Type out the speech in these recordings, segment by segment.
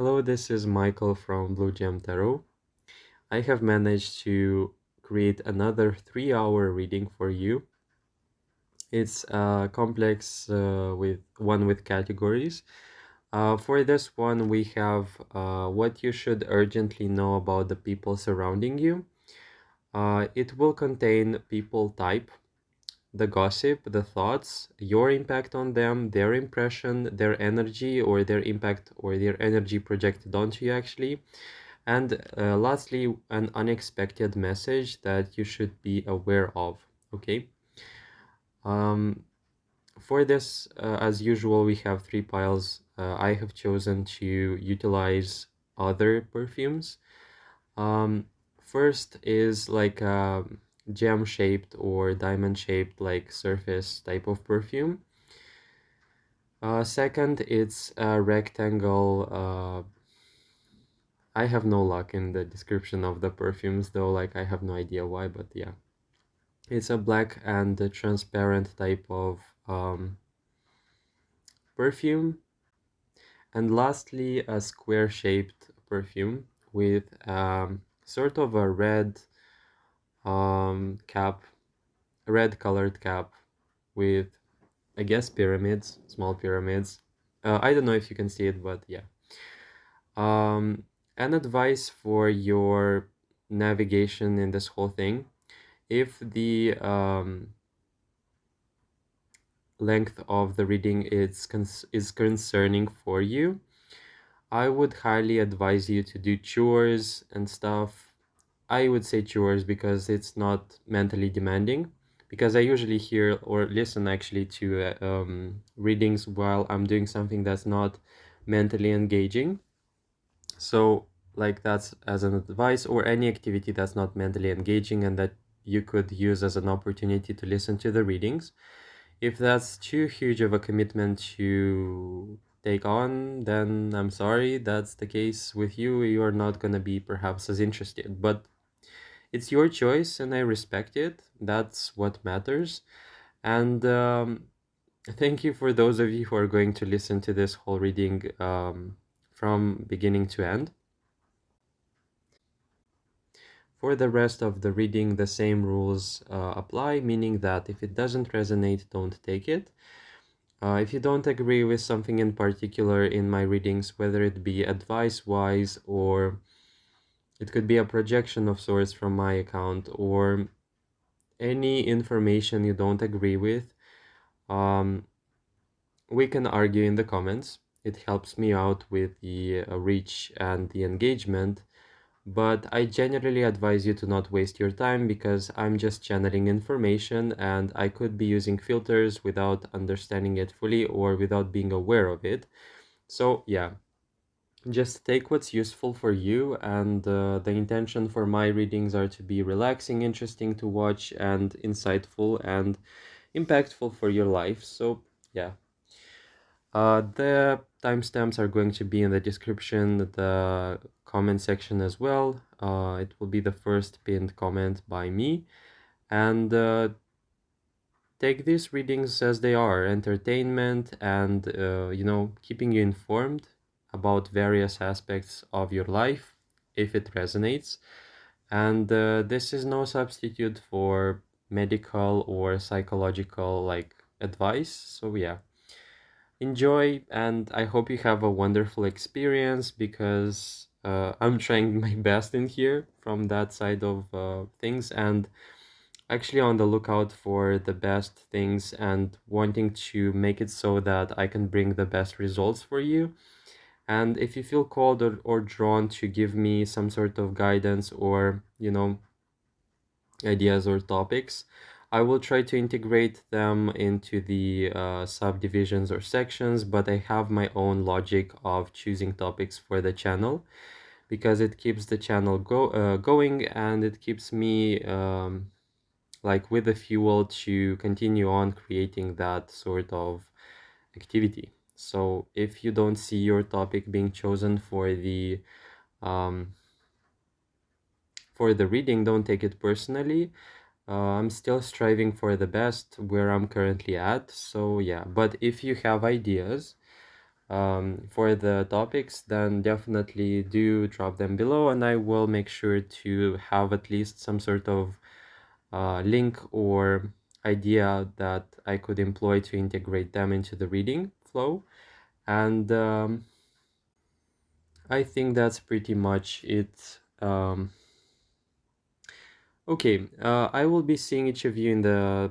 Hello, this is Michael from Blue Gem Tarot. I have managed to create another 3-hour reading for you. It's complex with categories. For this one, we have what you should urgently know about the people surrounding you. It will contain people type, the gossip, the thoughts, your impact on them, their impression, their energy, or their impact or their energy projected onto you actually. And lastly, an unexpected message that you should be aware of. Okay. Um, for this, as usual, we have three piles. I have chosen to utilize other perfumes. Um, First is like a gem-shaped or diamond-shaped like surface type of perfume. Second, it's a rectangle. I have no luck in the description of the perfumes though, like I have no idea why, but yeah. It's a black and a transparent type of perfume. And lastly, a square-shaped perfume with sort of a cap, red colored cap with, I guess, pyramids, small pyramids. I don't know if you can see it, but yeah. Um, an advice for your navigation in this whole thing. If the length of the reading is concerning for you, I would highly advise you to do chores and stuff. I would say chores because it's not mentally demanding. Because I usually hear or listen actually to readings while I'm doing something that's not mentally engaging. So, like, that's as an advice, or any activity that's not mentally engaging and that you could use as an opportunity to listen to the readings. If that's too huge of a commitment to take on, then I'm sorry, that's the case with you. You're not going to be perhaps as interested, but it's your choice and I respect it. That's what matters. And thank you for those of you who are going to listen to this whole reading from beginning to end. For the rest of the reading, the same rules apply, meaning that if it doesn't resonate, don't take it. If you don't agree with something in particular in my readings, whether it be advice-wise or it could be a projection of sorts from my account or any information you don't agree with, um, we can argue in the comments. It helps me out with the reach and the engagement. But I generally advise you to not waste your time because I'm just channeling information and I could be using filters without understanding it fully or without being aware of it. So yeah, just take what's useful for you, and the intention for my readings are to be relaxing, interesting to watch, and insightful and impactful for your life. So yeah. The timestamps are going to be in the description, the comment section as well. It will be the first pinned comment by me. And take these readings as they are, entertainment and, keeping you informed about various aspects of your life, if it resonates. And this is no substitute for medical or psychological, like, advice. So yeah. Enjoy, and I hope you have a wonderful experience because I'm trying my best in here from that side of things, and actually on the lookout for the best things and wanting to make it so that I can bring the best results for you. And if you feel called or drawn to give me some sort of guidance or, ideas or topics, I will try to integrate them into the subdivisions or sections, but I have my own logic of choosing topics for the channel because it keeps the channel going and it keeps me like with the fuel to continue on creating that sort of activity. So if you don't see your topic being chosen um, for the reading, don't take it personally. I'm still striving for the best where I'm currently at. So yeah, but if you have ideas, for the topics, then definitely do drop them below, and I will make sure to have at least some sort of link or idea that I could employ to integrate them into the reading flow. And I think that's pretty much it. Okay, I will be seeing each of you in the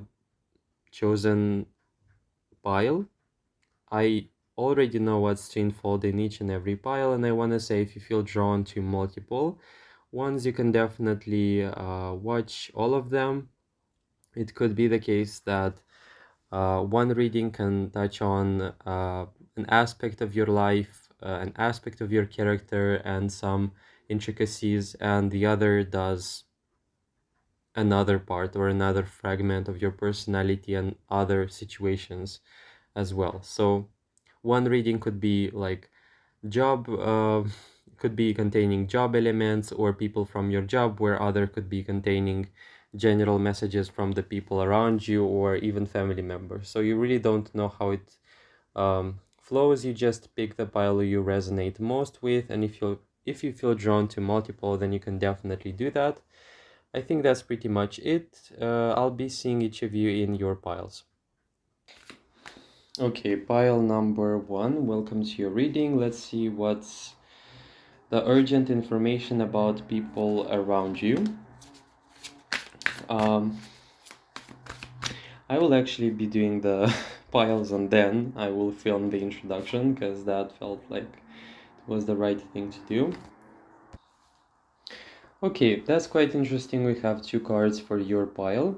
chosen pile. I already know what's to unfold in each and every pile, and I want to say if you feel drawn to multiple ones, you can definitely watch all of them. It could be the case that one reading can touch on an aspect of your life, an aspect of your character, and some intricacies, and the other does another part or another fragment of your personality and other situations as well. So one reading could be like job, could be containing job elements or people from your job, where other could be containing general messages from the people around you or even family members. So you really don't know how it flows. You just pick the pile you resonate most with, and if you feel drawn to multiple, then you can definitely do that. I think that's pretty much it. I'll be seeing each of you in your piles. Okay, pile number 1. Welcome to your reading. Let's see what's the urgent information about people around you. I will actually be doing the piles and then I will film the introduction because that felt like it was the right thing to do. Okay, that's quite interesting. We have 2 cards for your pile.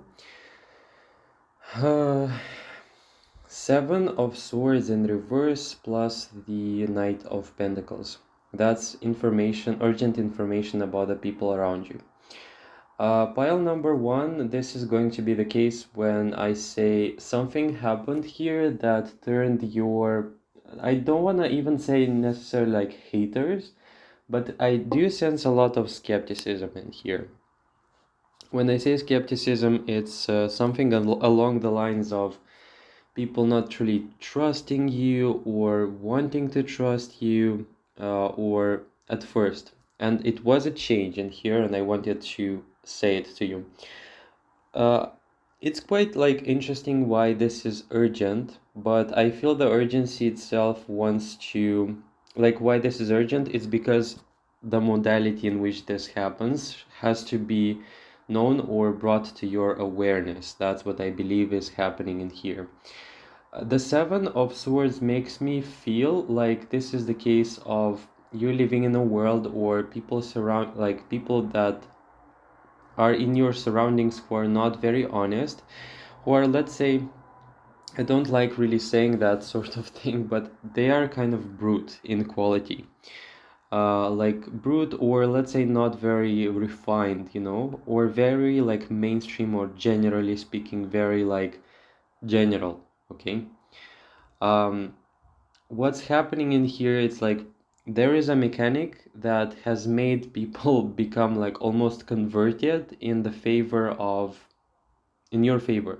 7 of Swords in reverse plus the Knight of Pentacles. That's information, urgent information about the people around you. Pile number 1, this is going to be the case when I say something happened here that turned your, I don't want to even say necessarily like haters, but I do sense a lot of skepticism in here. When I say skepticism, it's something along the lines of people not truly trusting you or wanting to trust you, or at first. And it was a change in here, and I wanted to say it to you. It's quite like interesting why this is urgent, but I feel the urgency itself wants to, like, why this is urgent is because the modality in which this happens has to be known or brought to your awareness. That's what I believe is happening in here. The Seven of Swords makes me feel like this is the case of you living in a world or people surround, like people that are in your surroundings who are not very honest, who are, let's say, I don't like really saying that sort of thing, but they are kind of brute in quality. Like brute, or let's say not very refined, you know, or very like mainstream, or generally speaking, very like general, okay? What's happening in here, it's like there is a mechanic that has made people become like almost converted in the favor of, in your favor.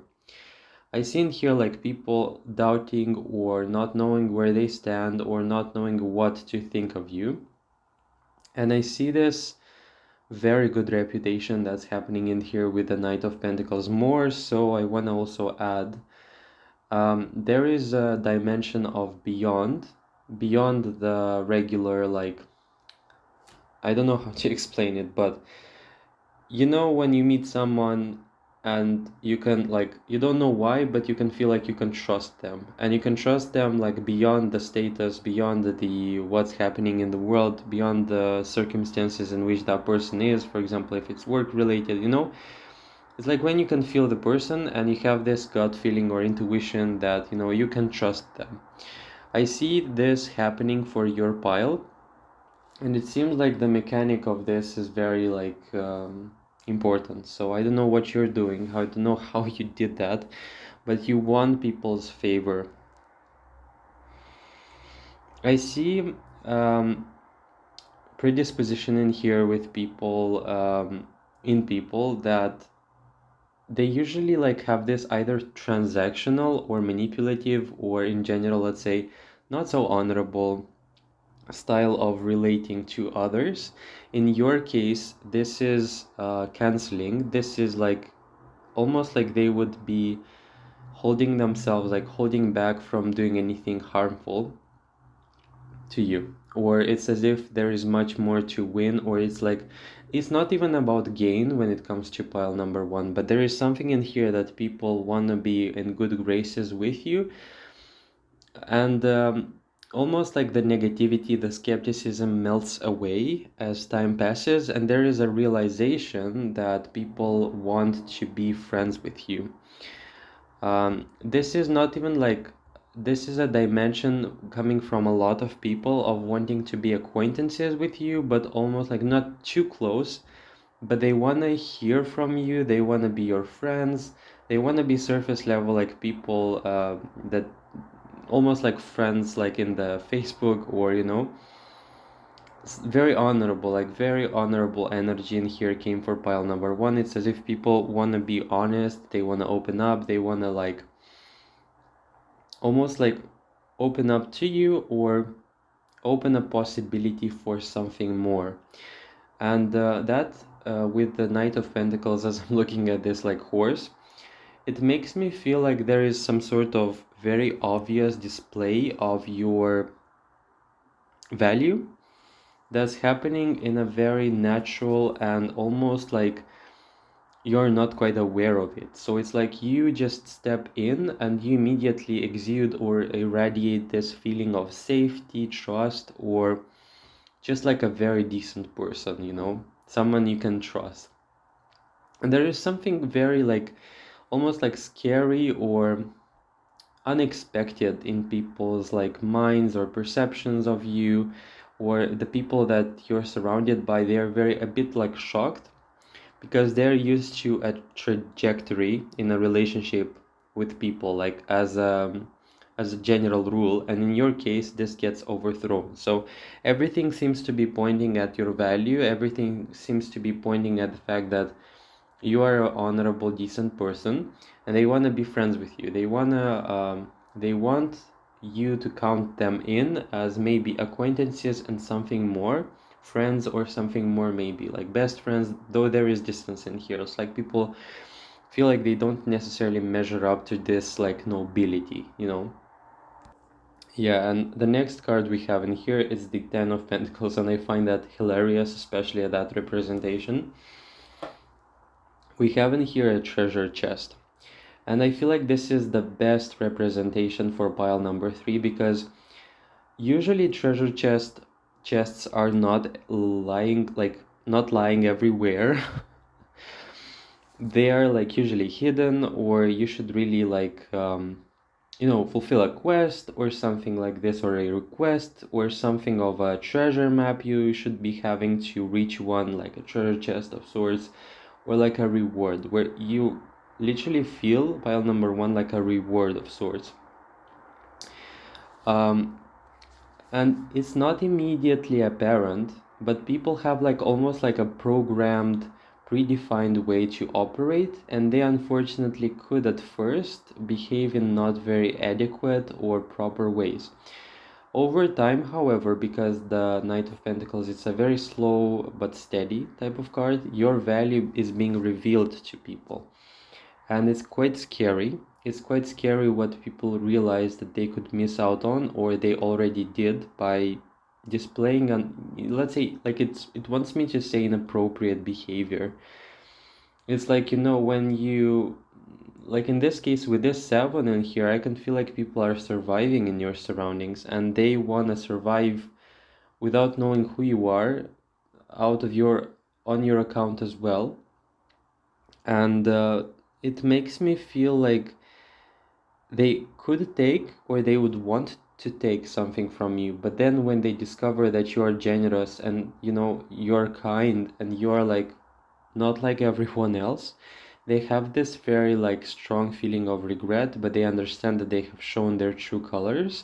I see in here like people doubting or not knowing where they stand or not knowing what to think of you. And I see this very good reputation that's happening in here with the Knight of Pentacles. More so, I want to also add, there is a dimension of beyond the regular, like, I don't know how to explain it, but you know when you meet someone and you can, like, you don't know why, but you can feel like you can trust them, and you can trust them like beyond the status, beyond the what's happening in the world, beyond the circumstances in which that person is. For example, if it's work related, you know, it's like when you can feel the person and you have this gut feeling or intuition that, you know, you can trust them. I see this happening for your pile, and it seems like the mechanic of this is very like important. So I don't know what you're doing, I don't know how you did that, but you won people's favor. I see predisposition in here with people, in people that they usually like have this either transactional or manipulative, or in general, let's say, not so honorable style of relating to others. In your case, this is canceling. This is like almost like they would be holding themselves, like holding back from doing anything harmful to you. Or it's as if there is much more to win, or it's like it's not even about gain when it comes to pile number one, but there is something in here that people want to be in good graces with you. And almost like the negativity, the skepticism melts away as time passes, and there is a realization that people want to be friends with you. This is not even like, this is a dimension coming from a lot of people of wanting to be acquaintances with you, but almost like not too close, but they want to hear from you, they want to be your friends, they want to be surface level, like people that almost like friends, like in the Facebook, or it's very honorable, like very honorable energy in here came for pile number one. It's as if people want to be honest, they want to open up, they want to like almost like open up to you, or open a possibility for something more. And that with the Knight of Pentacles, as I'm looking at this like horse, it makes me feel like there is some sort of very obvious display of your value that's happening in a very natural and almost like you're not quite aware of it. So it's like you just step in and you immediately exude or irradiate this feeling of safety, trust, or just like a very decent person, someone you can trust. And there is something very like almost like scary or unexpected in people's like minds or perceptions of you, or the people that you're surrounded by. They're very a bit like shocked because they're used to a trajectory in a relationship with people, like as a general rule, and in your case this gets overthrown. So everything seems to be pointing at your value, everything seems to be pointing at the fact that you are an honorable, decent person, and they want to be friends with you. They want you to count them in as maybe acquaintances and something more, friends or something more, maybe like best friends. Though there is distance in here, it's like people feel like they don't necessarily measure up to this like nobility. Yeah, and the next card we have in here is the Ten of Pentacles, and I find that hilarious, especially at that representation. We have in here a treasure chest. And I feel like this is the best representation for pile number three, because usually treasure chests are not lying everywhere. They are like usually hidden, or you should really like fulfill a quest or something like this, or a request or something of a treasure map you should be having to reach one, like a treasure chest of sorts, or like a reward where you literally feel pile number one like a reward of sorts. And it's not immediately apparent, but people have like almost like a programmed, predefined way to operate, and they unfortunately could at first behave in not very adequate or proper ways. Over time, however, because the Knight of Pentacles is a very slow but steady type of card, your value is being revealed to people. And it's quite scary. It's quite scary what people realize that they could miss out on, or they already did, by displaying let's say, like it wants me to say inappropriate behavior. It's like, when you, like in this case with this seven in here, I can feel like people are surviving in your surroundings, and they want to survive without knowing who you are, out of your on your account as well. And it makes me feel like they could take, or they would want to take something from you, but then when they discover that you are generous and you're kind and you're like not like everyone else, they have this very like strong feeling of regret, but they understand that they have shown their true colors,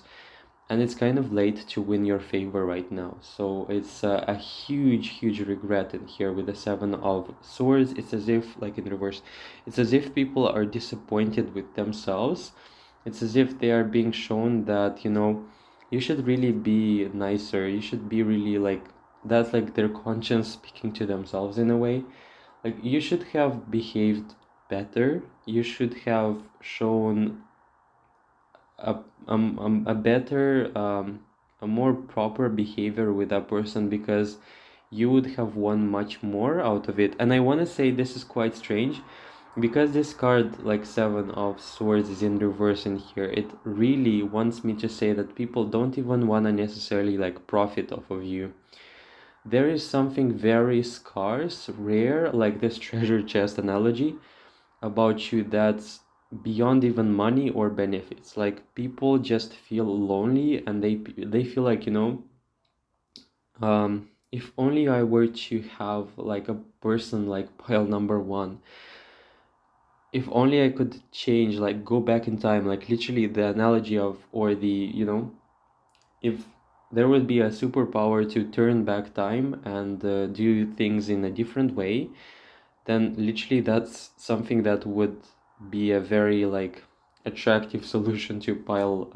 and it's kind of late to win your favor right now. So it's a huge regret in here with the Seven of Swords. It's as if, like in reverse, it's as if people are disappointed with themselves. It's as if they are being shown that you should really be nicer. You should be really like, that's like their conscience speaking to themselves in a way. Like you should have behaved better. You should have shown a better a more proper behavior with that person, because you would have won much more out of it. And I want to say this is quite strange, because this card, like Seven of Swords, is in reverse in here. It really wants me to say that people don't even want to necessarily like profit off of you. There is something very scarce, rare, like this treasure chest analogy about you, that's beyond even money or benefits. Like people just feel lonely, and they feel like, if only I were to have like a person like pile number one, if only I could change, like go back in time, like literally the analogy of, or the, if there would be a superpower to turn back time and do things in a different way, then literally that's something that would be a very like attractive solution to pile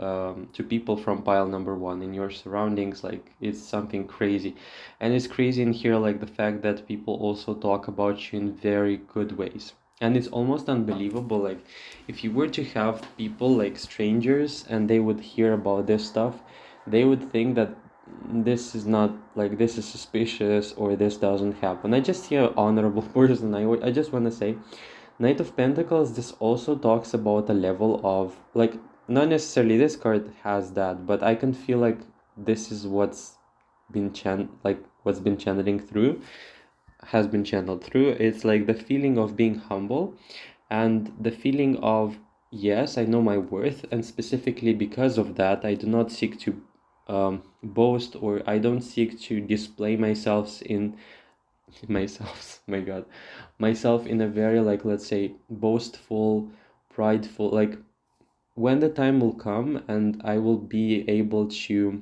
to people from pile number one in your surroundings. Like it's something crazy. And it's crazy in here, like the fact that people also talk about you in very good ways. And it's almost unbelievable, like if you were to have people like strangers and they would hear about this stuff, they would think that this is not like, this is suspicious, or this doesn't happen. I just see an honorable person. I just want to say, Knight of Pentacles, this also talks about a level of like, not necessarily this card has that, but I can feel like this is what's been what's been channeling through, has been channeled through. It's like the feeling of being humble, and the feeling of, yes, I know my worth, and specifically because of that, I do not seek to boast, or I don't seek to display myself in myself, my God, myself in a very like, let's say, boastful, prideful, like when the time will come and I will be able to,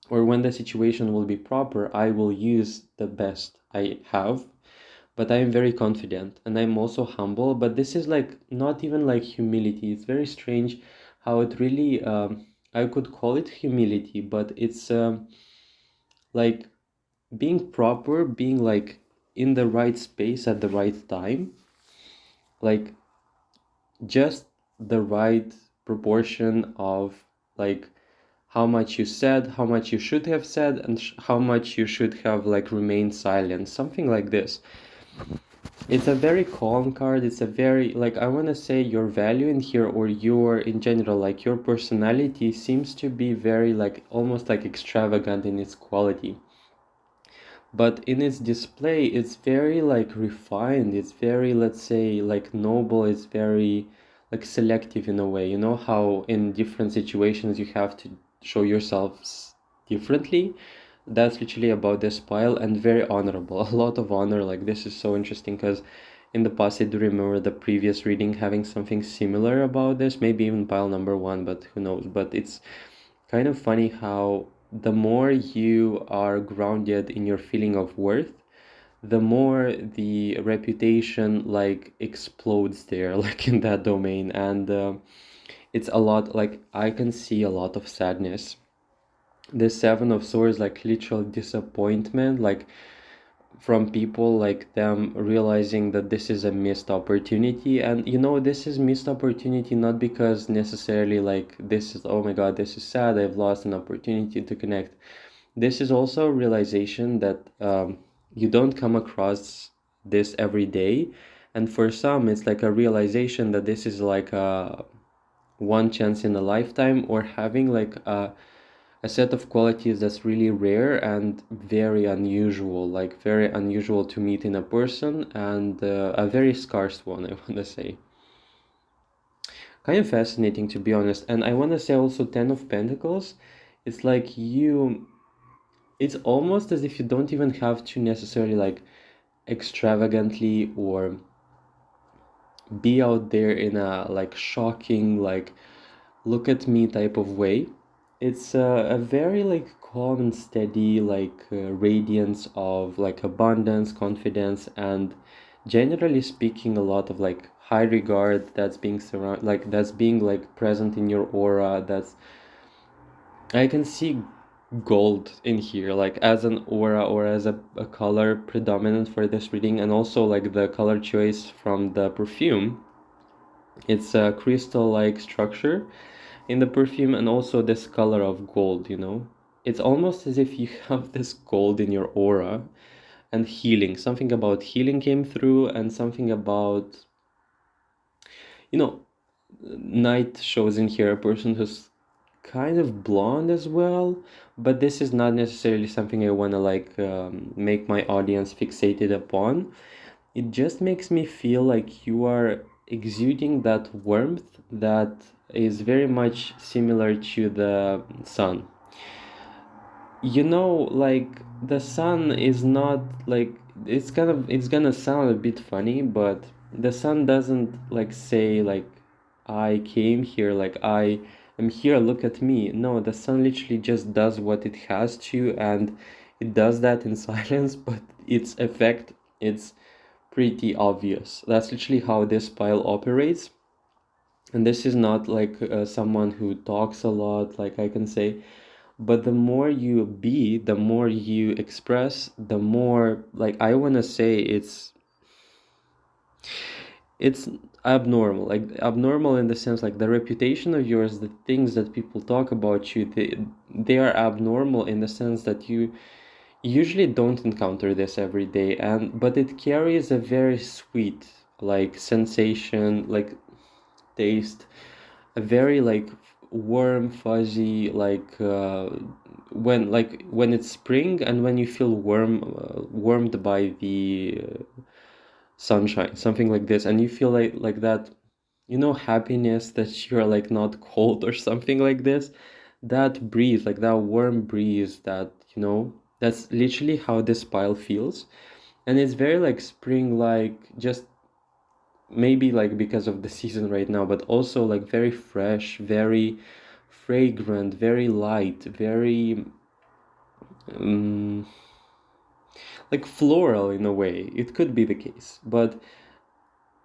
or when the situation will be proper, I will use the best I have. But I am very confident, and I'm also humble. But this is like not even like humility. It's very strange how it really, I could call it humility, but it's like being proper, being like in the right space at the right time, like just the right proportion of like how much you said, how much you should have said, and how much you should have like remained silent, something like this. It's a very calm card. It's a very, like, I want to say your value in here, or your, in general, like your personality seems to be very, like, almost like extravagant in its quality. But in its display, it's very, like, refined. It's very, let's say, like, noble. It's very, like, selective in a way. You know how in different situations you have to show yourselves differently? That's literally about this pile, and very honorable. A lot of honor. Like this is so interesting, because in the past I do remember the previous reading having something similar about this, maybe even pile number one, but who knows. But it's kind of funny how the more you are grounded in your feeling of worth, the more the reputation like explodes there, like in that domain. And it's a lot, like I can see a lot of sadness. The Seven of Swords, like literal disappointment, like from people, like them realizing that this is a missed opportunity. And this is missed opportunity not because necessarily like this is, oh my God, this is sad, I've lost an opportunity to connect. This is also a realization that you don't come across this every day. And for some, it's like a realization that this is like a one chance in a lifetime, or having like a set of qualities that's really rare and very unusual, like very unusual to meet in a person, and a very scarce one, I want to say. Kind of fascinating, to be honest. And I want to say also Ten of Pentacles, it's like it's almost as if you don't even have to necessarily like extravagantly or be out there in a like shocking, like look at me type of way. It's a very like calm and steady, like radiance of like abundance, confidence, and generally speaking, a lot of like high regard that's being surround, like that's being like present in your aura. That's I can see gold in here, like as an aura or as a color predominant for this reading, and also like the color choice from the perfume. It's a crystal-like structure in the perfume, and also this color of gold, you know? It's almost as if you have this gold in your aura, and healing. Something about healing came through, and something about, you know, Night shows in here a person who's kind of blonde as well, but this is not necessarily something I want to like make my audience fixated upon. It just makes me feel like you are exuding that warmth that is very much similar to the sun. You know, like the sun is not like it's gonna sound a bit funny, but the sun doesn't like say like I came here, like I am here, look at me. No, the sun literally just does what it has to, and it does that in silence, but its effect, it's pretty obvious. That's literally how this pile operates. And this is not like someone who talks a lot, like I can say, but the more you be, the more you express, the more, like, I want to say it's abnormal, like abnormal in the sense like the reputation of yours, the things that people talk about you, they are abnormal in the sense that you usually don't encounter this every day, and but it carries a very sweet like sensation, like taste, a very like warm, fuzzy, when it's spring and when you feel warmed by the sunshine, something like this, and you feel like that, you know, happiness that you're like not cold or something like this. That breeze, like that warm breeze, that, you know, that's literally how this pile feels. And it's very like spring, like just maybe like because of the season right now, but also like very fresh, very fragrant, very light, very um, like floral in a way. It could be the case, but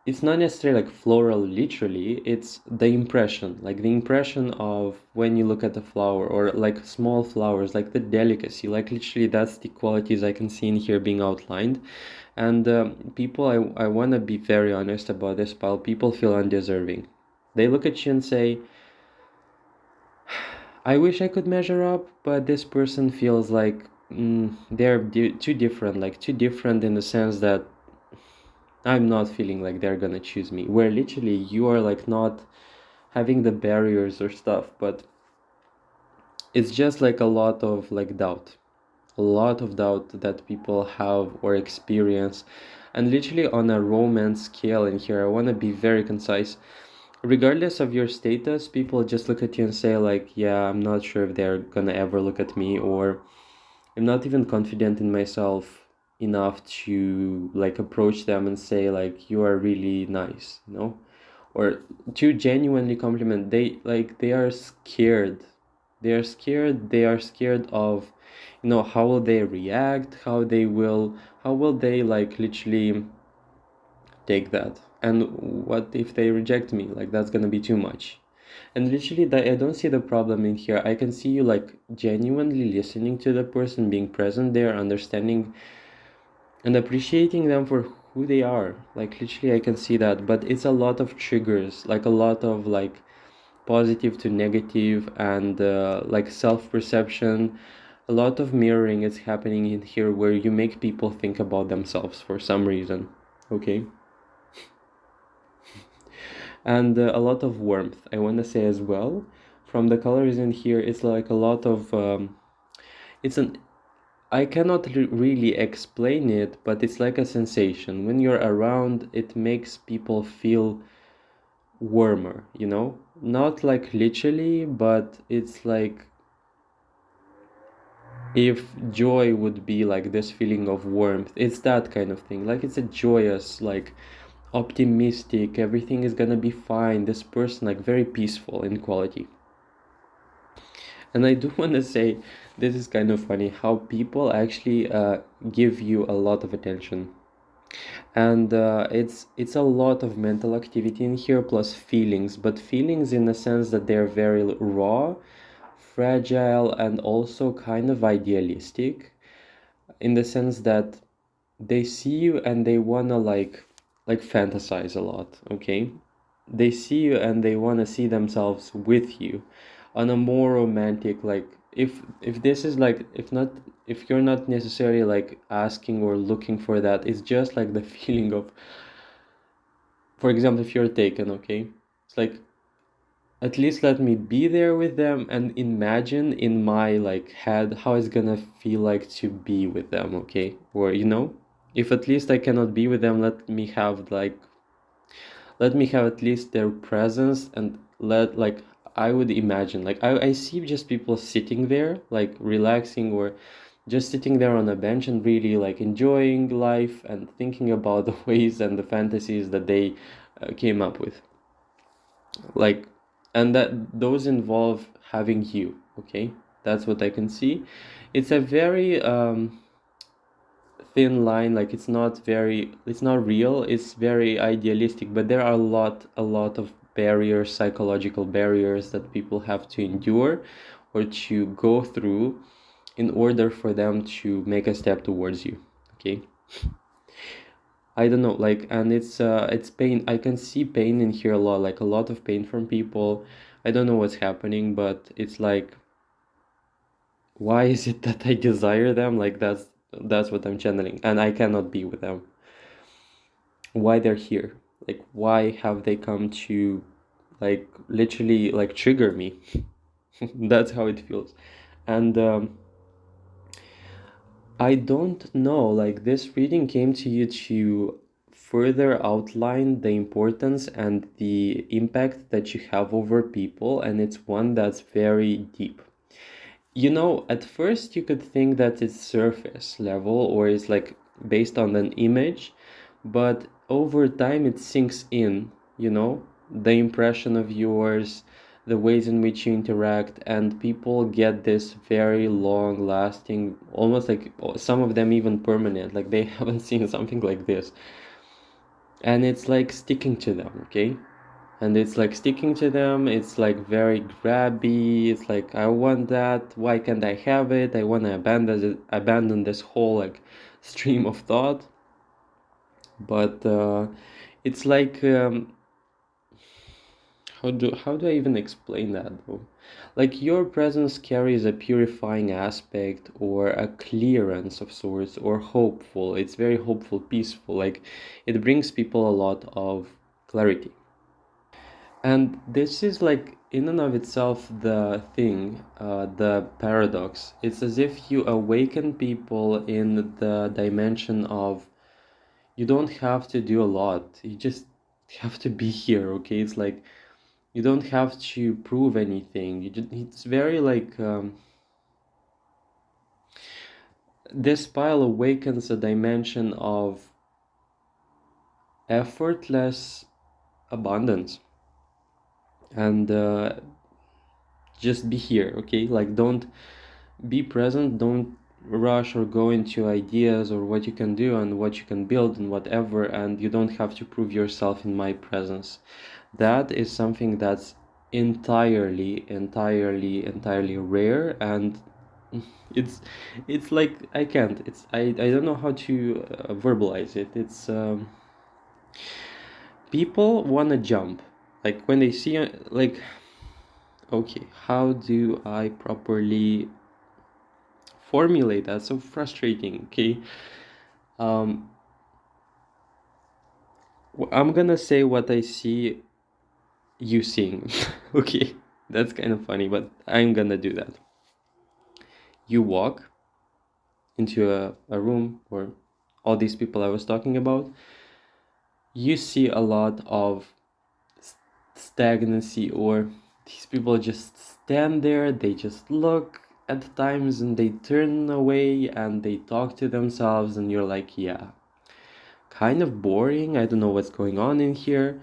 it's not necessarily like floral literally. It's the impression, like the impression of when you look at the flower, or like small flowers, like the delicacy, like literally that's the qualities I can see in here being outlined. And people, I want to be very honest about this, pal. People feel undeserving. They look at you and say, I wish I could measure up, but this person feels like they're too different, like too different in the sense that I'm not feeling like they're gonna choose me. Where literally you are like not having the barriers or stuff, but it's just like a lot of like doubt, a lot of doubt that people have or experience. And literally on a romance scale in here, I want to be very concise. Regardless of your status, people just look at you and say like, yeah, I'm not sure if they're gonna ever look at me, or I'm not even confident in myself enough to like approach them and say like, you are really nice, you know? Or to genuinely compliment. They are scared. They are scared of, you know, how will they react, how will they like literally take that, and what if they reject me, like that's gonna be too much. And literally that, I don't see the problem in here. I can see you like genuinely listening to the person, being present there, understanding and appreciating them for who they are. Like literally I can see that, but it's a lot of triggers, like a lot of like positive to negative, and like self-perception. A lot of mirroring is happening in here, where you make people think about themselves for some reason. Okay. And a lot of warmth, I want to say as well. From the colors in here, it's like a lot of it's an I cannot really explain it, but it's like a sensation. When you're around, it makes people feel warmer, you know? Not like literally, but it's like if joy would be like this feeling of warmth, it's that kind of thing. Like it's a joyous, like optimistic, everything is gonna be fine. This person, like very peaceful in quality. And I do want to say, this is kind of funny how people actually give you a lot of attention. And it's a lot of mental activity in here plus feelings, but feelings in the sense that they're very raw, fragile and also kind of idealistic, in the sense that they see you and they wanna like fantasize a lot, okay? They see you and they wanna see themselves with you on a more romantic, like if this is like, if you're not necessarily like asking or looking for that, it's just like the feeling of, for example, if you're taken, okay? It's like, at least let me be there with them and imagine in my like head how it's gonna feel like to be with them, okay? Or if at least I cannot be with them, let me have at least their presence, and let like I would imagine, like I see just people sitting there like relaxing, or just sitting there on a bench and really like enjoying life and thinking about the ways and the fantasies that they came up with, like, and that those involve having you, okay? That's what I can see. It's a very thin line, like it's not real, it's very idealistic, but there are a lot of barriers, psychological barriers that people have to endure or to go through in order for them to make a step towards you, okay? I don't know, like, and it's pain. I can see pain in here a lot, like a lot of pain from people. I don't know what's happening, but it's like, why is it that I desire them? Like that's what I'm channeling, and I cannot be with them. Why they're here? Like, why have they come to, like, literally like trigger me? That's how it feels, and I don't know, like this reading came to you to further outline the importance and the impact that you have over people, and it's one that's very deep. At first you could think that it's surface level or it's like based on an image, but over time it sinks in, the impression of yours, the ways in which you interact, and people get this very long lasting, almost like some of them even permanent, like they haven't seen something like this. And it's like sticking to them, okay? And it's like sticking to them, it's like very grabby, it's like, I want that, why can't I have it? I want to abandon this whole like stream of thought. But it's like, how do I even explain that though? Like, your presence carries a purifying aspect or a clearance of sorts, or hopeful. It's very hopeful, peaceful, like it brings people a lot of clarity. And this is like in and of itself the thing, the paradox. It's as if you awaken people in the dimension of, you don't have to do a lot. You just have to be here, okay? It's like you don't have to prove anything. It's very like, this pile awakens a dimension of effortless abundance, and just be here, okay? Like, don't be present, don't rush or go into ideas or what you can do and what you can build and whatever, and you don't have to prove yourself in my presence. That is something that's entirely rare, and it's it's like, I can't, I don't know how to verbalize it. It's people want to jump, like when they see like, okay, how do I properly formulate that? So frustrating, okay? um I'm gonna say what I see you seeing. Okay, that's kind of funny, but I'm gonna do that. You walk into a room where all these people I was talking about, you see a lot of stagnancy, or these people just stand there, they just look at times and they turn away and they talk to themselves, and you're like, yeah, kind of boring, I don't know what's going on in here.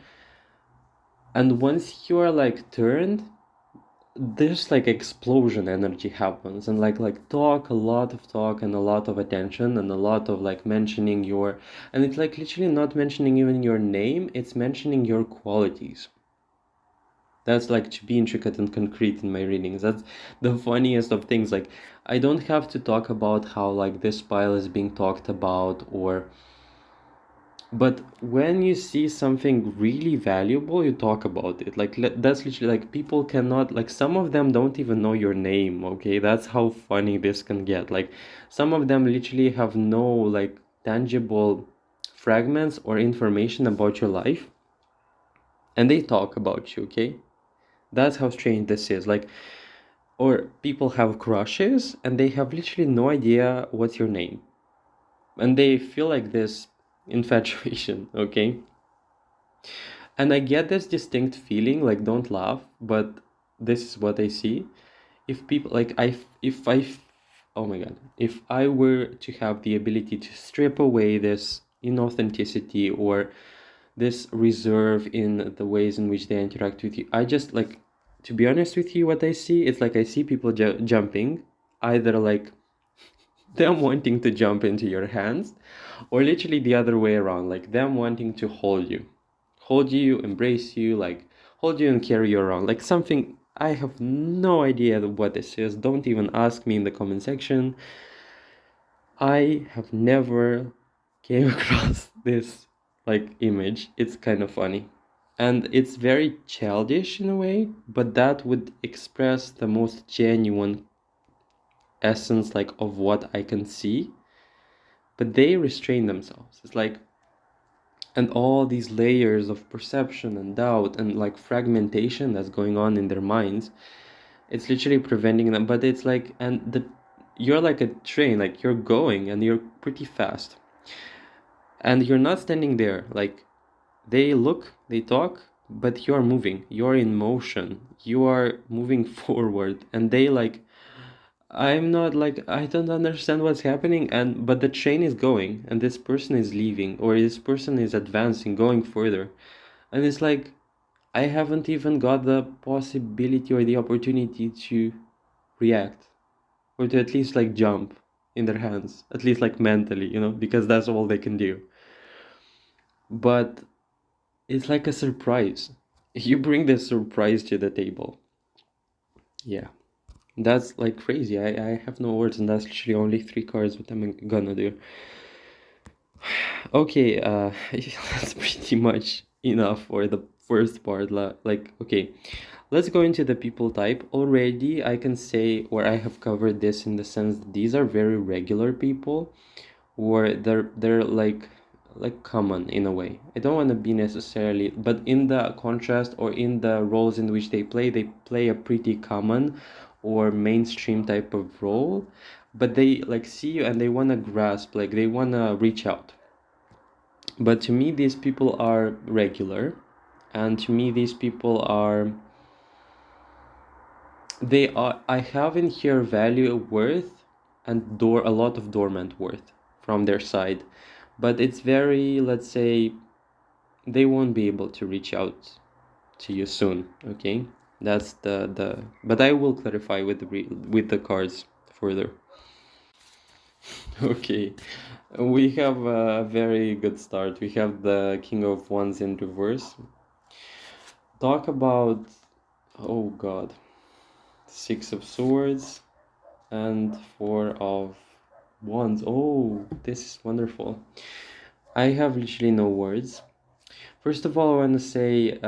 And once you are like turned, there's like explosion energy happens, and like talk, a lot of talk and a lot of attention and a lot of like mentioning your, and it's like literally not mentioning even your name, it's mentioning your qualities. That's like to be intricate and concrete in my readings. That's the funniest of things. Like, I don't have to talk about how like this pile is being talked about, or but when you see something really valuable, you talk about it. Like that's literally like people cannot, like some of them don't even know your name, okay? That's how funny this can get. Like some of them literally have no like tangible fragments or information about your life, and they talk about you, okay? That's how strange this is. Like, or people have crushes and they have literally no idea what's your name. And they feel like this infatuation, okay? And I get this distinct feeling, like, don't laugh, but this is what I see. If people, like, if I, oh my God, if I were to have the ability to strip away this inauthenticity or this reserve in the ways in which they interact with you, I just, like, to be honest with you, what I see, it's like I see people jumping, either like them wanting to jump into your hands, or literally the other way around, like them wanting to hold you, embrace you, like hold you and carry you around, like something. I have no idea what this is. Don't even ask me in the comment section. I have never came across this like image. It's kind of funny. And it's very childish in a way, but that would express the most genuine essence like of what I can see. But they restrain themselves. It's like, and all these layers of perception and doubt and like fragmentation that's going on in their minds, it's literally preventing them. But it's like, and the you're like a train, like you're going and you're pretty fast, and you're not standing there. Like they look, they talk, but you're moving, you're in motion, you are moving forward, and they like, I'm not like, I don't understand what's happening, and but the train is going and this person is leaving or this person is advancing, going further. And it's like I haven't even got the possibility or the opportunity to react or to at least like jump in their hands, at least like mentally, because that's all they can do. But it's like a surprise. You bring this surprise to the table. Yeah. That's like crazy. I have no words, and that's literally only 3 cards, what I'm gonna do. Okay, that's pretty much enough for the first part. Like, okay, let's go into the people type. Already, I can say, or I have covered this in the sense that these are very regular people, or they're like common in a way. I don't want to be necessarily, but in the contrast or in the roles in which they play a pretty common or mainstream type of role, but they like see you and they want to grasp, like they want to reach out. But to me, these people are regular, and to me, these people are, they are, I have in here value, worth, and a lot of dormant worth from their side. But it's very, let's say, they won't be able to reach out to you soon, okay? That's but I will clarify with with the cards further. Okay, we have a very good start. We have the King of Wands in reverse. Talk about, oh God, Six of Swords and Four of Wands. Oh, this is wonderful. I have literally no words. First of all, I want to say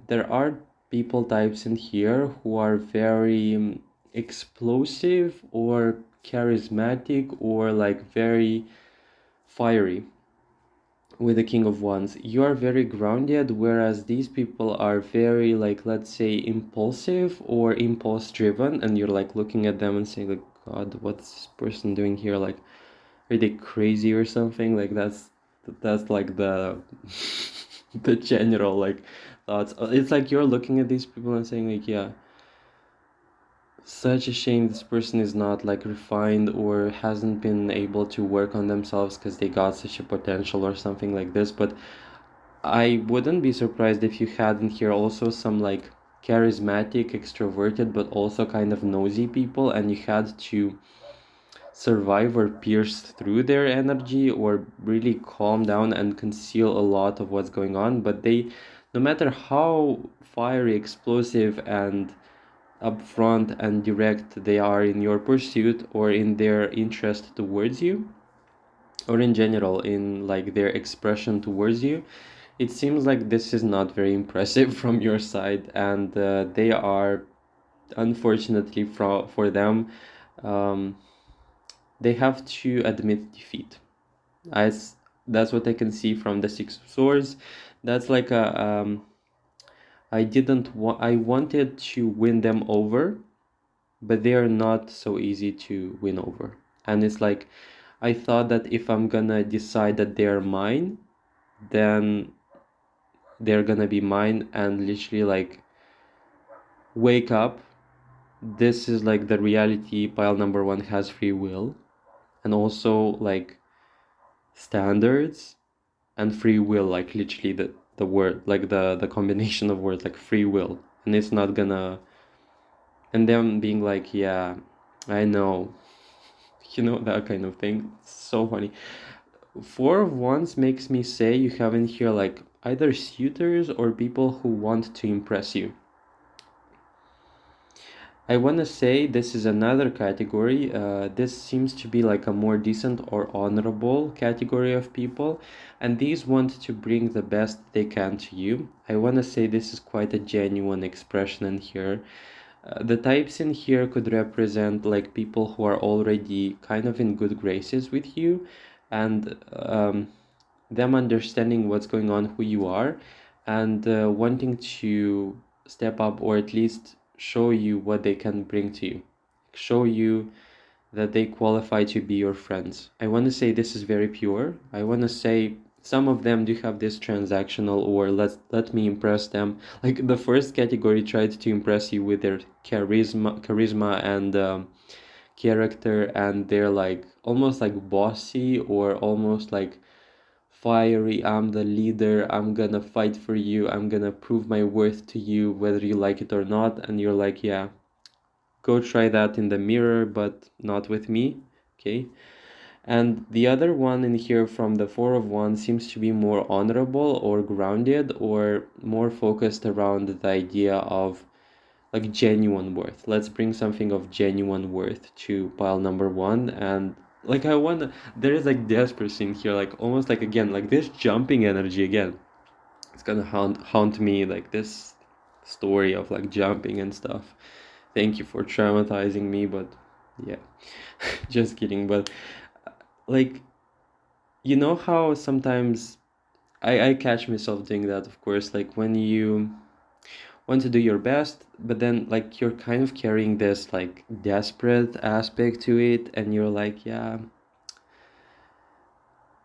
there are people types in here who are very explosive or charismatic or like very fiery with the King of Wands. You are very grounded, whereas these people are very like, let's say, impulsive or impulse driven, and you're like looking at them and saying like, God, what's this person doing here? Like, are they crazy or something? Like that's like the the general like thoughts. It's like you're looking at these people and saying like, yeah, such a shame this person is not like refined or hasn't been able to work on themselves because they got such a potential or something like this. But I wouldn't be surprised if you had in here also some like charismatic, extroverted, but also kind of nosy people, and you had to survive or pierce through their energy or really calm down and conceal a lot of what's going on. But they no matter how fiery, explosive, and upfront and direct they are in your pursuit or in their interest towards you, or in general in like their expression towards you, it seems like this is not very impressive from your side, and they are, unfortunately for them, um, they have to admit defeat. As that's what I can see from the Six of Swords. That's like a I wanted to win them over, but they are not so easy to win over. And it's like I thought that if I'm gonna decide that they're mine, then they're gonna be mine, and literally like wake up. This is like the reality. Pile number one has free will, and also like standards and free will, like literally the word, like the combination of words, like free will, and it's not gonna, and them being like, yeah, I know, that kind of thing. It's so funny. Four of Wands makes me say you have in here like either suitors or people who want to impress you. I want to say this is another category. This seems to be like a more decent or honorable category of people, and these want to bring the best they can to you. I want to say this is quite a genuine expression in here. The types in here could represent like people who are already kind of in good graces with you, and them understanding what's going on, who you are, and wanting to step up or at least show you what they can bring to you, show you that they qualify to be your friends. I want to say this is very pure. I want to say some of them do have this transactional or let me impress them. Like the first category tried to impress you with their charisma and character, and they're like almost like bossy or almost like fiery. I'm the leader, I'm gonna fight for you, I'm gonna prove my worth to you whether you like it or not. And you're like, yeah, go try that in the mirror, but not with me. Okay. And the other one in here from the Four of Wands seems to be more honorable or grounded or more focused around the idea of like genuine worth. Let's bring something of genuine worth to pile number one. And like I want, there is like desperation in here, like almost like again, like this jumping energy again. It's gonna haunt me, like this story of like jumping and stuff. Thank you for traumatizing me, but yeah, just kidding. But like, how sometimes I catch myself doing that, of course, like when you want to do your best, but then like you're kind of carrying this like desperate aspect to it, and you're like, yeah,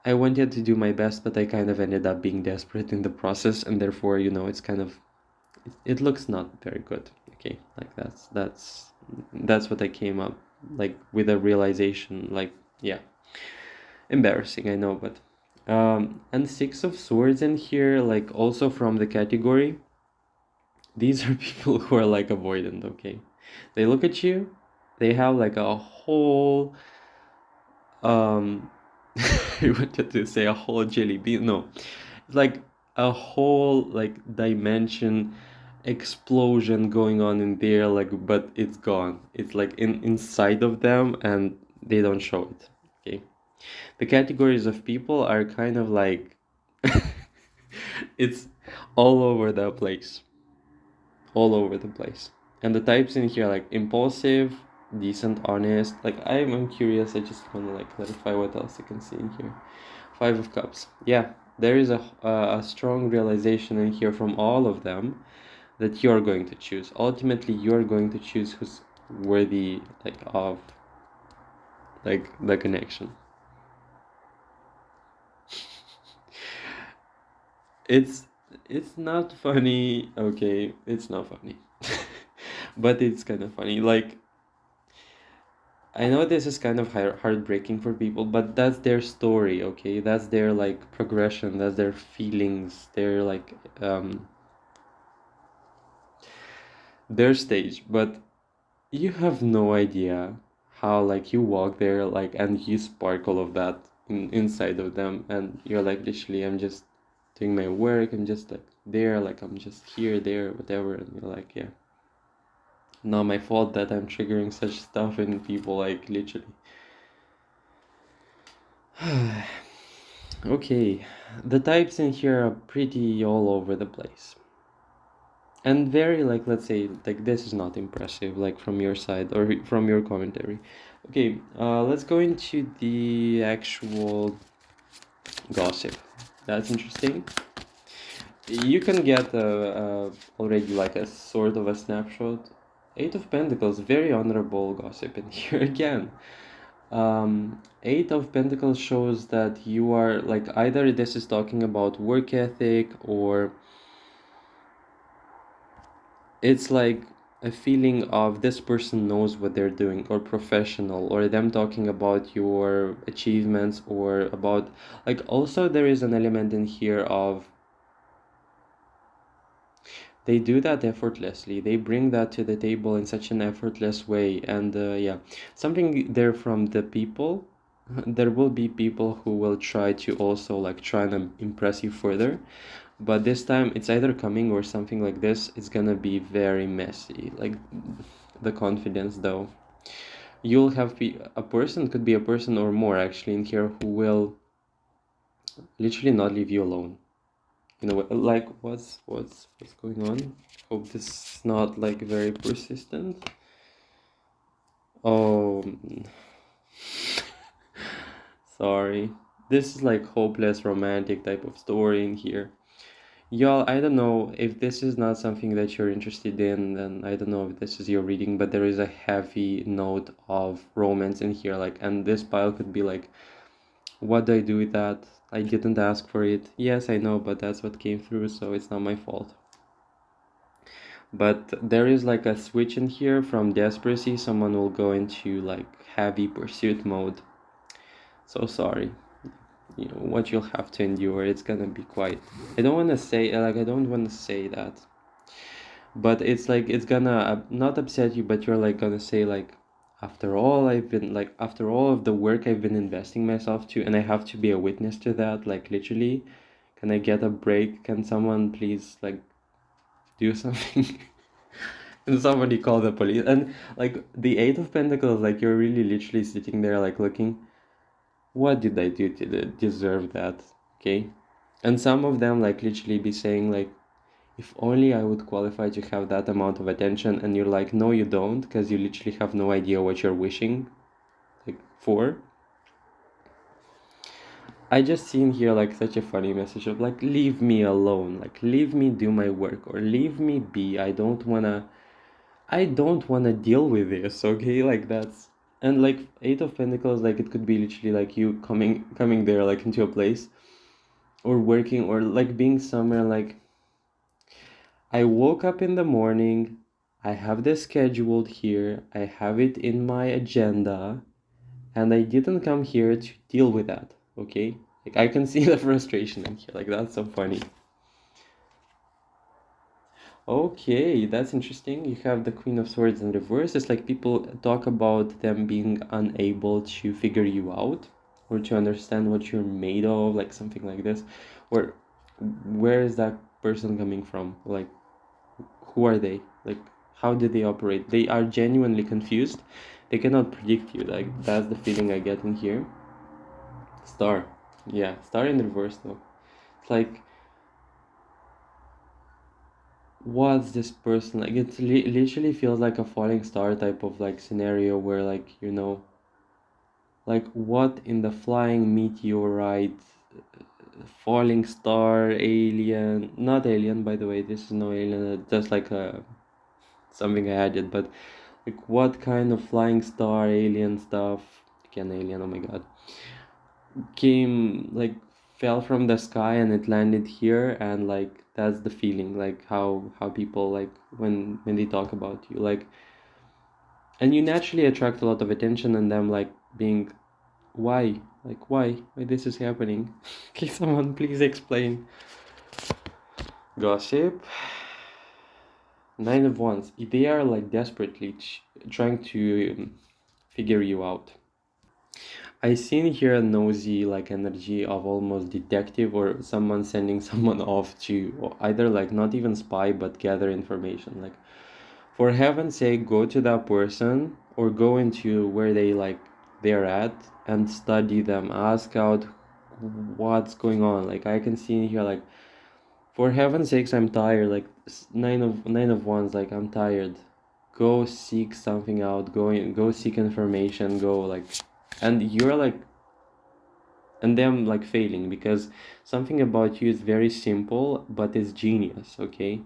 I wanted to do my best, but I kind of ended up being desperate in the process, and therefore, it's kind of it looks not very good. Okay, like that's what I came up like with a realization, like, yeah, embarrassing, I know, but and Six of Swords in here, like also from the category, these are people who are like avoidant. Okay, they look at you, they have like a whole um I wanted to say a whole jelly bean, no, it's like a whole like dimension explosion going on in there, like, but it's gone, it's like inside of them, and they don't show it. Okay, the categories of people are kind of like it's all over the place, all over the place. And the types in here, like impulsive, decent, honest. Like I'm curious. I just want to like clarify what else I can see in here. Five of Cups. Yeah, there is a strong realization in here from all of them that you're going to choose. Ultimately, you're going to choose who's worthy, like of like the connection. It's it's not funny. Okay, it's not funny. But it's kind of funny. Like, I know this is kind of heartbreaking for people, but that's their story, okay? That's their like progression, that's their feelings, their like their stage. But you have no idea how like you walk there like and you sparkle of that inside of them, and you're like, literally, I'm just doing my work. I'm just like there, like I'm just here, there, whatever. And you're like, yeah, not my fault that I'm triggering such stuff in people, like literally. Okay, the types in here are pretty all over the place. And very, like, let's say, like, this is not impressive, like, from your side or from your commentary. Okay, let's go into the actual gossip. That's interesting. You can get already, like, a sort of a snapshot. Eight of Pentacles, very honorable gossip in here again. Eight of Pentacles shows that you are, like, either this is talking about work ethic, or it's like a feeling of this person knows what they're doing, or professional, or them talking about your achievements, or about, like, also there is an element in here of they do that effortlessly, they bring that to the table in such an effortless way. And yeah, something there from the people. There will be people who will try to also, like, try and impress you further. But this time it's either coming or something like this. It's gonna be very messy. Like, the confidence, though. You'll have a person, could be a person or more actually in here, who will literally not leave you alone. You know, like, what's going on? Hope this is not, like, very persistent. Oh, sorry. This is like hopeless romantic type of story in here. Y'all, I don't know if this is not something that you're interested in, then I don't know if this is your reading, but there is a heavy note of romance in here, like, and this pile could be like, what do I do with that? I didn't ask for it. Yes, I know, but that's what came through, so it's not my fault. But there is like a switch in here from desperacy. Someone will go into like heavy pursuit mode. So sorry. You know what you'll have to endure. It's gonna be quite. I don't want to say, like, I don't want to say that, but it's like it's gonna not upset you, but you're like gonna say, like, after all I've been, like, after all of the work I've been investing myself to, and I have to be a witness to that, like, literally, can I get a break? Can someone please, like, do something? And somebody call the police. And like the Eight of Pentacles, like, you're really literally sitting there, like, looking, what did I do to deserve that? Okay. And some of them, like, literally be saying, like, if only I would qualify to have that amount of attention. And you're like, no, you don't, because you literally have no idea what you're wishing, like, for. I just seen here, like, such a funny message of, like, leave me alone, like, leave me do my work, or leave me be. I don't wanna deal with this, okay? Like, that's, and like Eight of Pentacles, like, it could be literally like you coming there, like, into a place, or working, or like being somewhere, like, I woke up in the morning, I have this scheduled here, I have it in my agenda, and I didn't come here to deal with that, okay? Like, I can see the frustration in here, like, that's so funny. Okay, that's interesting. You have the Queen of Swords in reverse. It's like people talk about them being unable to figure you out, or to understand what you're made of, like something like this. Or where is that person coming from? Like, who are they? Like, how do they operate? They are genuinely confused. They cannot predict you. Like, that's the feeling I get in here. Star. Yeah, star in reverse though. It's like, what's this person like? It literally feels like a falling star type of, like, scenario where, like, you know, like, what in the flying meteorite, falling star, alien, not alien, by the way, this is no alien, just like a something I added, but like, what kind of flying star, alien stuff, again, alien, oh my god, came, like, fell from the sky and it landed here. And like, that's the feeling, like, how people, like, when they talk about you, like, and you naturally attract a lot of attention, and them, like, being, why, like, why this is happening? Can someone please explain? Gossip. Nine of Wands, they are, like, desperately trying to figure you out. I seen here a nosy like energy of almost detective or someone sending someone off to either like not even spy but gather information. Like for heaven's sake, go to that person or go into where they're at and study them. Ask out what's going on. Like I can see in here like for heaven's sakes, I'm tired. Like nine of wands. Like I'm tired. Go seek something out. Go seek information. Go like, and you're like, and them like failing because something about you is very simple, but it's genius. Okay,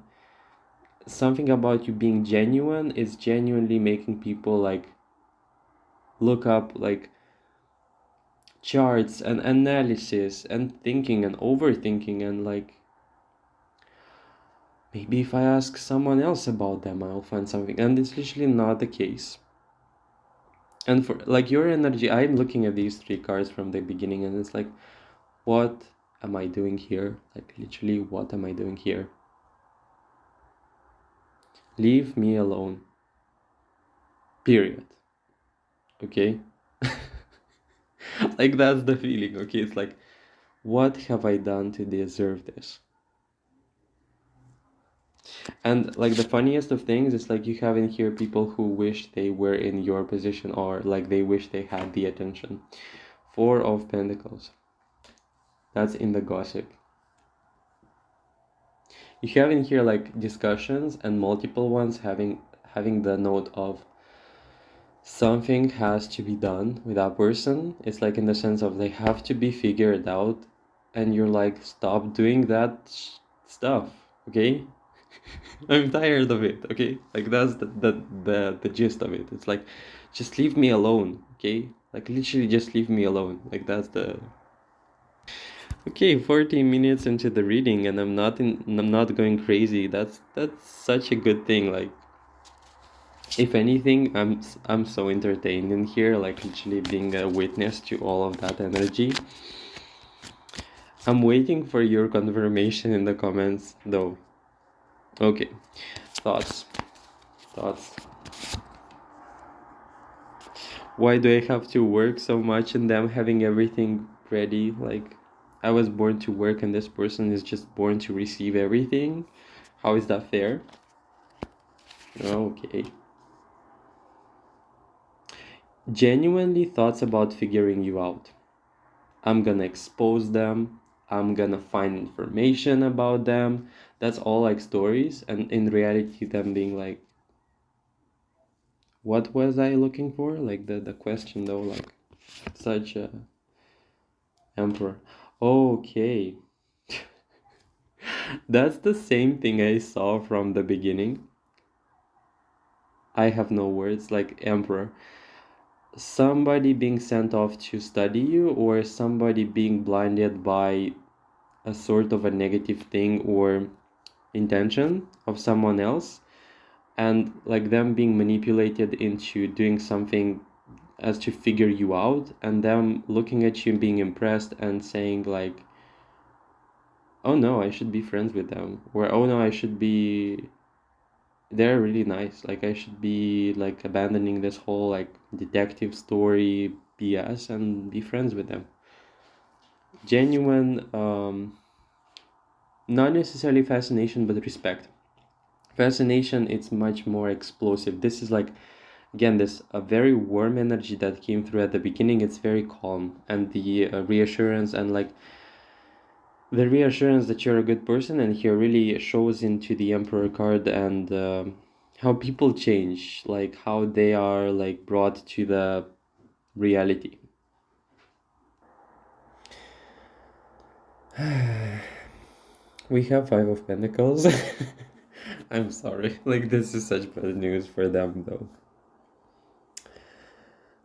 something about you being genuine is genuinely making people like look up like charts and analysis and thinking and overthinking and like maybe if I ask someone else about them, I'll find something. And it's literally not the case. And for like your energy, I'm looking at these three cards from the beginning and it's like, what am I doing here? Like literally, what am I doing here? Leave me alone. Period. Okay? Like that's the feeling, okay? It's like, what have I done to deserve this? And like the funniest of things is like you have in here people who wish they were in your position or like they wish they had the attention. Four of Pentacles. That's in the gossip. You have in here like discussions and multiple ones having the note of something has to be done with that person. It's like in the sense of they have to be figured out and you're like stop doing that stuff, okay? I'm tired of it, okay? Like that's the gist of it. It's like just leave me alone, okay? Like literally just leave me alone. Like that's the okay, 14 minutes into the reading and I'm not going crazy. That's such a good thing. Like if anything, I'm so entertained in here, like literally being a witness to all of that energy. I'm waiting for your confirmation in the comments though. Okay. Thoughts. Thoughts. Why do I have to work so much and them having everything ready? Like I was born to work and this person is just born to receive everything. How is that fair? Okay. Genuinely thoughts about figuring you out. I'm gonna expose them. I'm gonna find information about them. That's all like stories. And in reality, them being like, what was I looking for? Like the question though, like such a emperor. Okay. That's the same thing I saw from the beginning. I have no words, like emperor. Somebody being sent off to study you, or somebody being blinded by a sort of a negative thing or intention of someone else, and like them being manipulated into doing something as to figure you out, and them looking at you and being impressed and saying like, oh no, I should be friends with them, or oh no, I should be, they're really nice, like I should be like abandoning this whole like detective story BS and be friends with them. Genuine not necessarily fascination but respect. Fascination, it's much more explosive. This is like again this a very warm energy that came through at the beginning. It's very calm, and the reassurance and like the reassurance that you're a good person, and here really shows into the Emperor card, and how people change, like how they are like brought to the reality. We have Five of Pentacles. I'm sorry, like this is such bad news for them though.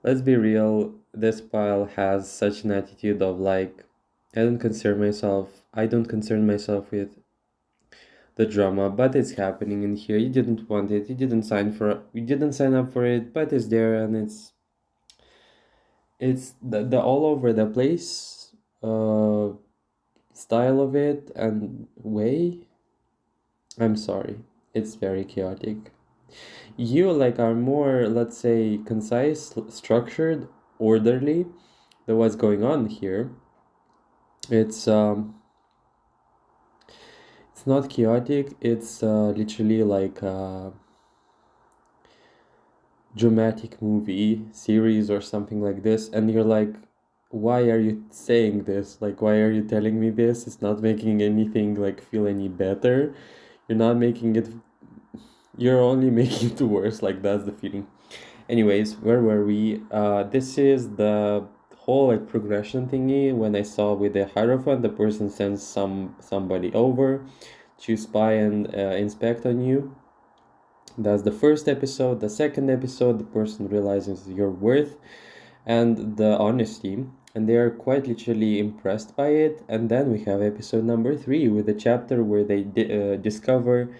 Let's be real, this pile has such an attitude of like, I don't concern myself with the drama, but it's happening in here. You didn't want it, you didn't sign up for it, but it's there and it's the all over the place style of it and way. I'm sorry. It's very chaotic. You like are more, let's say, concise, structured, orderly, what's going on here. It's it's not chaotic. It's literally like a dramatic movie series or something like this, and you're like, why are you saying this? Like, why are you telling me this? It's not making anything like feel any better. You're not making it. You're only making it worse. Like that's the feeling. Anyways, where were we? This is the whole like progression thingy. When I saw with the Hierophant, the person sends somebody over to spy and inspect on you. That's the first episode. The second episode, the person realizes your worth and the honesty, and they are quite literally impressed by it. And then we have episode number 3 with the chapter where they discover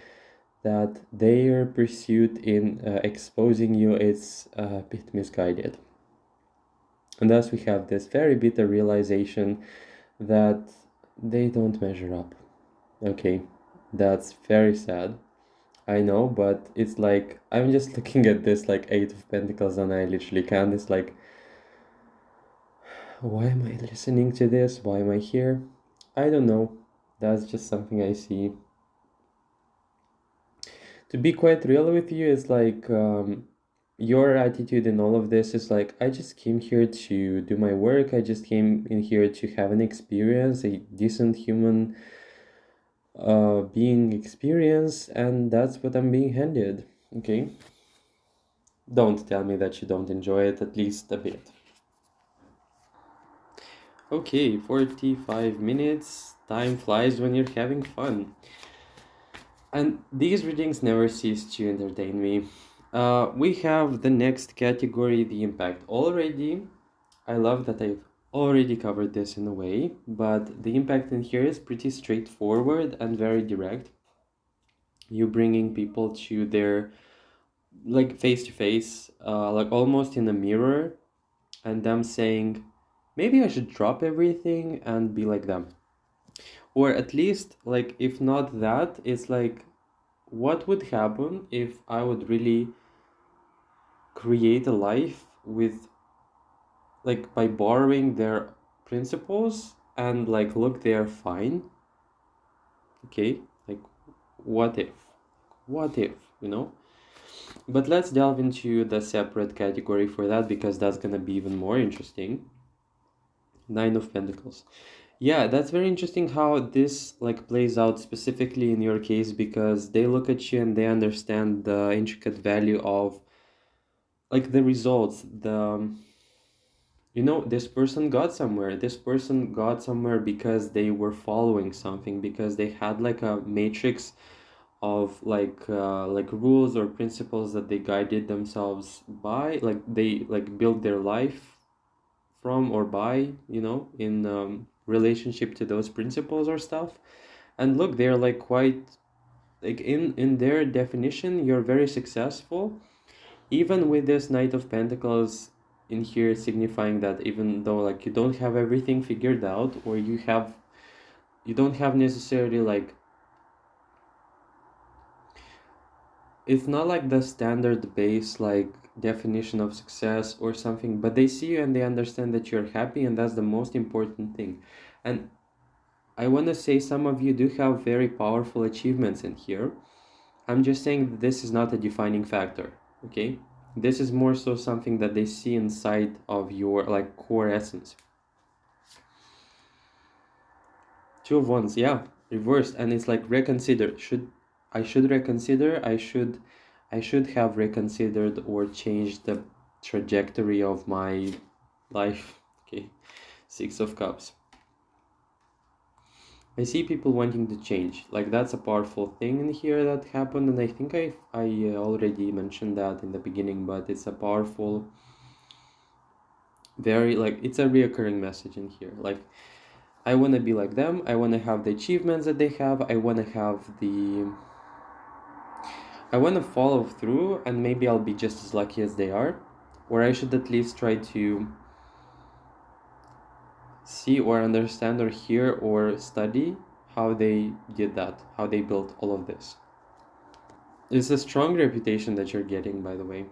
that their pursuit in exposing you is a bit misguided. And thus we have this very bitter realization that they don't measure up. Okay, that's very sad. I know, but it's like I'm just looking at this like Eight of Pentacles and I literally can't. It's like, why am I listening to this? Why am I here? I don't know. That's just something I see. To be quite real with you, it's like your attitude in all of this is like, I just came here to do my work. I just came in here to have an experience, a decent human being experience, and that's what I'm being handed. Okay? Don't tell me that you don't enjoy it at least a bit. Okay, 45 minutes. Time flies when you're having fun. And these readings never cease to entertain me. We have the next category, the impact. Already, I love that I've already covered this in a way, but the impact in here is pretty straightforward and very direct. You bringing people to their, like face to face, like almost in a mirror, and them saying, maybe I should drop everything and be like them. Or at least, like, if not that, it's like, what would happen if I would really create a life with, like, by borrowing their principles and, like, look, they're fine. Okay? Like, what if? What if, you know? But let's delve into the separate category for that because that's gonna be even more interesting. Nine of Pentacles. Yeah, that's very interesting how this like plays out specifically in your case because they look at you and they understand the intricate value of like the results. This person got somewhere. This person got somewhere because they were following something, because they had like a matrix of like rules or principles that they guided themselves by, like they like built their life from or by, in relationship to those principles or stuff. And look, they're like quite like in their definition, you're very successful, even with this Knight of Pentacles in here, signifying that even though like you don't have everything figured out, or you don't have necessarily like, it's not like the standard base like definition of success or something, but they see you and they understand that you're happy, and that's the most important thing. And I want to say some of you do have very powerful achievements in here. I'm just saying that this is not a defining factor, okay? This is more so something that they see inside of your like core essence. Two of Wands, yeah, reversed, and it's like reconsider. I should reconsider? I should have reconsidered or changed the trajectory of my life. Okay, Six of Cups. I see people wanting to change. Like that's a powerful thing in here that happened, and I think I already mentioned that in the beginning, but it's a powerful, very like it's a reoccurring message in here. Like I want to be like them. I want to have the achievements that they have. I want to follow through, and maybe I'll be just as lucky as they are, or I should at least try to see or understand or hear or study how they did that, how they built all of this. It's a strong reputation that you're getting, by the way.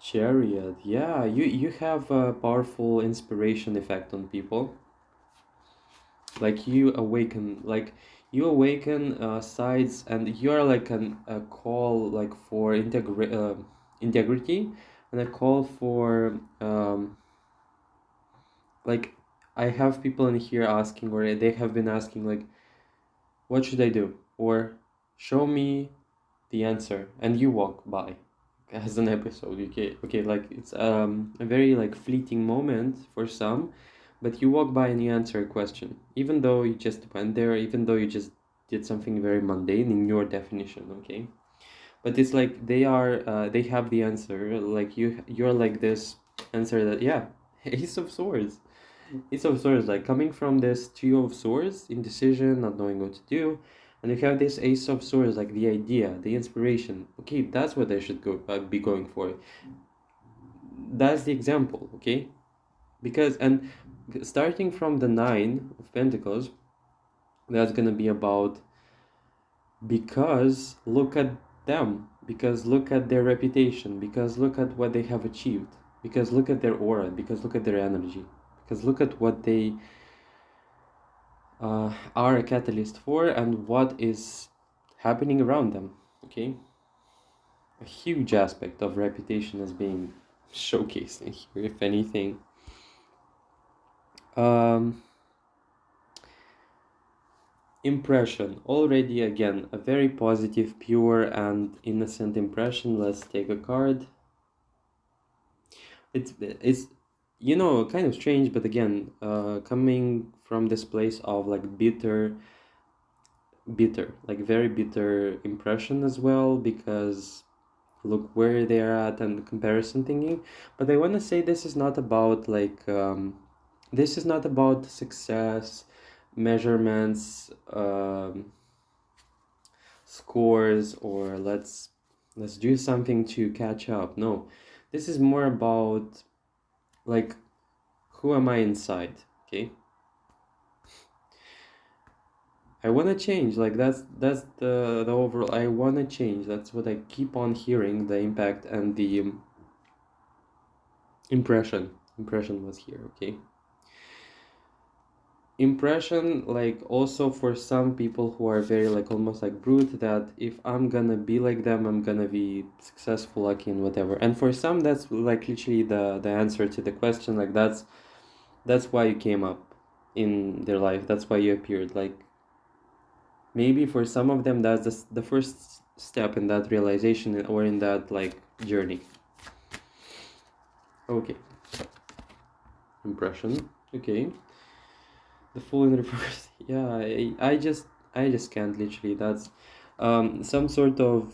Chariot. Yeah, you have a powerful inspiration effect on people. Like you awaken sides, and you are like a call like for integrity, and a call for like I have people in here asking, or they have been asking, like, what should I do? Or show me the answer, and you walk by as an episode. Okay, like it's a very like fleeting moment for some, but you walk by and you answer a question, even though you just went there, even though you just did something very mundane in your definition. Okay, but it's like they have the answer. Like you're like this answer that, yeah, Ace of Swords. Ace of Swords, like coming from this Two of Swords, indecision, not knowing what to do, and you have this Ace of Swords, like the idea, the inspiration. Okay, that's what I should be going for. That's the example, okay? Because, and starting from the Nine of Pentacles, that's gonna be about, because look at them, because look at their reputation, because look at what they have achieved, because look at their aura, because look at their energy, because look at what they are a catalyst for, and what is happening around them. Okay, a huge aspect of reputation is being showcased in here, if anything. Impression, already again a very positive, pure and innocent impression. Let's take a card. It's kind of strange, but again, coming from this place of like bitter, like very bitter impression as well, because look where they're at and the comparison thinking. But I want to say this is not about like this is not about success, measurements, scores, or let's do something to catch up. No, this is more about like, who am I inside? Okay, I want to change. Like that's the overall. I want to change. That's what I keep on hearing. The impact and the impression was here. Okay, impression, like also for some people who are very like almost like brute, that if I'm gonna be like them, I'm gonna be successful, lucky, and whatever. And for some, that's like literally the answer to the question. Like that's why you came up in their life. That's why you appeared. Like maybe for some of them, that's the first step in that realization, or in that like journey. Okay, impression. Okay, the Fool in reverse. Yeah, I just can't, literally. That's some sort of,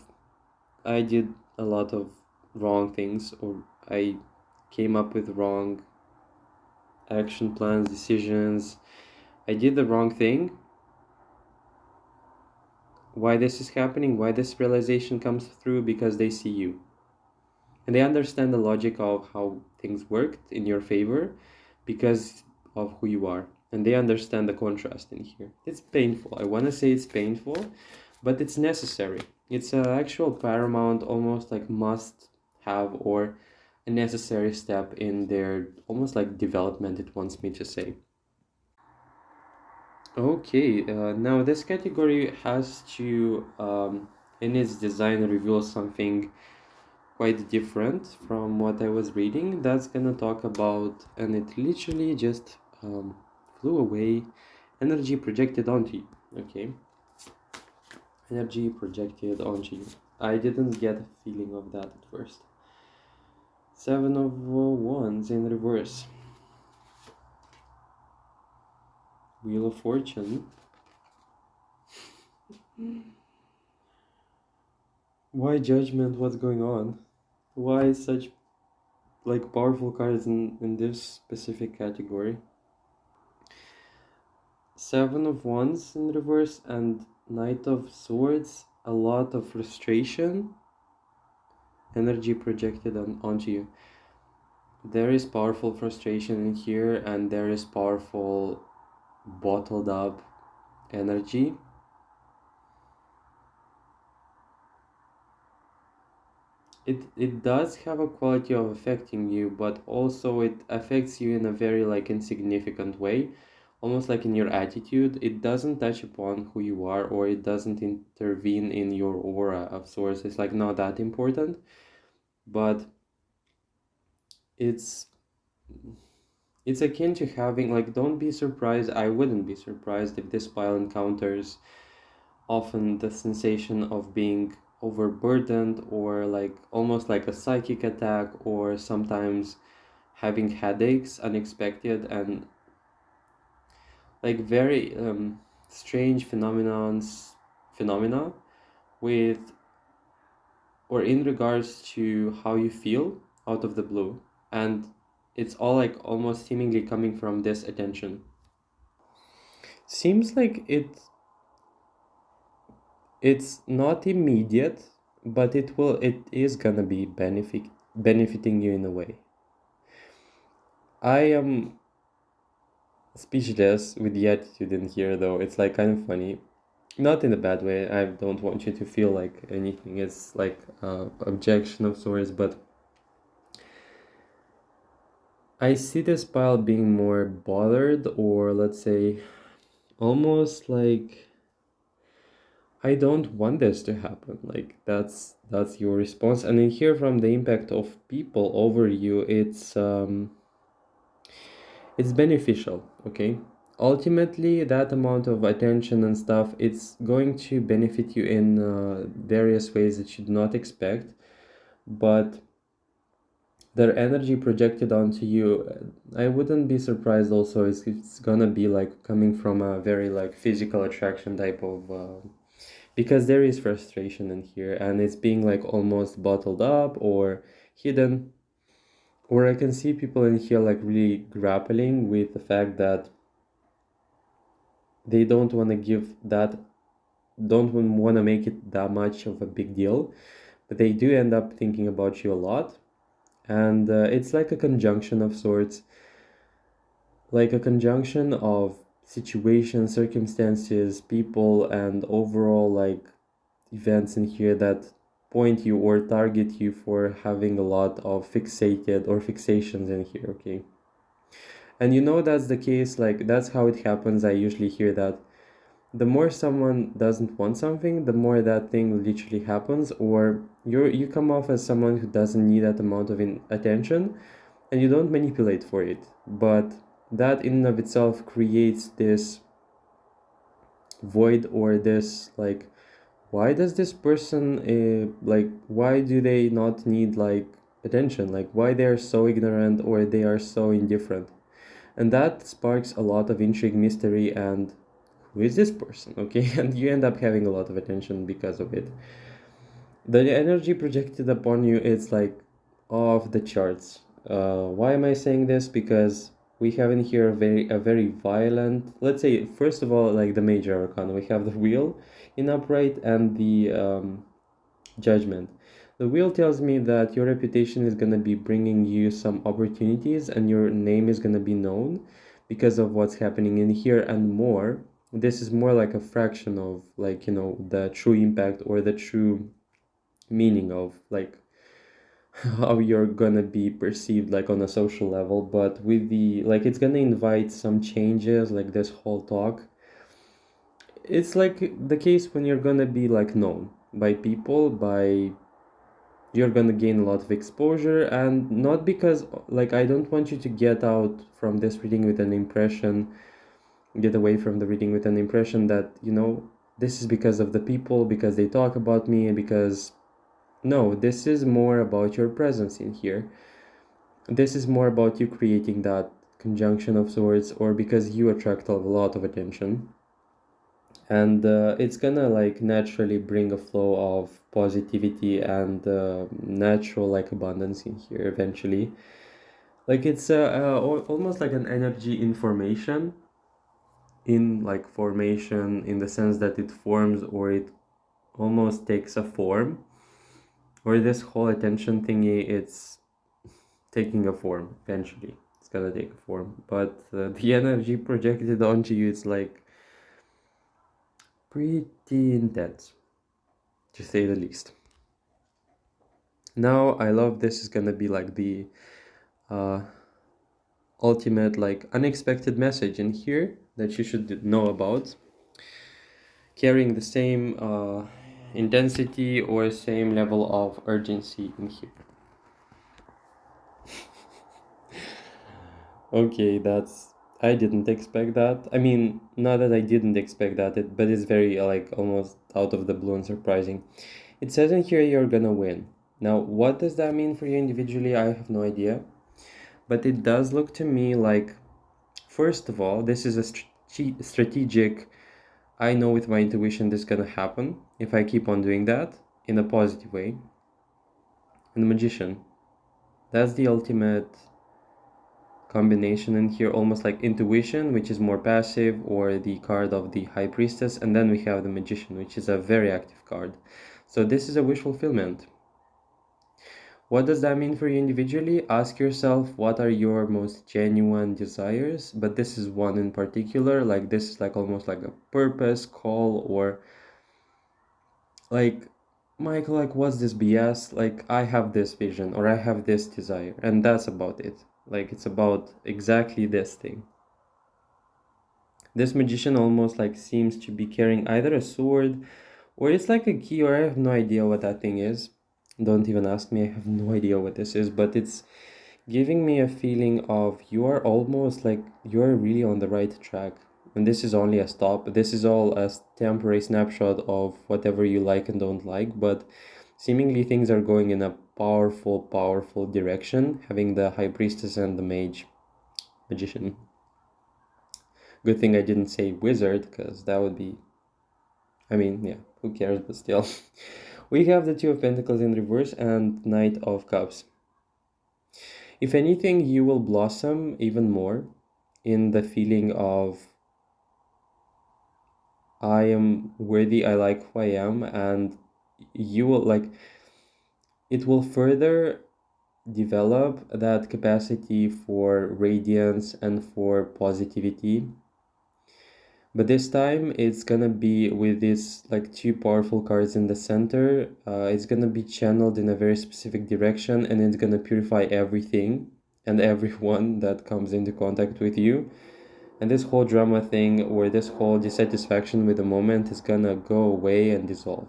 I did a lot of wrong things, or I came up with wrong action plans, decisions. I did the wrong thing. Why this is happening, why this realization comes through? Because they see you. And they understand the logic of how things worked in your favor because of who you are. And they understand the contrast in here. It's painful. I want to say it's painful, but it's necessary. It's an actual paramount, almost like must have, or a necessary step in their almost like development, it wants me to say. Okay, now this category has to, in its design, reveal something quite different from what I was reading. That's gonna talk about, and it literally just flew away, energy projected onto you. Okay, energy projected onto you. I didn't get a feeling of that at first. Seven of Wands in reverse. Wheel of Fortune. Why Judgment? What's going on? Why such like powerful cards in this specific category? Seven of Wands in reverse and Knight of Swords. A lot of frustration, energy projected onto you. There is powerful frustration in here, and there is powerful bottled up energy. it does have a quality of affecting you, but also it affects you in a very like insignificant way, almost like in your attitude. It doesn't touch upon who you are, or it doesn't intervene in your aura of sorts. It's like not that important, but it's it's akin to having like, don't be surprised. I wouldn't be surprised if this pile encounters often the sensation of being overburdened, or like almost like a psychic attack, or sometimes having headaches unexpected, and like very strange phenomena with, or in regards to how you feel out of the blue, and it's all like almost seemingly coming from this attention. Seems like it's not immediate, but it is gonna be benefiting you in a way. I am speechless with the attitude in here, though. It's like kind of funny, not in a bad way. I don't want you to feel like anything. It's like objection of sorts, but I see this pile being more bothered, or let's say almost like I don't want this to happen. Like that's your response. And in here, from the impact of people over you, it's beneficial, okay? Ultimately, that amount of attention and stuff, it's going to benefit you in various ways that you do not expect, but their energy projected onto you, I wouldn't be surprised also, it's gonna be like coming from a very like physical attraction type of because there is frustration in here, and it's being like almost bottled up or hidden. Or I can see people in here like really grappling with the fact that they don't want to give that, don't want to make it that much of a big deal, but they do end up thinking about you a lot. And it's like a conjunction of sorts, like a conjunction of situations, circumstances, people, and overall like events in here that point you or target you for having a lot of fixated or fixations in here, okay? And you know that's the case, like that's how it happens. I usually hear that the more someone doesn't want something, the more that thing literally happens, or you come off as someone who doesn't need that amount of attention, and you don't manipulate for it. But that in and of itself creates this void, or this like, why does this person like, why do they not need like attention, like why they're so ignorant or they are so indifferent? And that sparks a lot of intrigue, mystery, and who is this person, okay? And you end up having a lot of attention because of it. The energy projected upon you is like off the charts. Why am I saying this? Because we have in here a very violent, let's say, first of all, like the major arcana, we have the wheel in upright and the judgment. The wheel tells me that your reputation is going to be bringing you some opportunities, and your name is going to be known because of what's happening in here and more. This is more like a fraction of like, the true impact or the true meaning of like how you're gonna be perceived like on a social level. But with the like, it's gonna invite some changes, like this whole talk. It's like the case when you're gonna be like known by people, by you're gonna gain a lot of exposure. And not because like, I don't want you to get out from this reading with an impression, get away from the reading with an impression that, this is because of the people, because they talk about me, because no, this is more about your presence in here. This is more about you creating that conjunction of sorts, or because you attract a lot of attention. And it's gonna like naturally bring a flow of positivity and natural like abundance in here eventually. Like it's almost like an energy information in like formation, in the sense that it forms, or it almost takes a form, or this whole attention thingy, it's taking a form eventually. It's gonna take a form, but the energy projected onto you is like pretty intense, to say the least. Now I love this is gonna be like the uh, ultimate like unexpected message in here that you should know about, carrying the same intensity or same level of urgency in here. Okay, that's I didn't expect that. I mean, not that I didn't expect that, but it's very like almost out of the blue and surprising. It says in here you're gonna win. Now, what does that mean for you individually? I have no idea. But it does look to me like, first of all, this is a strategic. I know with my intuition this is gonna happen if I keep on doing that in a positive way. And the magician, that's the ultimate combination in here, almost like intuition, which is more passive, or the card of the high priestess, and then we have the magician, which is a very active card. So this is a wish fulfillment. What does that mean for you individually? Ask yourself what are your most genuine desires, but this is one in particular, like this is like almost like a purpose call, or like, Michael, like what's this BS? Like I have this vision or I have this desire, and that's about it. Like it's about exactly this thing. This magician almost like seems to be carrying either a sword or it's like a key, or I have no idea what that thing is. Don't even ask me, I have no idea what this is, but it's giving me a feeling of you are almost like you're really on the right track. And this is only a stop. This is all a temporary snapshot of whatever you like and don't like, but seemingly things are going in a powerful, powerful direction, having the high priestess and the magician. Good thing I didn't say wizard, because that would be, I mean, yeah, who cares, but still. We have the Two of Pentacles in reverse and Knight of Cups. If anything, you will blossom even more in the feeling of I am worthy, I like who I am, and you will like it will further develop that capacity for radiance and for positivity. But this time it's gonna be with these like two powerful cards in the center. It's gonna be channeled in a very specific direction, and it's gonna purify everything and everyone that comes into contact with you. And this whole drama thing or this whole dissatisfaction with the moment is gonna go away and dissolve.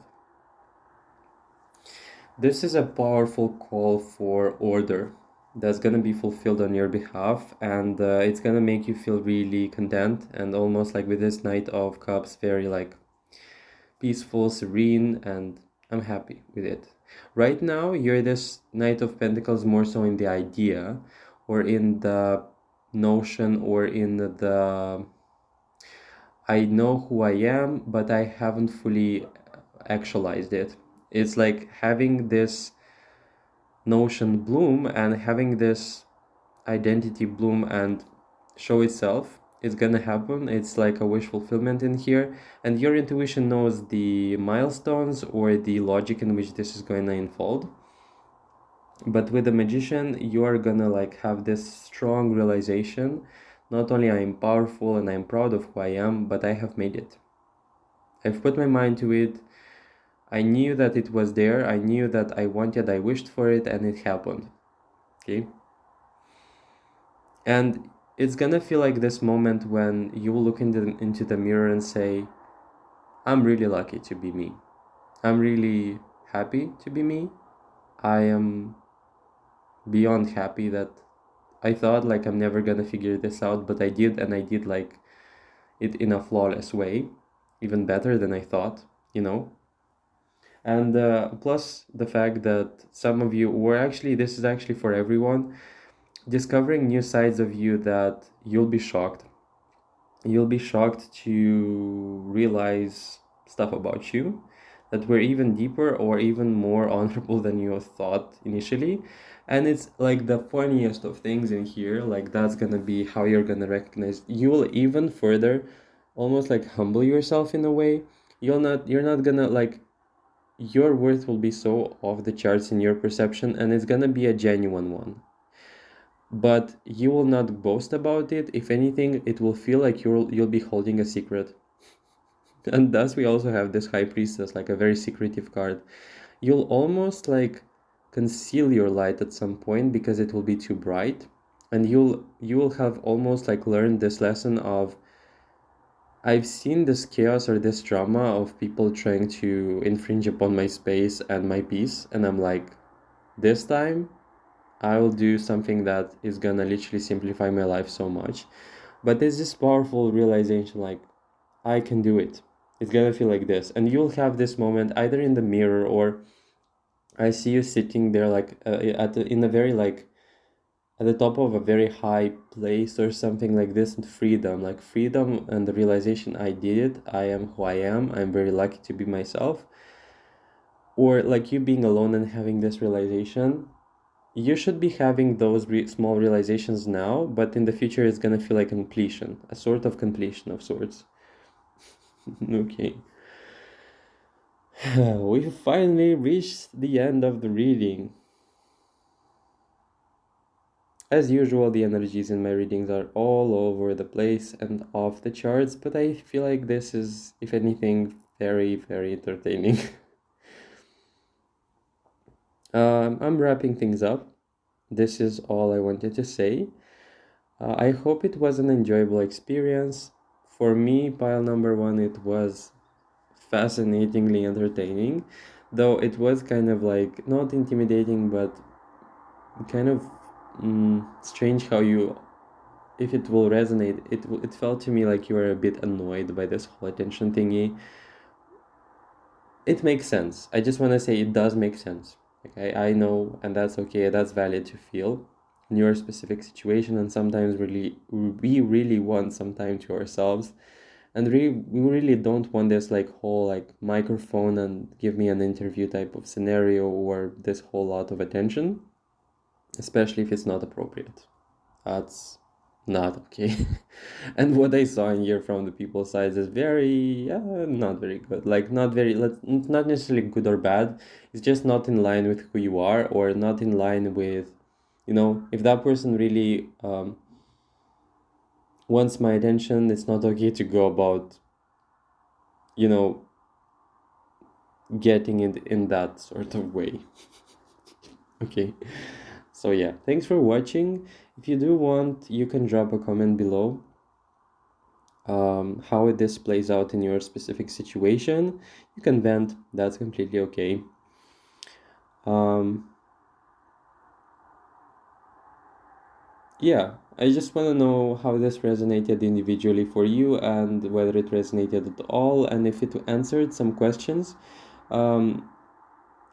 This is a powerful call for order that's gonna be fulfilled on your behalf, and it's gonna make you feel really content and almost like with this Knight of Cups, very like peaceful, serene, and I'm happy with it. Right now, you're this Knight of Pentacles more so in the idea or in the notion or in the I know who I am, but I haven't fully actualized it. It's like having this notion bloom and having this identity bloom and show itself. It's gonna happen. It's like a wish fulfillment in here, and your intuition knows the milestones or the logic in which this is going to unfold. But with the magician, you are gonna like have this strong realization, not only I am powerful and I'm proud of who I am, but I have made it. I've put my mind to it. I knew that it was there. I knew that I wanted, I wished for it, and it happened. Okay? And it's gonna feel like this moment when you will look into the mirror and say, I'm really lucky to be me. I'm really happy to be me. I am beyond happy that I thought like I'm never gonna figure this out, but I did, and I did like it in a flawless way, even better than I thought, you know? And plus the fact that some of you, or actually, this is actually for everyone, discovering new sides of you that you'll be shocked. You'll be shocked to realize stuff about you that were even deeper or even more honorable than you thought initially. And it's like the funniest of things in here, like that's gonna be how you're gonna recognize. You will even further almost like humble yourself in a way. You're not gonna like your worth will be so off the charts in your perception, and it's gonna be a genuine one, but you will not boast about it. If anything, it will feel like you'll be holding a secret. And thus we also have this high priestess, like a very secretive card. You'll almost like conceal your light at some point because it will be too bright, and you will have almost like learned this lesson of, I've seen this chaos or this drama of people trying to infringe upon my space and my peace, and I'm like, this time I will do something that is gonna literally simplify my life so much. But there's this powerful realization, like, I can do it. It's gonna feel like this, and you'll have this moment either in the mirror, or I see you sitting there like in a very like at the top of a very high place or something like this, and freedom and the realization, I did it, I am who I am, I'm very lucky to be myself. Or like you being alone and having this realization, you should be having those small realizations now, but in the future it's gonna feel like completion, a sort of completion of sorts. Okay. We finally reached the end of the reading. As usual, the energies in my readings are all over the place and off the charts, but I feel like this is, if anything, very, very entertaining. I'm wrapping things up. This is all I wanted to say. I hope it was an enjoyable experience. For me, pile number one, it was fascinatingly entertaining, though it was kind of like not intimidating, but kind of strange how you, if it will resonate, it felt to me like you were a bit annoyed by this whole attention thingy. It makes sense. I just want to say it does make sense. Okay, I know, and that's okay. That's valid to feel in your specific situation, and sometimes we really want some time to ourselves, and we really don't want this like whole like microphone and give me an interview type of scenario, or this whole lot of attention, especially if it's not appropriate. That's not okay. And what I saw in here from the people's sides is very not very good, like not necessarily good or bad, it's just not in line with who you are, or not in line with, if that person really wants my attention, it's not okay to go about, you know getting it in that sort of way. Okay. So yeah, thanks for watching. If you do want, you can drop a comment below how this plays out in your specific situation. You can vent, that's completely okay. Yeah, I just want to know how this resonated individually for you, and whether it resonated at all, and if it answered some questions.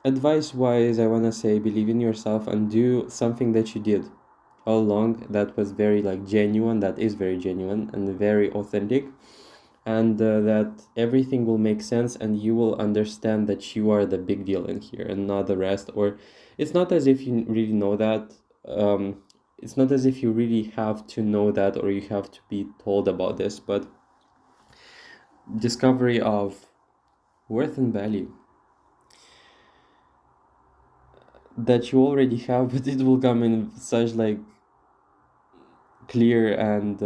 Advice wise, I want to say, believe in yourself and do something that you did all along that was very like genuine, that is very genuine and very authentic, and that everything will make sense, and you will understand that you are the big deal in here and not the rest. Or it's not as if you really know that, it's not as if you really have to know that, or you have to be told about this, but discovery of worth and value that you already have, but it will come in such like clear and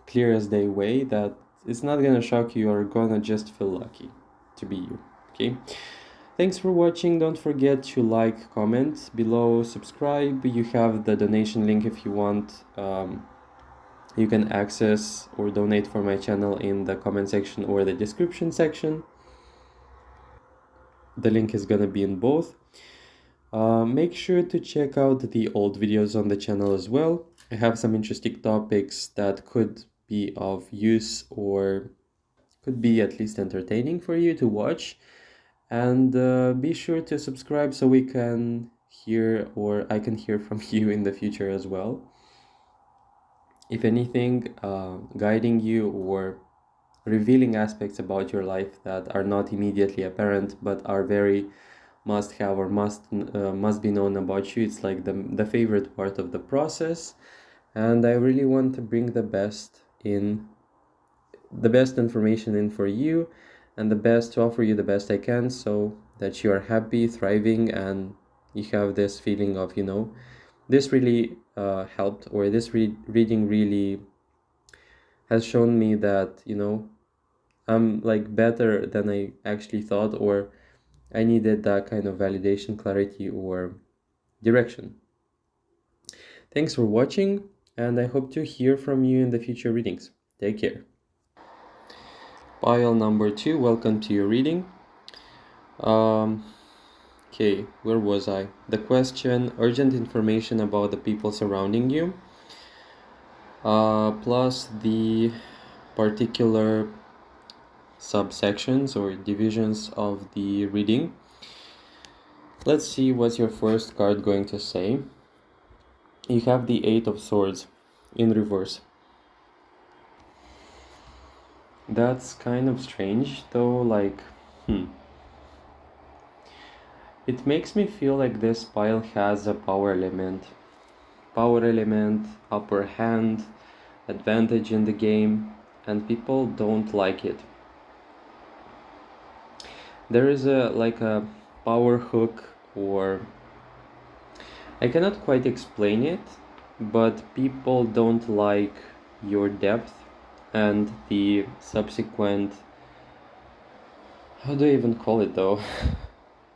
clear as day way that it's not gonna shock you. You're gonna just feel lucky to be you. Okay, thanks for watching. Don't forget to like, comment below, subscribe. You have the donation link if you want. You can access or donate for my channel in the comment section or the description section. The link is gonna be in both. Make sure to check out the old videos on the channel as well. I have some interesting topics that could be of use, or could be at least entertaining for you to watch. And be sure to subscribe so we can hear, or I can hear from you in the future as well. If anything, guiding you or revealing aspects about your life that are not immediately apparent but are very must have, or must be known about you. It's like the favorite part of the process, and I really want to bring the best information in for you, and the best to offer you the best I can, so that you are happy, thriving, and you have this feeling of, this really helped, or this reading really has shown me that, I'm like better than I actually thought, or I needed that kind of validation, clarity, or direction. Thanks for watching, and I hope to hear from you in the future readings. Take care. Pile number 2, welcome to your reading. Okay, where was I? The question, urgent information about the people surrounding you, plus the particular subsections or divisions of the reading. Let's see what's your first card going to say. You have the Eight of Swords in reverse. That's kind of strange though, like, It makes me feel like this pile has a power element. Power element, upper hand, advantage in the game, and people don't like it. There is a power hook, or I cannot quite explain it, but people don't like your depth and the subsequent, how do I even call it though,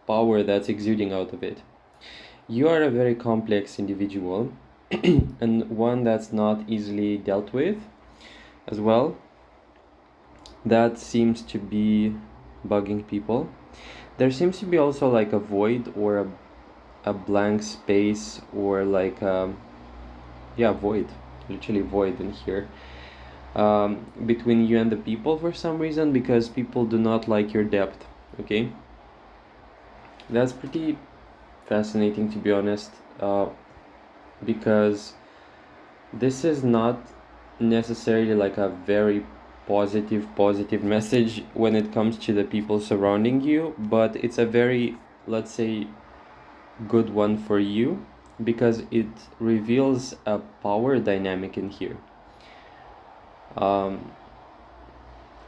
power that's exuding out of it. You are a very complex individual and one that's not easily dealt with as well. That seems to be bugging people. There seems to be also like a void or a blank space, or like void, literally void in here, between you and the people for some reason, because people do not like your depth. Okay, that's pretty fascinating, to be honest, because this is not necessarily like a very positive message when it comes to the people surrounding you, but it's a very, let's say, good one for you, because it reveals a power dynamic in here.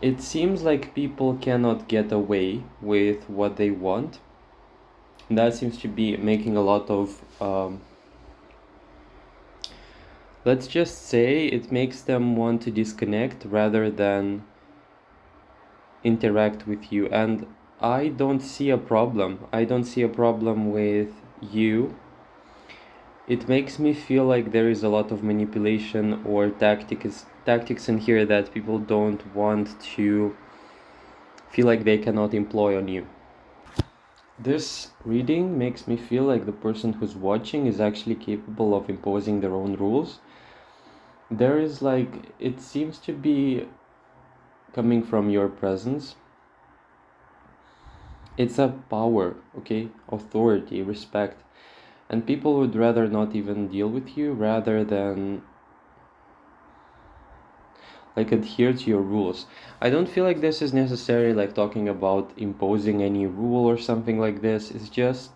It seems like people cannot get away with what they want. That seems to be making a lot of let's just say it makes them want to disconnect rather than interact with you. And I don't see a problem. I don't see a problem with you. It makes me feel like there is a lot of manipulation or tactics in here that people don't want to feel like they cannot employ on you. This reading makes me feel like the person who's watching is actually capable of imposing their own rules. There is like, it seems to be coming from your presence. It's a power, okay? Authority, respect. And people would rather not even deal with you rather than like adhere to your rules. I don't feel like this is necessarily like talking about imposing any rule or something like this. It's just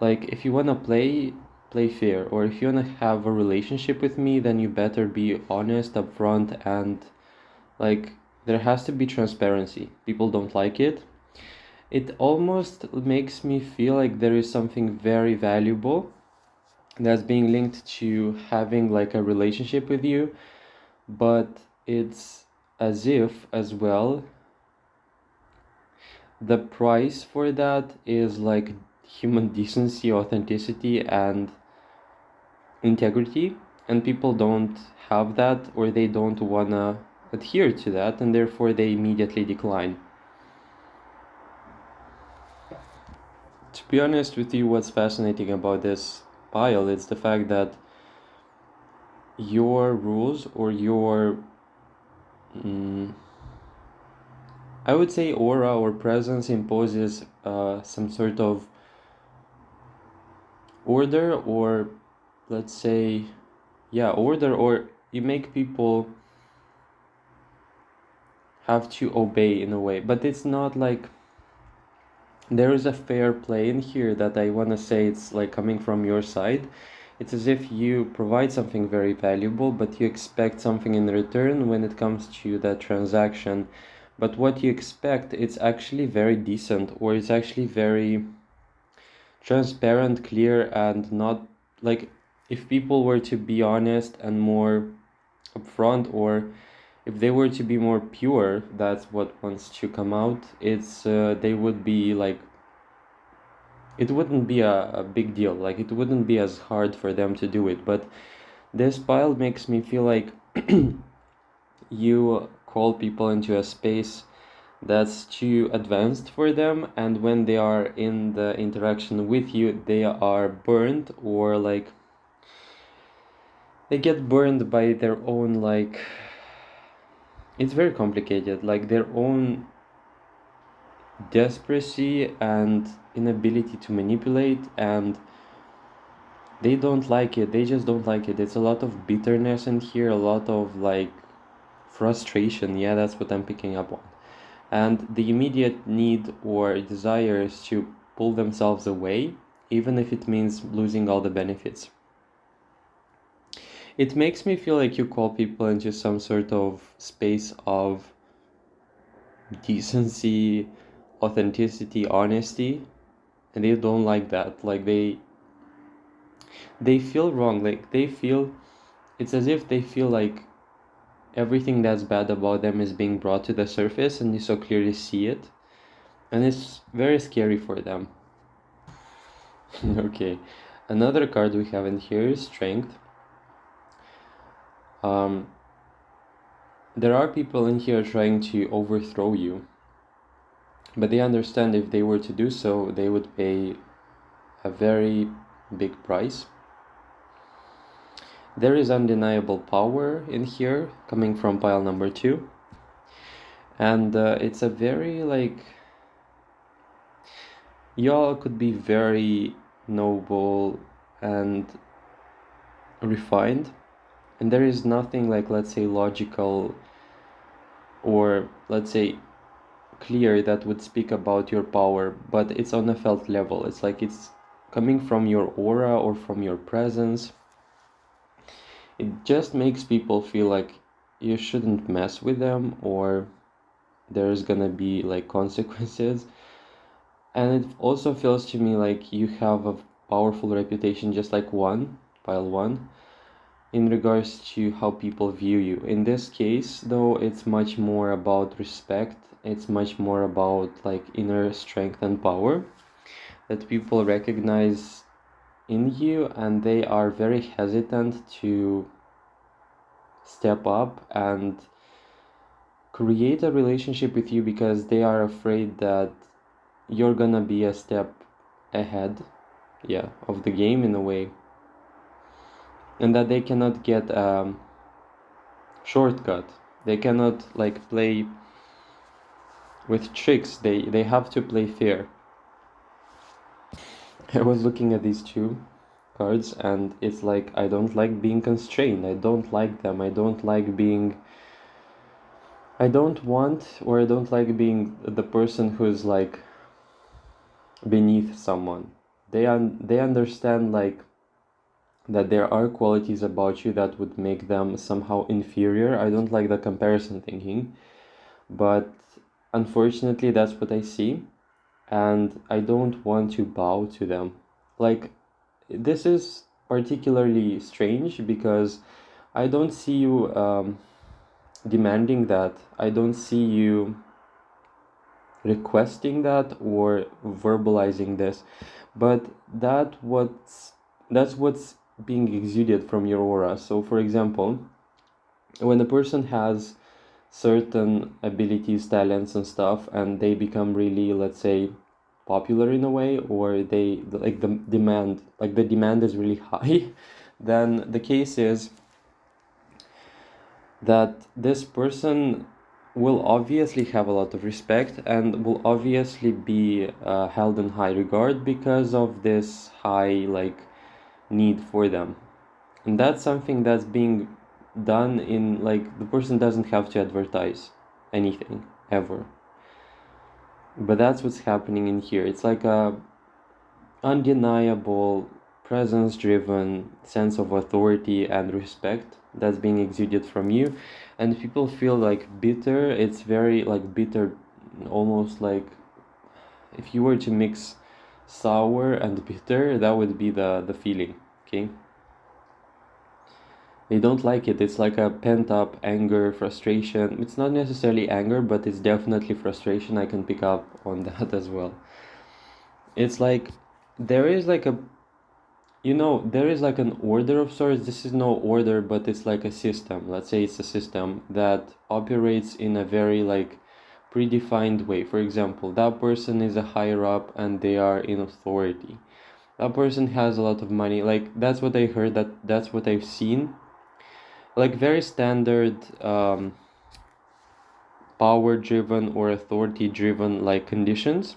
like, if you want to play fair, or if you want to have a relationship with me, then you better be honest, upfront, and like there has to be transparency. People don't like it. It almost makes me feel like there is something very valuable that's being linked to having like a relationship with you, but it's as if as well the price for that is like human decency, authenticity, and integrity, and people don't have that, or they don't wanna adhere to that, and therefore they immediately decline. To be honest with you, what's fascinating about this pile is the fact that your rules, or your I would say aura or presence, imposes some sort of order, or let's say order, or you make people have to obey in a way. But it's not like there is a fair play in here that I want to say it's like coming from your side. It's as if you provide something very valuable, but you expect something in return when it comes to that transaction. But what you expect, it's actually very decent, or it's actually very transparent, clear, and not like, if people were to be honest and more upfront, or if they were to be more pure, that's what wants to come out. It's they would be like, it wouldn't be a big deal. Like it wouldn't be as hard for them to do it. But this pile makes me feel like you call people into a space that's too advanced for them, and when they are in the interaction with you, they are burned, or like they get burned by their own, like, it's very complicated, like their own desperacy and inability to manipulate, and they don't like it. They just don't like it. It's a lot of bitterness in here, a lot of like frustration. Yeah, that's what I'm picking up on. And the immediate need or desire is to pull themselves away, even if it means losing all the benefits. It makes me feel like you call people into some sort of space of decency, authenticity, honesty, and they don't like that. Like they feel wrong. Like they feel, it's as if they feel like everything that's bad about them is being brought to the surface, and you so clearly see it, and it's very scary for them. Okay, another card we have in here is Strength. Um, there are people in here trying to overthrow you, but they understand if they were to do so, they would pay a very big price. There is undeniable power in here coming from pile number 2, and it's a very like, y'all could be very noble and refined, and there is nothing like, let's say, logical or let's say clear that would speak about your power, but it's on a felt level. It's like it's coming from your aura or from your presence. It just makes people feel like you shouldn't mess with them, or there's gonna be like consequences. And it also feels to me like you have a powerful reputation, just like pile 1, in regards to how people view you. In this case, though, it's much more about respect. It's much more about like inner strength and power that people recognize in you, and they are very hesitant to step up and create a relationship with you because they are afraid that you're gonna be a step ahead, yeah, of the game in a way, and that they cannot get shortcut. They cannot like play with tricks. They have to play fair. I was looking at these 2 cards, and it's like, I don't like being constrained. I don't like them. I don't like being, I don't want, or I don't like being the person who's like beneath someone. They understand like that there are qualities about you that would make them somehow inferior. I don't like the comparison thinking, but unfortunately that's what I see, and I don't want to bow to them. Like, this is particularly strange because I don't see you demanding that. I don't see you requesting that or verbalizing this, but that's what's being exuded from your aura. So for example, when a person has certain abilities, talents and stuff, and they become really, let's say, popular in a way, or they like the demand is really high, then the case is that this person will obviously have a lot of respect and will obviously be held in high regard because of this high like need for them. And that's something that's being done in, like, the person doesn't have to advertise anything ever, but that's what's happening in here. It's like a undeniable presence driven sense of authority and respect that's being exuded from you, and people feel like bitter. It's very like bitter, almost like if you were to mix sour and bitter, that would be the feeling. Okay, They don't like it. It's like a pent up anger, frustration. It's not necessarily anger, but it's definitely frustration. I can pick up on that as well. It's like there is like a, there is like an order of sorts. This is no order, but it's like a system. Let's say it's a system that operates in a very like predefined way. For example, that person is a higher up and they are in authority. That person has a lot of money. Like that's what I heard, that's what I've seen. Like very standard power driven or authority driven like conditions.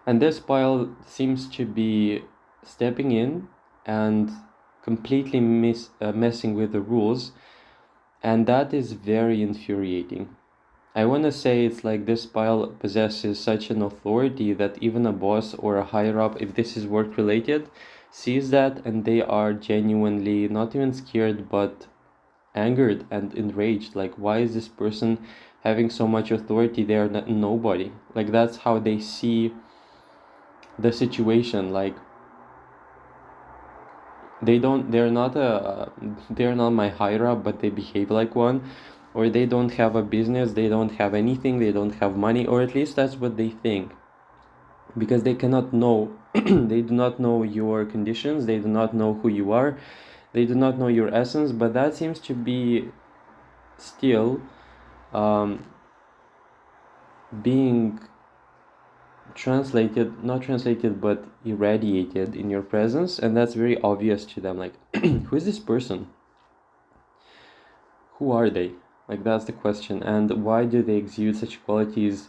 And this pile seems to be stepping in and completely messing with the rules, and that is very infuriating. I want to say it's like this pile possesses such an authority that even a boss or a higher up, if this is work related, sees that and they are genuinely not even scared but angered and enraged. Like, why is this person having so much authority? They are nobody. Like, that's how they see the situation. Like, they're not my higher up, but they behave like one. Or they don't have a business, they don't have anything, they don't have money, or at least that's what they think, because they cannot know. They do not know your conditions, they do not know who you are, they do not know your essence. But that seems to be still being not translated, but irradiated in your presence, and that's very obvious to them. Like, who is this person? Who are they? Like, that's the question. And why do they exude such qualities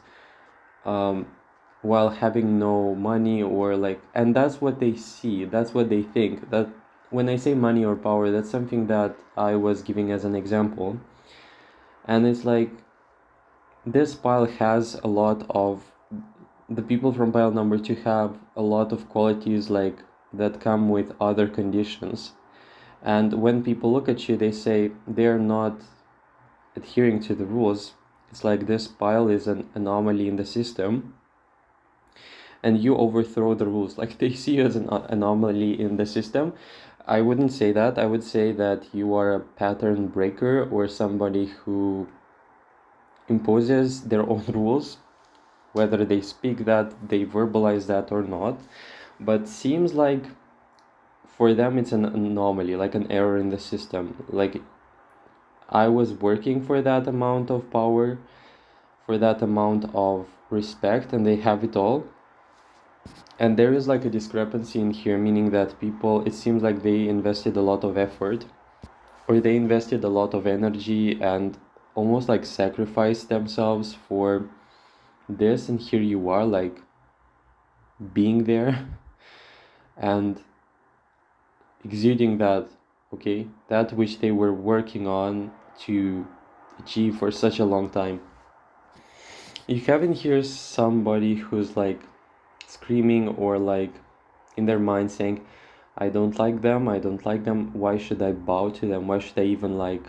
while having no money? Or like, and that's what they see, that's what they think. That when I say money or power, that's something that I was giving as an example. And it's like this pile has a lot of, the people from pile number 2 have a lot of qualities like that come with other conditions. And when people look at you, they say they're not adhering to the rules. It's like this pile is an anomaly in the system, and you overthrow the rules. Like, they see you as an anomaly in the system. I wouldn't say that. I would say that you are a pattern breaker, or somebody who imposes their own rules, whether they speak that, they verbalize that or not. But seems like for them it's an anomaly, like an error in the system. Like, I was working for that amount of power, for that amount of respect, and they have it all. And there is like a discrepancy in here, meaning that people, it seems like they invested a lot of effort, or they invested a lot of energy and almost like sacrificed themselves for this, and here you are like being there and exuding that, okay, that which they were working on to achieve for such a long time. You have in here somebody who's like screaming, or like in their mind saying, I don't like them, I don't like them, why should I bow to them, why should I even like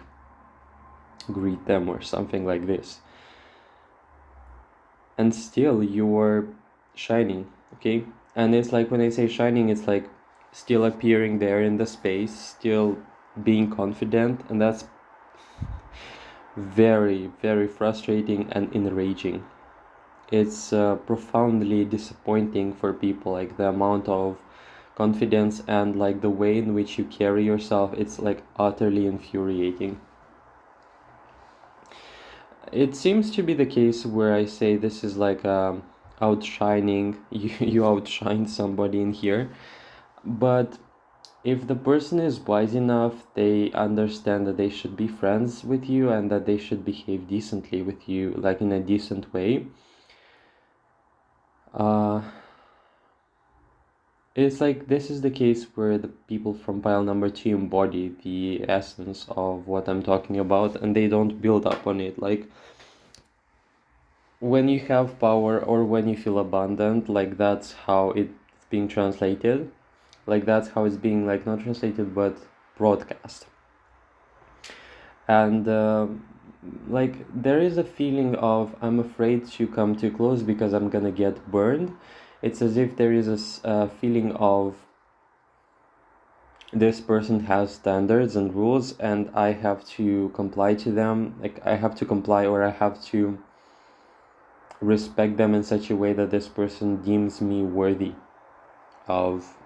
greet them, or something like this. And still you're shining, okay? And it's like, when I say shining, it's like still appearing there in the space, still being confident, and that's very, very frustrating and enraging. It's profoundly disappointing for people, like the amount of confidence and like the way in which you carry yourself. It's like utterly infuriating. It seems to be the case where I say this is like outshining. You outshine somebody in here. But if the person is wise enough, they understand that they should be friends with you and that they should behave decently with you, like in a decent way. It's like this is the case where the people from pile number 2 embody the essence of what I'm talking about, and they don't build up on it. Like, when you have power or when you feel abundant, like that's how it's being translated. Like, that's how it's being, like, not translated but broadcast. And like, there is a feeling of, I'm afraid to come too close because I'm gonna get burned. It's as if there is a feeling of this person has standards and rules and I have to comply to them. Like I have to comply, or I have to respect them in such a way that this person deems me worthy of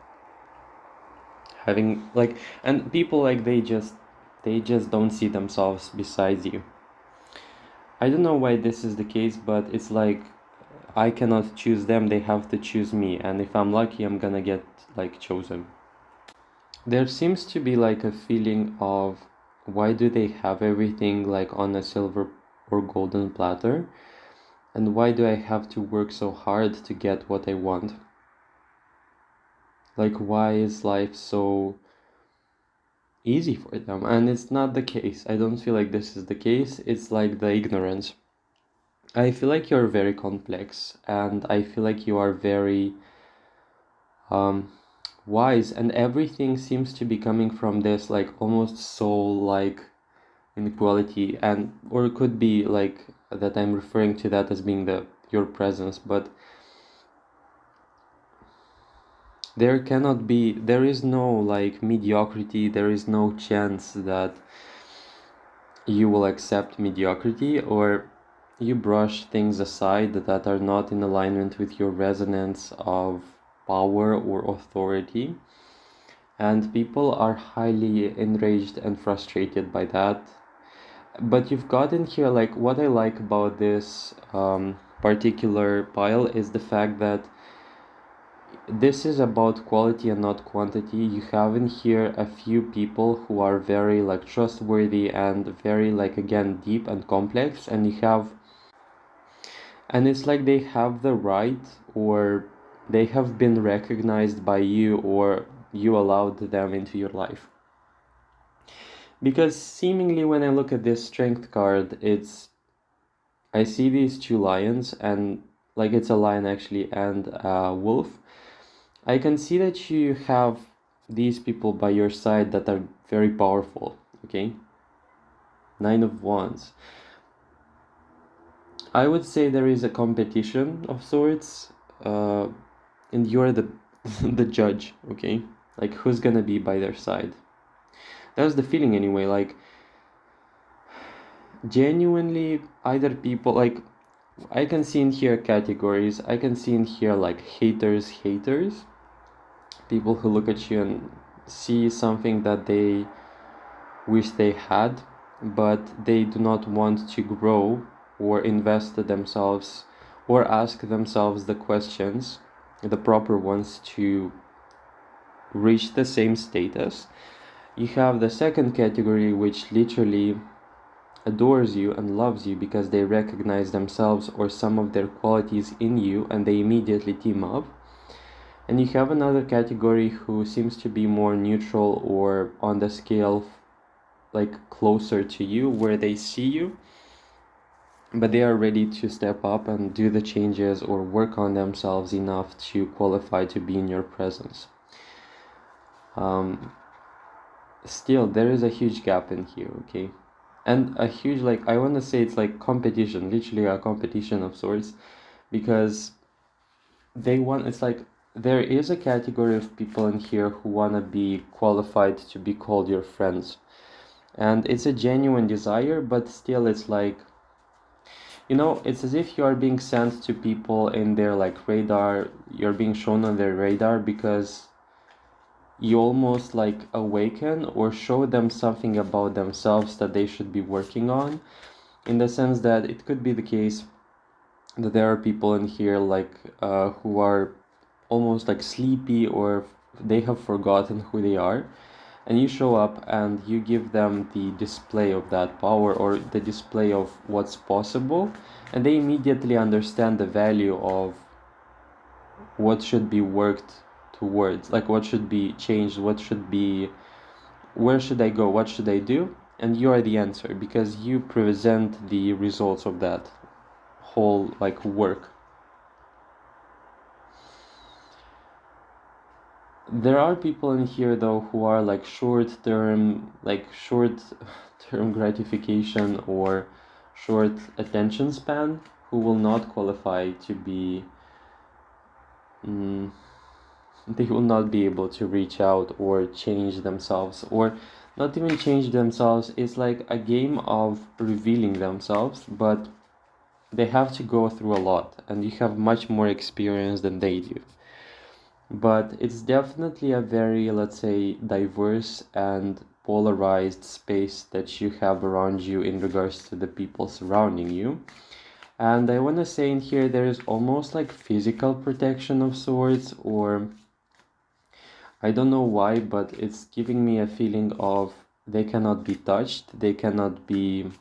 having, like, and people, like, they just don't see themselves besides you. I don't know why this is the case, but it's like I cannot choose them, they have to choose me, and if I'm lucky I'm gonna get like chosen. There seems to be like a feeling of, why do they have everything like on a silver or golden platter, and why do I have to work so hard to get what I want? Like, why is life so easy for them? And it's not the case. I don't feel like this is the case. It's like the ignorance. I feel like you're very complex, and I feel like you are very um, wise, and everything seems to be coming from this like almost soul like inequality, and or it could be like that I'm referring to that as being the your presence, but there is no like mediocrity, there is no chance that you will accept mediocrity, or you brush things aside that are not in alignment with your resonance of power or authority. And people are highly enraged and frustrated by that. But you've gotten here, like, what I like about this particular pile is the fact that this is about quality and not quantity. You have in here a few people who are very like trustworthy and very like, again, deep and complex, and you have, and it's like they have the right, or they have been recognized by you, or you allowed them into your life. Because seemingly when I look at this strength card, I see these two lions, and like it's a lion actually and a wolf. I can see that you have these people by your side that are very powerful, okay? Nine of Wands. I would say there is a competition of sorts, and you're the the judge, okay? Like, who's gonna be by their side? That's the feeling anyway. Like, genuinely, either people, like, I can see in here categories. I can see in here like haters, people who look at you and see something that they wish they had, but they do not want to grow or invest themselves or ask themselves the questions, the proper ones, to reach the same status. You have the second category, which literally adores you and loves you because they recognize themselves or some of their qualities in you, and they immediately team up. And you have another category who seems to be more neutral or on the scale like closer to you, where they see you, but they are ready to step up and do the changes or work on themselves enough to qualify to be in your presence. Still, there is a huge gap in here, okay? And a huge, like, I want to say it's like competition, literally a competition of sorts, because it's like there is a category of people in here who want to be qualified to be called your friends, and it's a genuine desire, but still it's like, it's as if you are being sent to people in their like radar, you're being shown on their radar because you almost like awaken or show them something about themselves that they should be working on, in the sense that it could be the case that there are people in here like who are almost like sleepy, or they have forgotten who they are, and you show up and you give them the display of that power or the display of what's possible, and they immediately understand the value of what should be worked towards, like what should be changed, where should I go, what should I do, and you are the answer because you present the results of that whole like work. There are people in here though who are like short term gratification or short attention span, who will not qualify to be they will not be able to reach out or change themselves, or not even change themselves. It's like a game of revealing themselves, but they have to go through a lot, and you have much more experience than they do. But it's definitely a very, let's say, diverse and polarized space that you have around you in regards to the people surrounding you. And I want to say in here there is almost like physical protection of sorts, or I don't know why, but it's giving me a feeling of they cannot be touched, they cannot be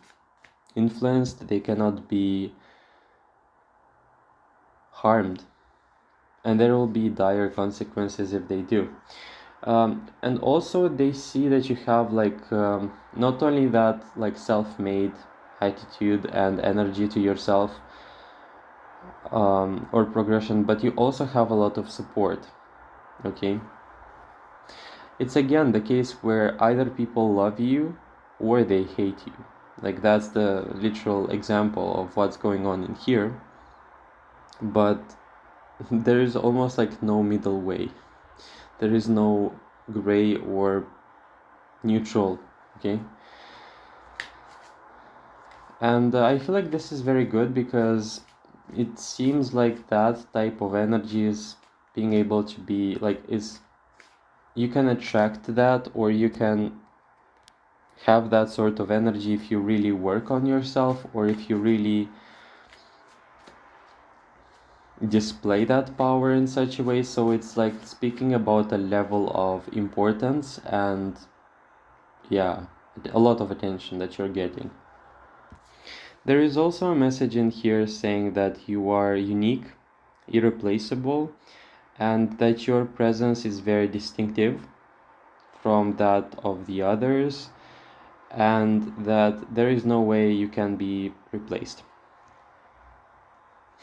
influenced, they cannot be harmed, and there will be dire consequences if they do. And also they see that you have like not only that like self-made attitude and energy to yourself, or progression, but you also have a lot of support. Okay, it's again the case where either people love you or they hate you. Like that's the literal example of what's going on in here. But there is almost like no middle way. There is no gray or neutral. Okay, and I feel like this is very good because it seems like that type of energy is being able to be like, is you can attract that, or you can have that sort of energy if you really work on yourself, or if you really display that power in such a way. So it's like speaking about a level of importance and, yeah, a lot of attention that you're getting. There is also a message in here saying that you are unique, irreplaceable, and that your presence is very distinctive from that of the others, and that there is no way you can be replaced.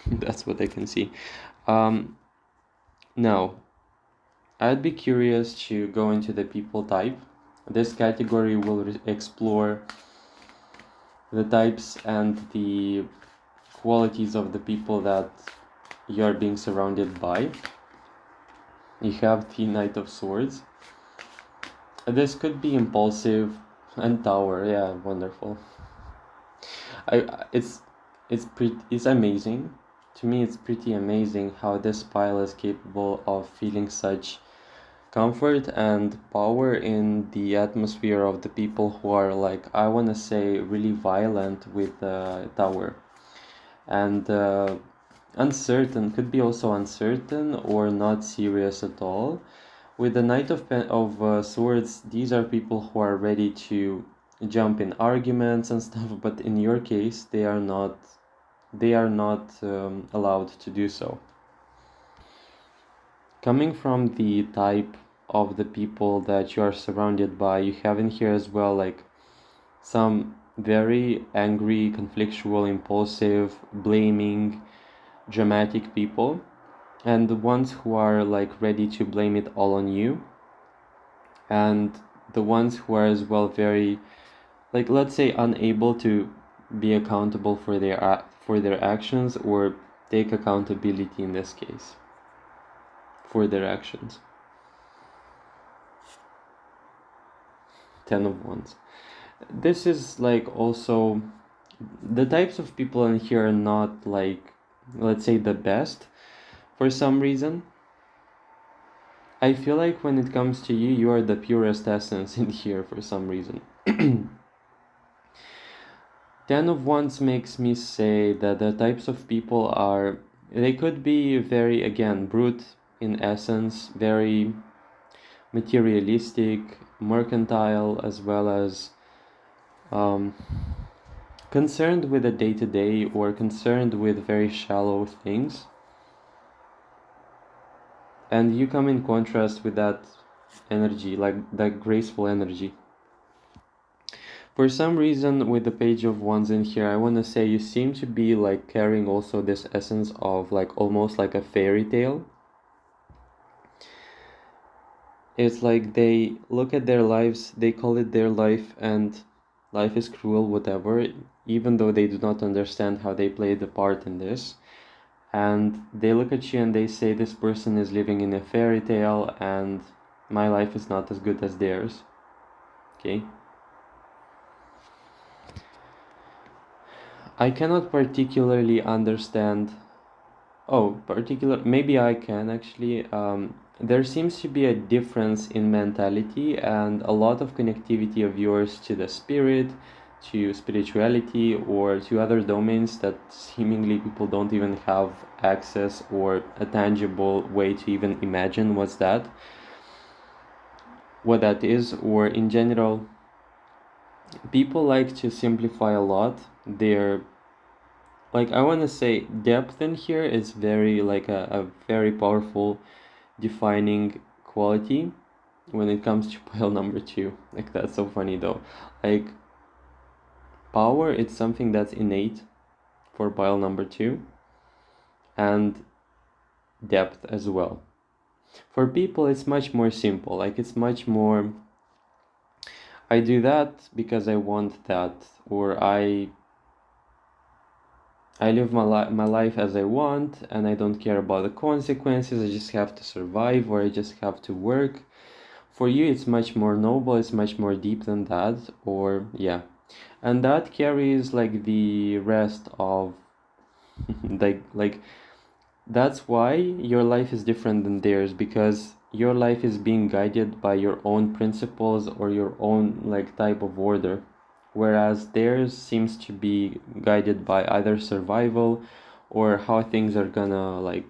That's what I can see. Now, I'd be curious to go into the people type. This category will explore the types and the qualities of the people that you are being surrounded by. You have the Knight of Swords. This could be impulsive, and Tower. Yeah, wonderful. It's amazing. To me, it's pretty amazing how this pile is capable of feeling such comfort and power in the atmosphere of the people who are, like, I want to say, really violent with the Tower. And uncertain, could be also uncertain or not serious at all. With the Knight of Swords, these are people who are ready to jump in arguments and stuff, but in your case, they are not allowed to do so. Coming from the type of the people that you are surrounded by, you have in here as well like some very angry, conflictual, impulsive, blaming, dramatic people, and the ones who are like ready to blame it all on you, and the ones who are as well very, like, let's say, unable to be accountable for their actions, or take accountability in this case for their actions. 10 of Wands. This is like also the types of people in here are not like, let's say, the best for some reason. I feel like when it comes to you, you are the purest essence in here for some reason. 10 of Wands makes me say that the types of people are, they could be very, again, brute in essence, very materialistic, mercantile, as well as concerned with the day-to-day, or concerned with very shallow things. And you come in contrast with that energy, like that graceful energy. For some reason, with the Page of Wands in here, I want to say you seem to be like carrying also this essence of like almost like a fairy tale. It's like they look at their lives, they call it their life, and life is cruel, whatever, even though they do not understand how they play the part in this. and they look at you and they say this person is living in a fairy tale and my life is not as good as theirs. Okay. I cannot particularly understand. Maybe I can actually. There seems to be a difference in mentality and a lot of connectivity of yours to the spirit, to spirituality, or to other domains that seemingly people don't even have access or a tangible way to even imagine what that is, or in general, people like to simplify a lot. They're like, I want to say depth in here is very like a very powerful defining quality when it comes to pile number 2. Like, that's so funny though. Like, power, it's something that's innate for pile number 2, and depth as well. For people, it's much more simple. Like, it's much more, I do that because I want that, or I live my life as I want and I don't care about the consequences. I just have to survive, or I just have to work. For you, it's much more noble, it's much more deep than that, or yeah. And that carries like the rest of like that's why your life is different than theirs, because your life is being guided by your own principles or your own like type of order, whereas theirs seems to be guided by either survival or how things are gonna like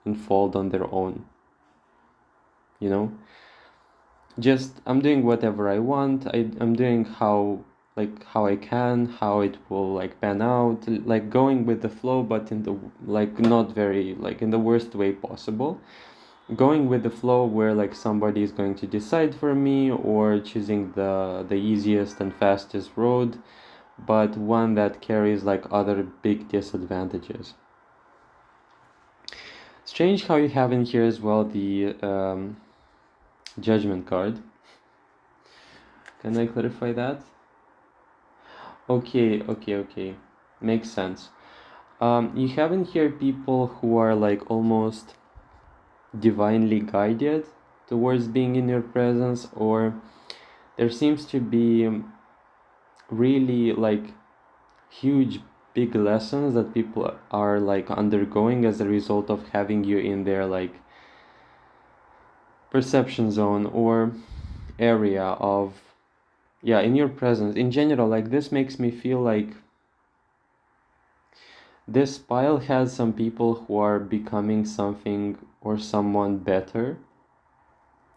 unfold on their own, you know. Just I'm doing whatever I want. I'm doing how I can, how it will like pan out, like going with the flow, but in the like not very like in the worst way possible. Going with the flow where like somebody is going to decide for me, or choosing the easiest and fastest road, but one that carries like other big disadvantages. Strange how you have in here as well the judgment card. Can I clarify that? Okay. Makes sense. You have in here people who are like almost divinely guided towards being in your presence, or there seems to be really like huge big lessons that people are like undergoing as a result of having you in their like perception zone or area of, yeah, in your presence in general. Like, this makes me feel like this pile has some people who are becoming something or someone better,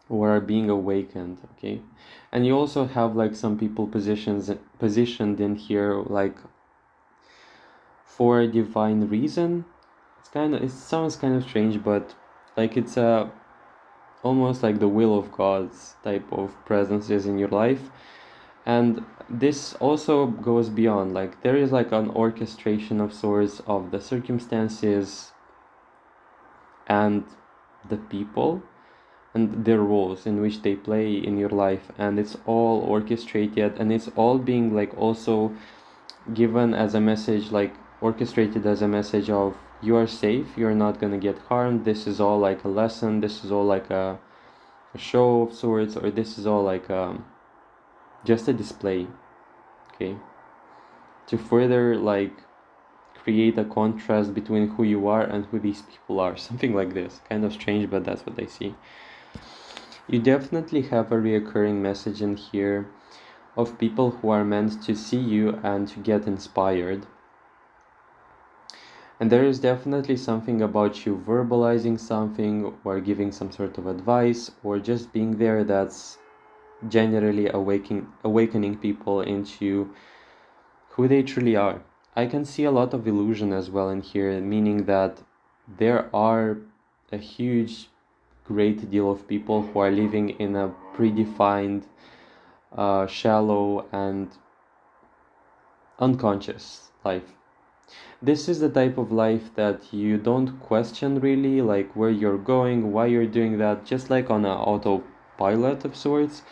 or are being awakened, okay? And you also have like some people positioned in here like for a divine reason. It sounds kind of strange, but like it's a almost like the will of God's type of presences in your life. And this also goes beyond, like there is like an orchestration of sorts of the circumstances and the people and their roles in which they play in your life, and it's all orchestrated, and it's all being like also given as a message, like orchestrated as a message of you are safe, you're not gonna get harmed, this is all like a lesson, this is all like a show of sorts, or this is all like just a display, okay, to further like create a contrast between who you are and who these people are. Something like this. Kind of strange, but that's what I see. You definitely have a reoccurring message in here of people who are meant to see you and to get inspired. And there is definitely something about you verbalizing something, or giving some sort of advice, or just being there, that's generally awakening people into who they truly are. I can see a lot of illusion as well in here, meaning that there are a huge, great deal of people who are living in a predefined, shallow, and unconscious life. This is the type of life that you don't question really, like where you're going, why you're doing that, just like on an autopilot of sorts,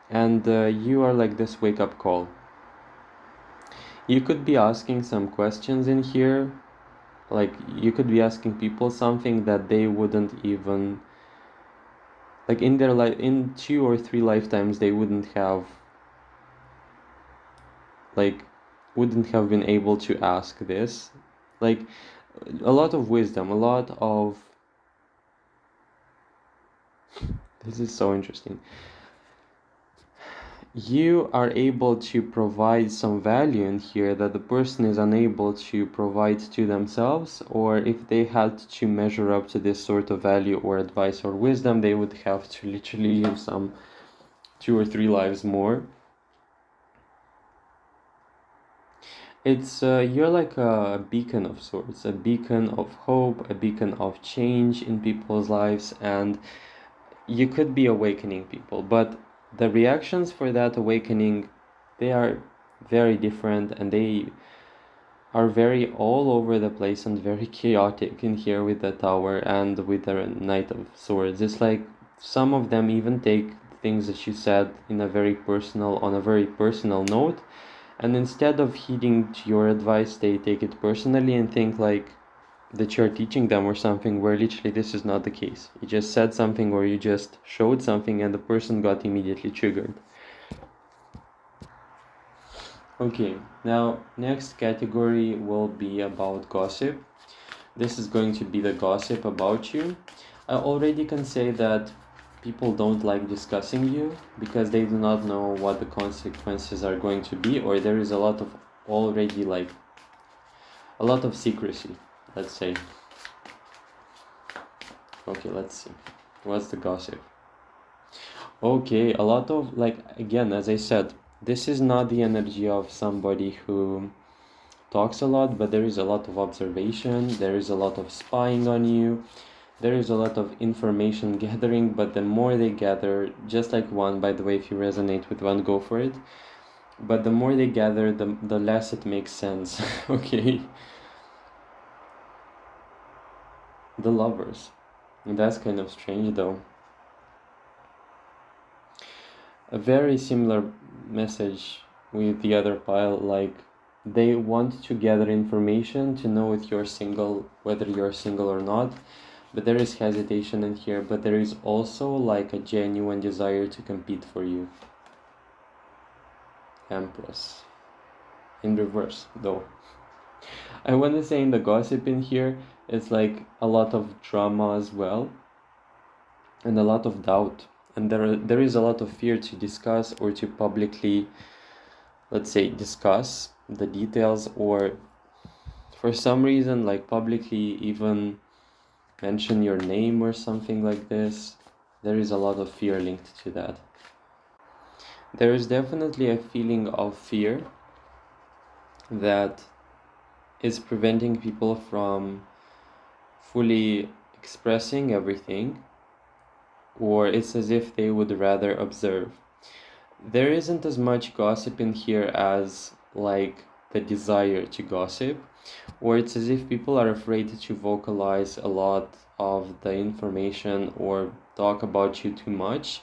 and you are like this wake-up call. You could be asking some questions in here, Like you could be asking people something that they wouldn't even, like in their life, in 2 or 3 lifetimes, they like wouldn't have been able to ask this. Like a lot of wisdom, a lot of, this is so interesting. You are able to provide some value in here that the person is unable to provide to themselves, or if they had to measure up to this sort of value or advice or wisdom, they would have to literally live some 2 or 3 lives more. It's you're like a beacon of sorts, a beacon of hope, a beacon of change in people's lives, and you could be awakening people, but the reactions for that awakening, they are very different, and they are very all over the place and very chaotic in here with the Tower and with the Knight of Swords. It's like some of them even take things that you said in a very personal, on a very personal note, and instead of heeding to your advice, they take it personally and think like that you're teaching them or something, where literally this is not the case. You just said something or you just showed something and the person got immediately triggered. Okay, now next category will be about gossip. This is going to be the gossip about you. I already can say that people don't like discussing you because they do not know what the consequences are going to be, or there is a lot of already like a lot of secrecy, let's say. Okay, let's see. What's the gossip? Okay, a lot of, like, again, as I said, this is not the energy of somebody who talks a lot, but there is a lot of observation, there is a lot of spying on you, there is a lot of information gathering, but the more they gather, just like one, by the way, if you resonate with one, go for it. But the more they gather, the less it makes sense. Okay. The Lovers. That's kind of strange though. A very similar message with the other pile, like they want to gather information to know if you're single, whether you're single or not, but there is hesitation in here, but there is also like a genuine desire to compete for you. Empress. In reverse, though. I want to say in the gossip in here, it's like a lot of drama as well, and a lot of doubt. And there is a lot of fear to discuss or to publicly, let's say, discuss the details, or for some reason, like publicly even mention your name or something like this. There is a lot of fear linked to that. There is definitely a feeling of fear that is preventing people from fully expressing everything, or it's as if they would rather observe. There isn't as much gossip in here as like the desire to gossip, or it's as if people are afraid to vocalize a lot of the information or talk about you too much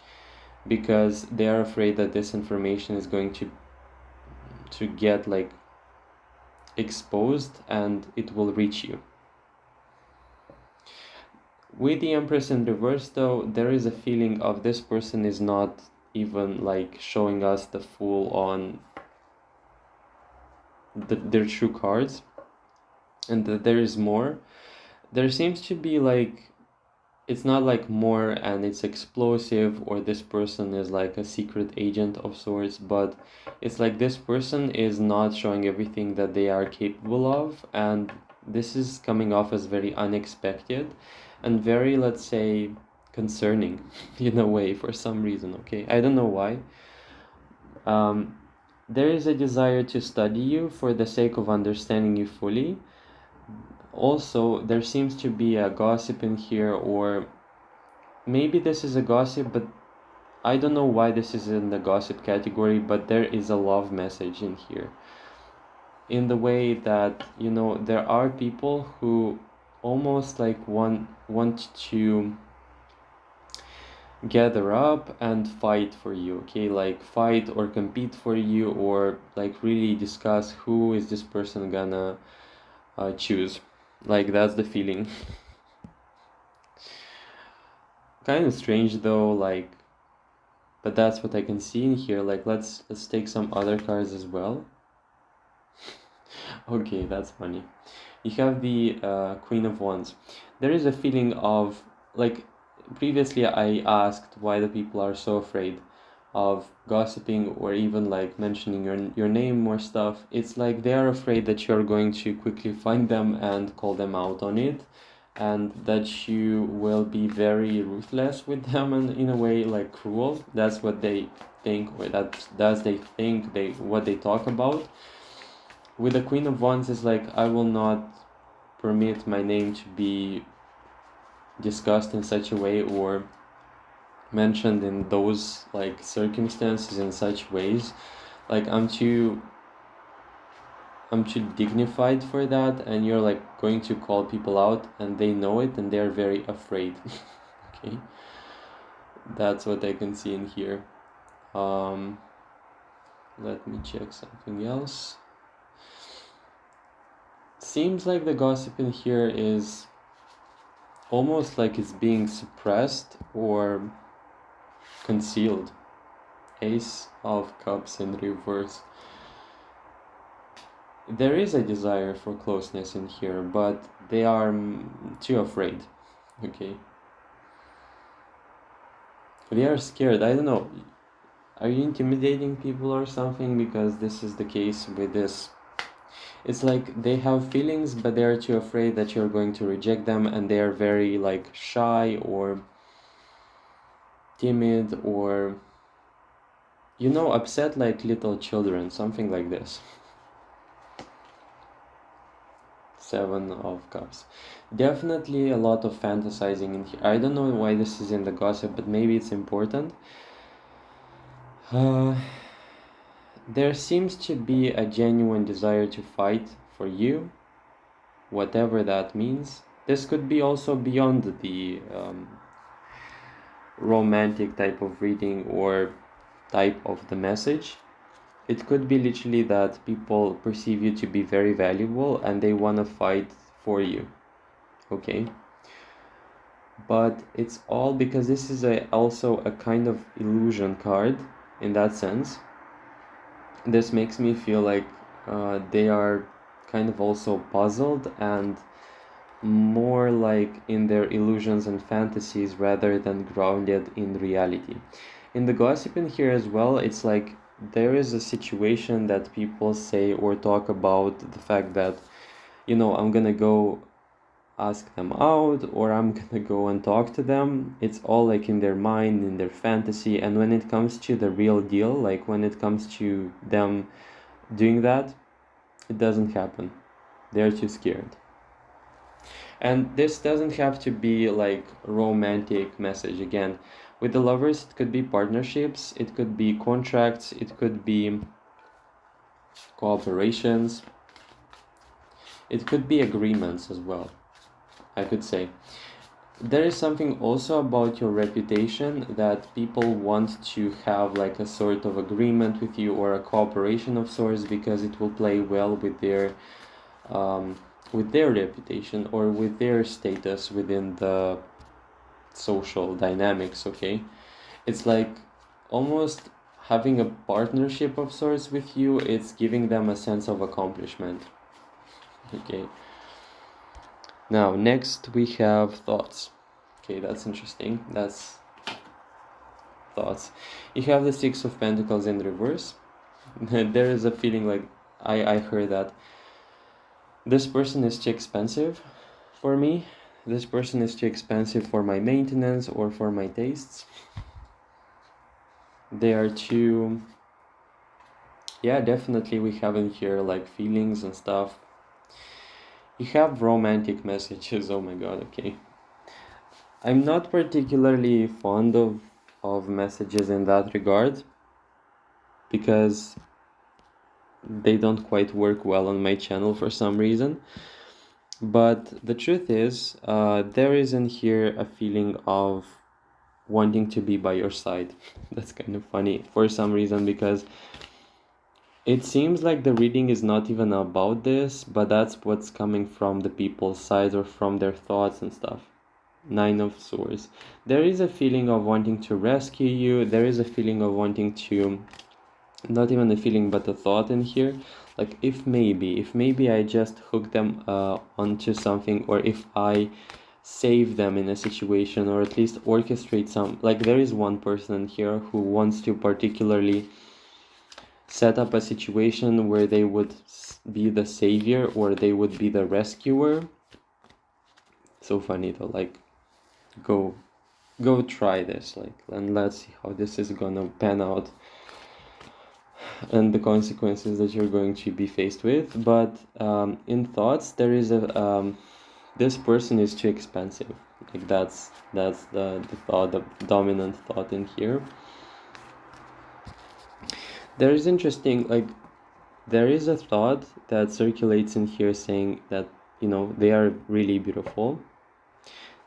because they are afraid that this information is going to get like exposed and it will reach you. With the Empress in reverse though, there is a feeling of this person is not even like showing us the full on their true cards, and that there is more. There seems to be like, it's not like more and it's explosive, or this person is like a secret agent of sorts, but it's like this person is not showing everything that they are capable of, and this is coming off as very unexpected and very, let's say, concerning in a way for some reason. Okay, I don't know why. There is a desire to study you for the sake of understanding you fully. Also, there seems to be a gossip in here, or maybe this is a gossip, but I don't know why this is in the gossip category, but there is a love message in here. In the way that, you know, there are people who almost like want to gather up and fight for you, okay? Like fight or compete for you, or like really discuss who is this person gonna choose. Like, that's the feeling. Kind of strange though, like, but that's what I can see in here. Like, let's take some other cards as well. Okay, that's funny. You have the Queen of Wands. There is a feeling of, like, previously I asked why the people are so afraid of gossiping or even like mentioning your name or stuff. It's like they are afraid that you're going to quickly find them and call them out on it, and that you will be very ruthless with them and in a way like cruel. That's what they think, or that's they think they what they talk about. With the Queen of Wands is like, I will not permit my name to be discussed in such a way or mentioned in those like circumstances in such ways. Like, I'm too dignified for that, and you're like going to call people out and they know it and they're very afraid. Okay, that's what I can see in here. Let me check something else. Seems like the gossip in here is almost like it's being suppressed or concealed. Ace of Cups in reverse. There is a desire for closeness in here, but they are too afraid. Okay. They are scared. I don't know. Are you intimidating people or something? Because this is the case with this. It's like they have feelings, but they are too afraid that you're going to reject them, and they are very like shy or timid or, you know, upset like little children, something like this. Seven of Cups. Definitely a lot of fantasizing in here. I don't know why this is in the gossip, but maybe it's important. There seems to be a genuine desire to fight for you, whatever that means. This could be also beyond the romantic type of reading or type of the message. It could be literally that people perceive you to be very valuable and they want to fight for you. Okay? But it's all because this is also a kind of illusion card in that sense. This makes me feel like they are kind of also puzzled and more like in their illusions and fantasies rather than grounded in reality. In the gossip in here as well, it's like there is a situation that people say or talk about the fact that, you know, I'm gonna go ask them out or I'm gonna go and talk to them. It's all like in their mind, in their fantasy, and when it comes to the real deal, like when it comes to them doing that, it doesn't happen. They're too scared. And this doesn't have to be like romantic message. Again, with the lovers, it could be partnerships, it could be contracts, it could be cooperations, it could be agreements as well, I could say. There is something also about your reputation that people want to have like a sort of agreement with you or a cooperation of sorts because it will play well with their reputation or with their status within the social dynamics. Okay, it's like almost having a partnership of sorts with you. It's giving them a sense of accomplishment. Okay, now next we have thoughts. Okay, that's interesting. That's thoughts. You have the Six of Pentacles in reverse. There is a feeling like I heard that this person is too expensive for me. This person is too expensive for my maintenance or for my tastes. They are too... Yeah, definitely we have in here like feelings and stuff. You have romantic messages. Oh my god, okay. I'm not particularly fond of messages in that regard because they don't quite work well on my channel for some reason. But the truth is, there is in here a feeling of wanting to be by your side. That's kind of funny for some reason because It seems like the reading is not even about this, but that's what's coming from the people's side or from their thoughts and stuff. Nine of Swords. There is a feeling of wanting to rescue you. There is a feeling of wanting to, not even a feeling, but a thought in here. Like if maybe I just hook them onto something, or if I save them in a situation, or at least orchestrate some. Like there is one person here who wants to particularly set up a situation where they would be the savior or they would be the rescuer. So funny though, like go try this, like, and let's see how this is gonna pan out and the consequences that you're going to be faced with. But in thoughts, there is a this person is too expensive. Like that's the thought, the dominant thought in here. There is interesting, like there is a thought that circulates in here saying that, you know, they are really beautiful.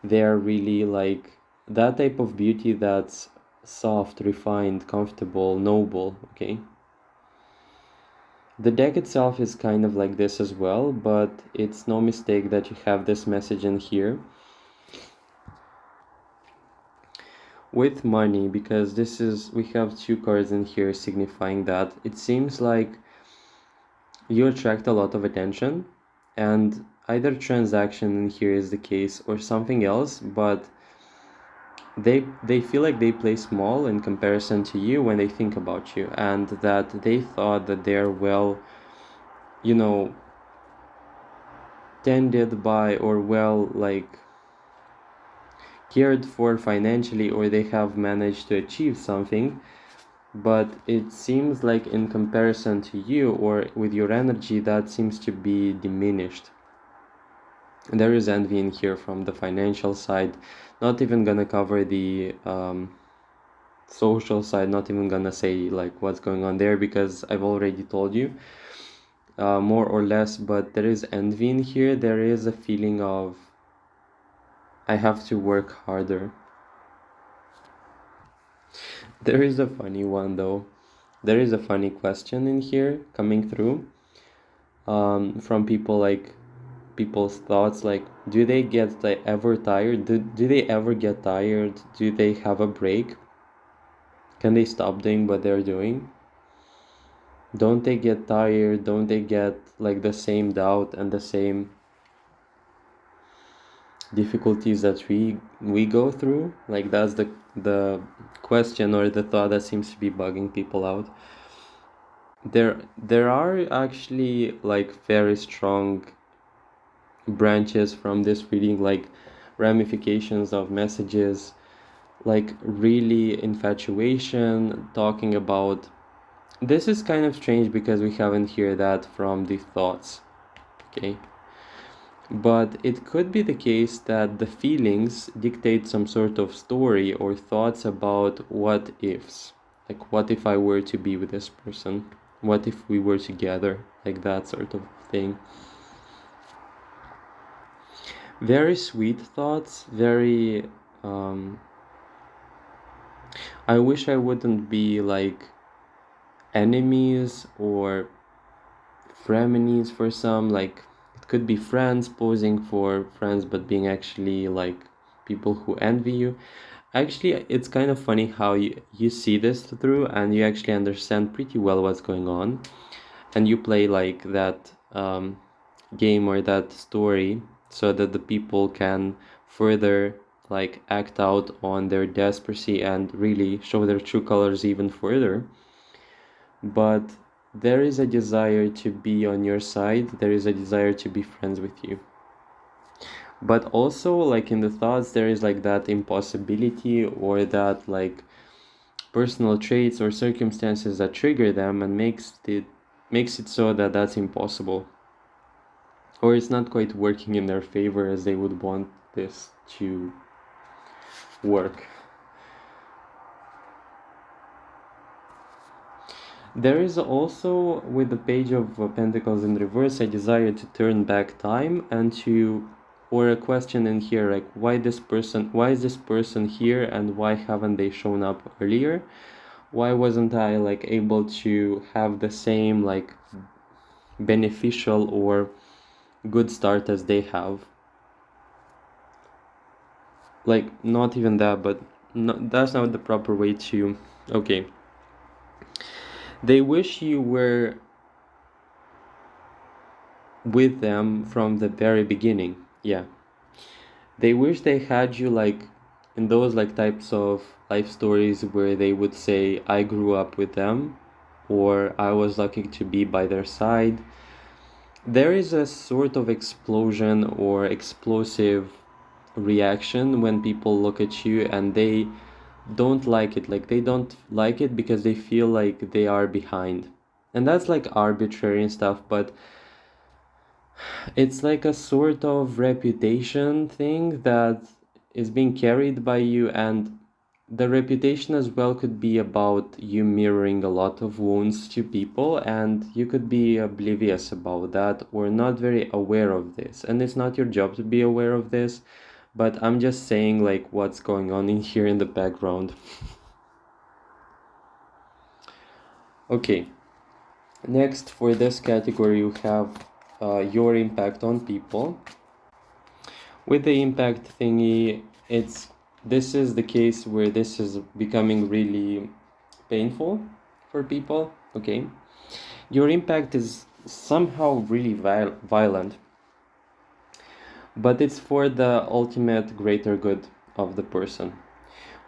They are really like that type of beauty that's soft, refined, comfortable, noble, okay? The deck itself is kind of like this as well, but it's no mistake that you have this message in here with money, because this is, we have two cards in here signifying that it seems like you attract a lot of attention, and either transaction in here is the case or something else, but they feel like they play small in comparison to you when they think about you, and that they thought that they're well, you know, tended by or well like cared for financially, or they have managed to achieve something, but it seems like in comparison to you or with your energy, that seems to be diminished. There is envy in here from the financial side. Not even gonna cover the social side, not even gonna say like what's going on there, because I've already told you more or less. But there is envy in here. There is a feeling of I have to work harder. There is a funny one though. There is a funny question in here coming through from people, like people's thoughts, like do they get like ever tired? Do they ever get tired? Do they have a break? Can they stop doing what they're doing? Don't they get tired? Don't they get like the same doubt and the same difficulties that we go through? Like that's the question or the thought that seems to be bugging people out. There are actually like very strong branches from this reading, like ramifications of messages, like really infatuation, talking about. This is kind of strange because we haven't heard that from the thoughts, okay? But it could be the case that the feelings dictate some sort of story or thoughts about what ifs. Like, what if I were to be with this person? What if we were together? Like that sort of thing. Very sweet thoughts, very I wish I wouldn't be like enemies or frenemies for some. Like it could be friends posing for friends but being actually like people who envy you. Actually, it's kind of funny how you see this through and you actually understand pretty well what's going on, and you play like that game or that story so that the people can further like act out on their desperation and really show their true colors even further. But there is a desire to be on your side, there is a desire to be friends with you. But also, like in the thoughts, there is like that impossibility or that like personal traits or circumstances that trigger them and makes it so that that's impossible, or it's not quite working in their favor as they would want this to work. There is also, with the Page of Pentacles in reverse, a desire to turn back time and to, or a question in here like why is this person here and why haven't they shown up earlier? why wasn't I like able to have the same like beneficial or good start as they have? Like, not even that, but no, that's not the proper way to. Okay, they wish you were with them from the very beginning. Yeah, they wish they had you like in those like types of life stories where they would say, I grew up with them, or I was lucky to be by their side. There is a sort of explosion or explosive reaction when people look at you and they don't like it. Like, they don't like it because they feel like they are behind. And that's like arbitrary and stuff, but it's like a sort of reputation thing that is being carried by you, and the reputation as well could be about you mirroring a lot of wounds to people, and you could be oblivious about that or not very aware of this. And it's not your job to be aware of this, but I'm just saying like what's going on in here in the background. Okay, next for this category you have your impact on people. With the impact thingy, this is the case where this is becoming really painful for people. Okay, your impact is somehow really violent, but it's for the ultimate greater good of the person.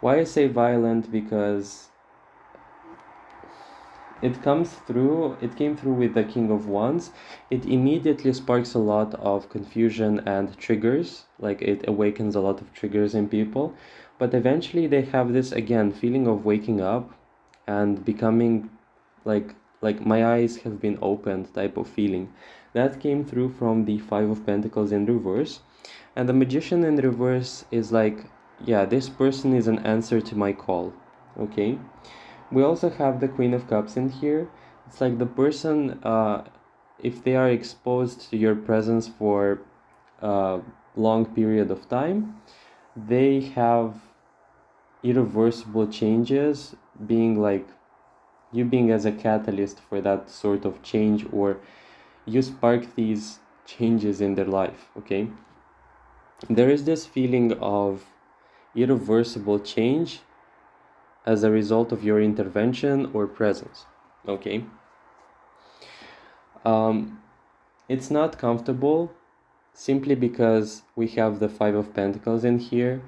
Why I say violent? Because it came through with the King of Wands. It immediately sparks a lot of confusion and triggers, like it awakens a lot of triggers in people. But eventually they have this again feeling of waking up and becoming like my eyes have been opened type of feeling. That came through from the Five of Pentacles in reverse. And the Magician in reverse is like, yeah, this person is an answer to my call. Okay. We also have the Queen of Cups in here. It's like the person, if they are exposed to your presence for a long period of time, they have irreversible changes, being like you being as a catalyst for that sort of change, or you spark these changes in their life. Okay, there is this feeling of irreversible change as a result of your intervention or presence. Okay, it's not comfortable simply because we have the Five of Pentacles in here.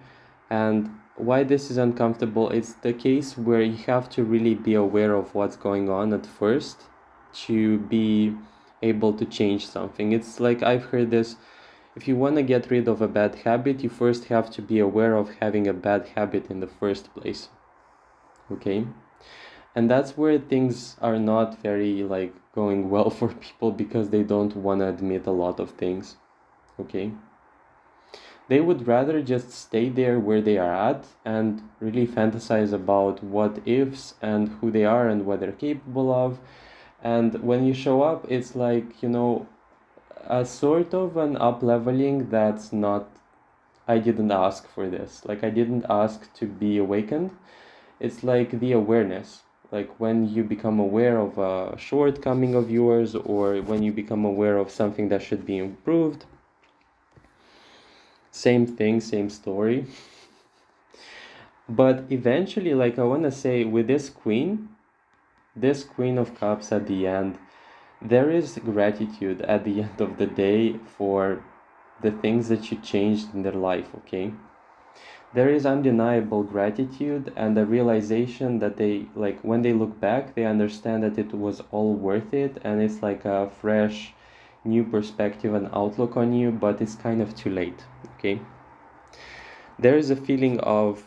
And why this is uncomfortable, it's the case where you have to really be aware of what's going on at first to be able to change something. It's like I've heard this, if you want to get rid of a bad habit, you first have to be aware of having a bad habit in the first place. Okay, and that's where things are not very like going well for people, because they don't want to admit a lot of things. Okay, they would rather just stay there where they are at and really fantasize about what ifs and who they are and what they're capable of. And when you show up, it's like, a sort of an up leveling that's not, I didn't ask for this. Like, I didn't ask to be awakened. It's like the awareness. Like when you become aware of a shortcoming of yours, or when you become aware of something that should be improved. Same thing, same story. But eventually, like I want to say, with this Queen of Cups at the end, there is gratitude at the end of the day for the things that you changed in their life. Okay, there is undeniable gratitude and the realization that they, like, when they look back, they understand that it was all worth it, and it's like a fresh new perspective and outlook on you, but it's kind of too late. Okay, there is a feeling of,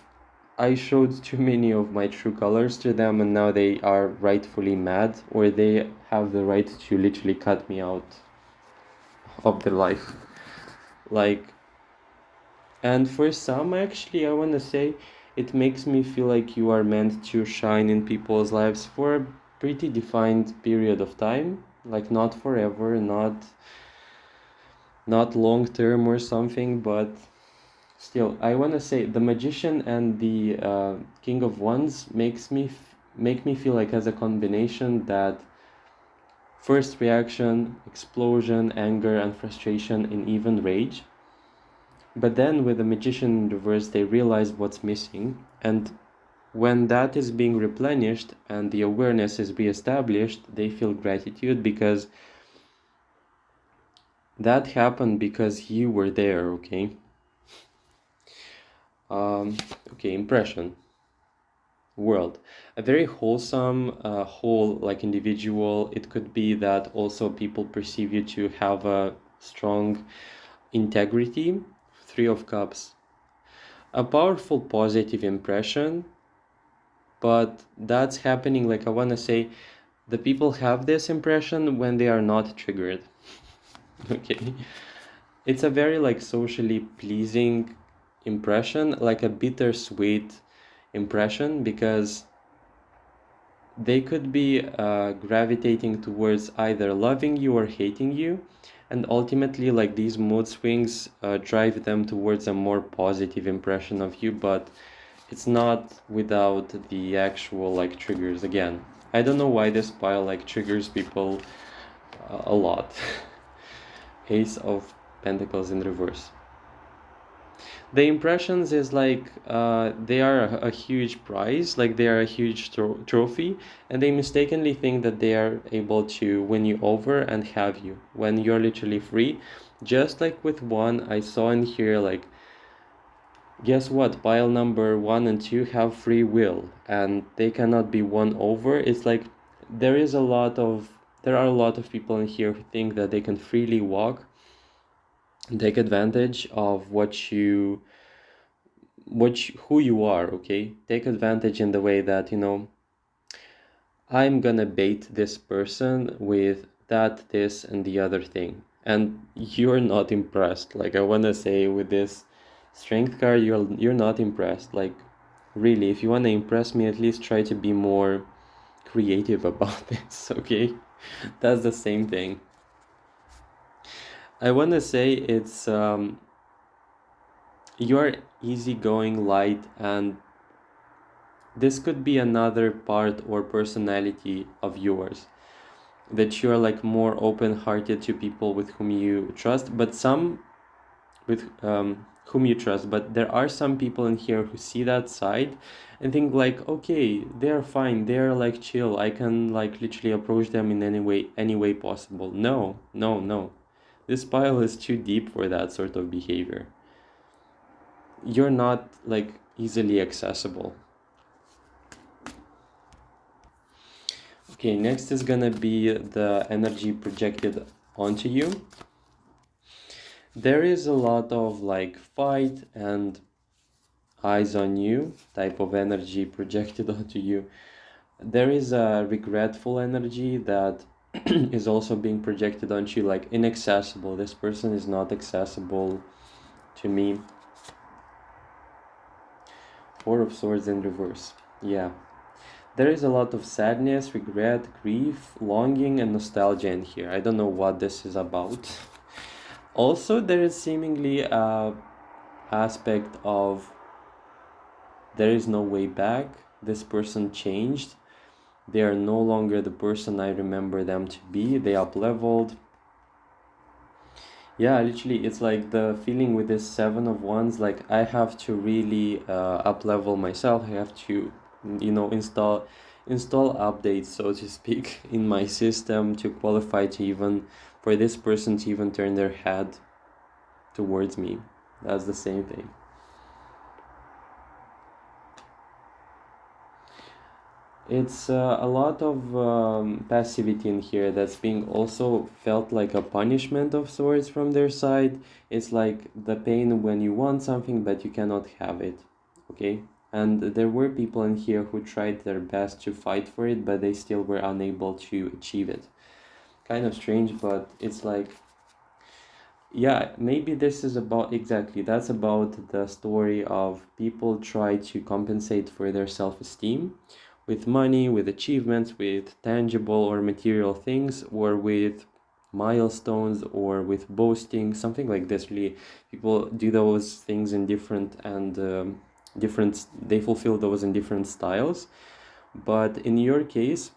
I showed too many of my true colors to them, and now they are rightfully mad, or they have the right to literally cut me out of their life. Like, and for some, actually, I want to say, it makes me feel like you are meant to shine in people's lives for a pretty defined period of time, like not forever, not long term or something, but still, I want to say the Magician and the King of Wands make me feel like as a combination that first reaction, explosion, anger, and frustration, and even rage. But then with the magician in reverse, they realize what's missing. And when that is being replenished and the awareness is reestablished, they feel gratitude because that happened because you were there, okay? Okay, impression. World. A very wholesome, whole, like individual. It could be that also people perceive you to have a strong integrity. Three of Cups. A powerful positive impression, but that's happening, like I want to say, the people have this impression when they are not triggered. Okay. It's a very like socially pleasing impression, like a bittersweet impression, because they could be gravitating towards either loving you or hating you, and ultimately like these mood swings drive them towards a more positive impression of you, but it's not without the actual like triggers. Again, I don't know why this pile like triggers people a lot. Ace of Pentacles in reverse. The impressions is like they are a huge prize, like they are a huge trophy, and they mistakenly think that they are able to win you over and have you when you're literally free. Just like with one, I saw in here, like, guess what? Pile number 1 and 2 have free will and they cannot be won over. It's like there are a lot of people in here who think that they can freely walk and take advantage of who you are, okay? Take advantage in the way that, I'm gonna bait this person with that, this, and the other thing. And you're not impressed. Like I wanna say with this strength card, you're not impressed. Like really, if you wanna impress me, at least try to be more creative about this, okay? That's the same thing. I wanna say it's you're easygoing, light, and this could be another part or personality of yours, that you're like more open-hearted to people with whom you trust, but some with whom you trust, but there are some people in here who see that side and think like, okay, they're fine, they're like chill, I can like literally approach them in any way possible. No, no, no, this pile is too deep for that sort of behavior. You're not like easily accessible. Okay, next is gonna be the energy projected onto you. There is a lot of like fight and eyes on you type of energy projected onto you. There is a regretful energy that is also being projected onto you, like inaccessible. This person is not accessible to me. Four of Swords in reverse. Yeah. There is a lot of sadness, regret, grief, longing, and nostalgia in here. I don't know what this is about. Also, there is seemingly a aspect of there is no way back. This person changed. They are no longer the person I remember them to be. They up-leveled. Yeah, literally, it's like the feeling with this Seven of Wands, like I have to really up-level myself. I have to, install updates, so to speak, in my system to qualify to even, for this person to even turn their head towards me. That's the same thing. It's a lot of passivity in here that's being also felt like a punishment of sorts from their side. It's like the pain when you want something but you cannot have it, okay? And there were people in here who tried their best to fight for it, but they still were unable to achieve it. Kind of strange, but it's like, yeah, maybe this is about, exactly, that's about the story of people try to compensate for their self-esteem with money, with achievements, with tangible or material things, or with milestones, or with boasting, something like this. Really, people do those things in different, they fulfill those in different styles. But in your case,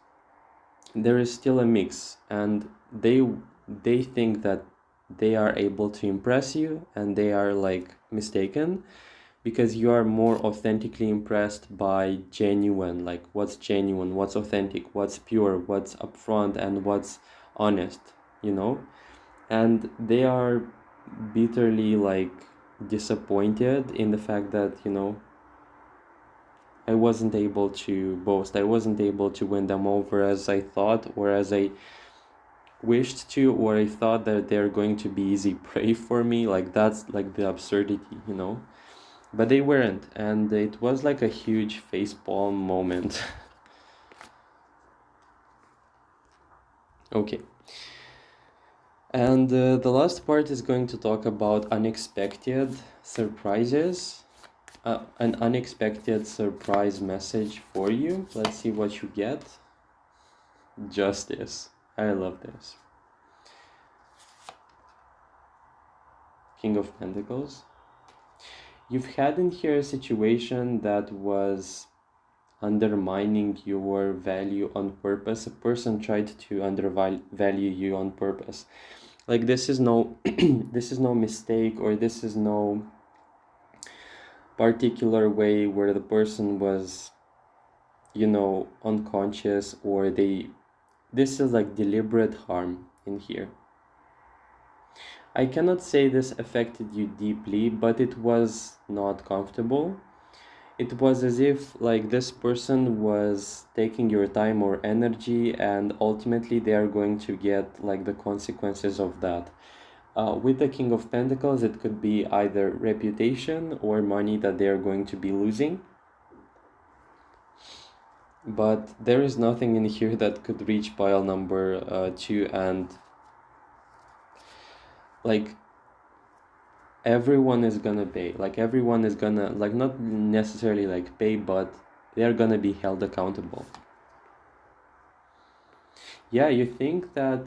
there is still a mix, and they think that they are able to impress you, and they are like mistaken, because you are more authentically impressed by genuine, like what's genuine, what's authentic, what's pure, what's upfront, and what's honest, you know? And they are bitterly like disappointed in the fact that, I wasn't able to boast. I wasn't able to win them over as I thought, or as I wished to, or I thought that they're going to be easy prey for me. Like, that's like the absurdity, But they weren't, and it was like a huge facepalm moment. Okay. And the last part is going to talk about unexpected surprises. An unexpected surprise message for you. Let's see what you get. Justice. I love this. King of Pentacles. You've had in here a situation that was undermining your value on purpose. A person tried to undervalue you on purpose. Like, this is no this is no mistake, or this is no particular way where the person was unconscious, or this is like deliberate harm in here. I cannot say this affected you deeply, but it was not comfortable. It was as if like this person was taking your time or energy, and ultimately they are going to get like the consequences of that. With the King of Pentacles, it could be either reputation or money that they are going to be losing. But there is nothing in here that could reach pile number 2, and like everyone is gonna pay. Like, everyone is gonna, like, not necessarily like pay, but they're gonna be held accountable. Yeah, you think that,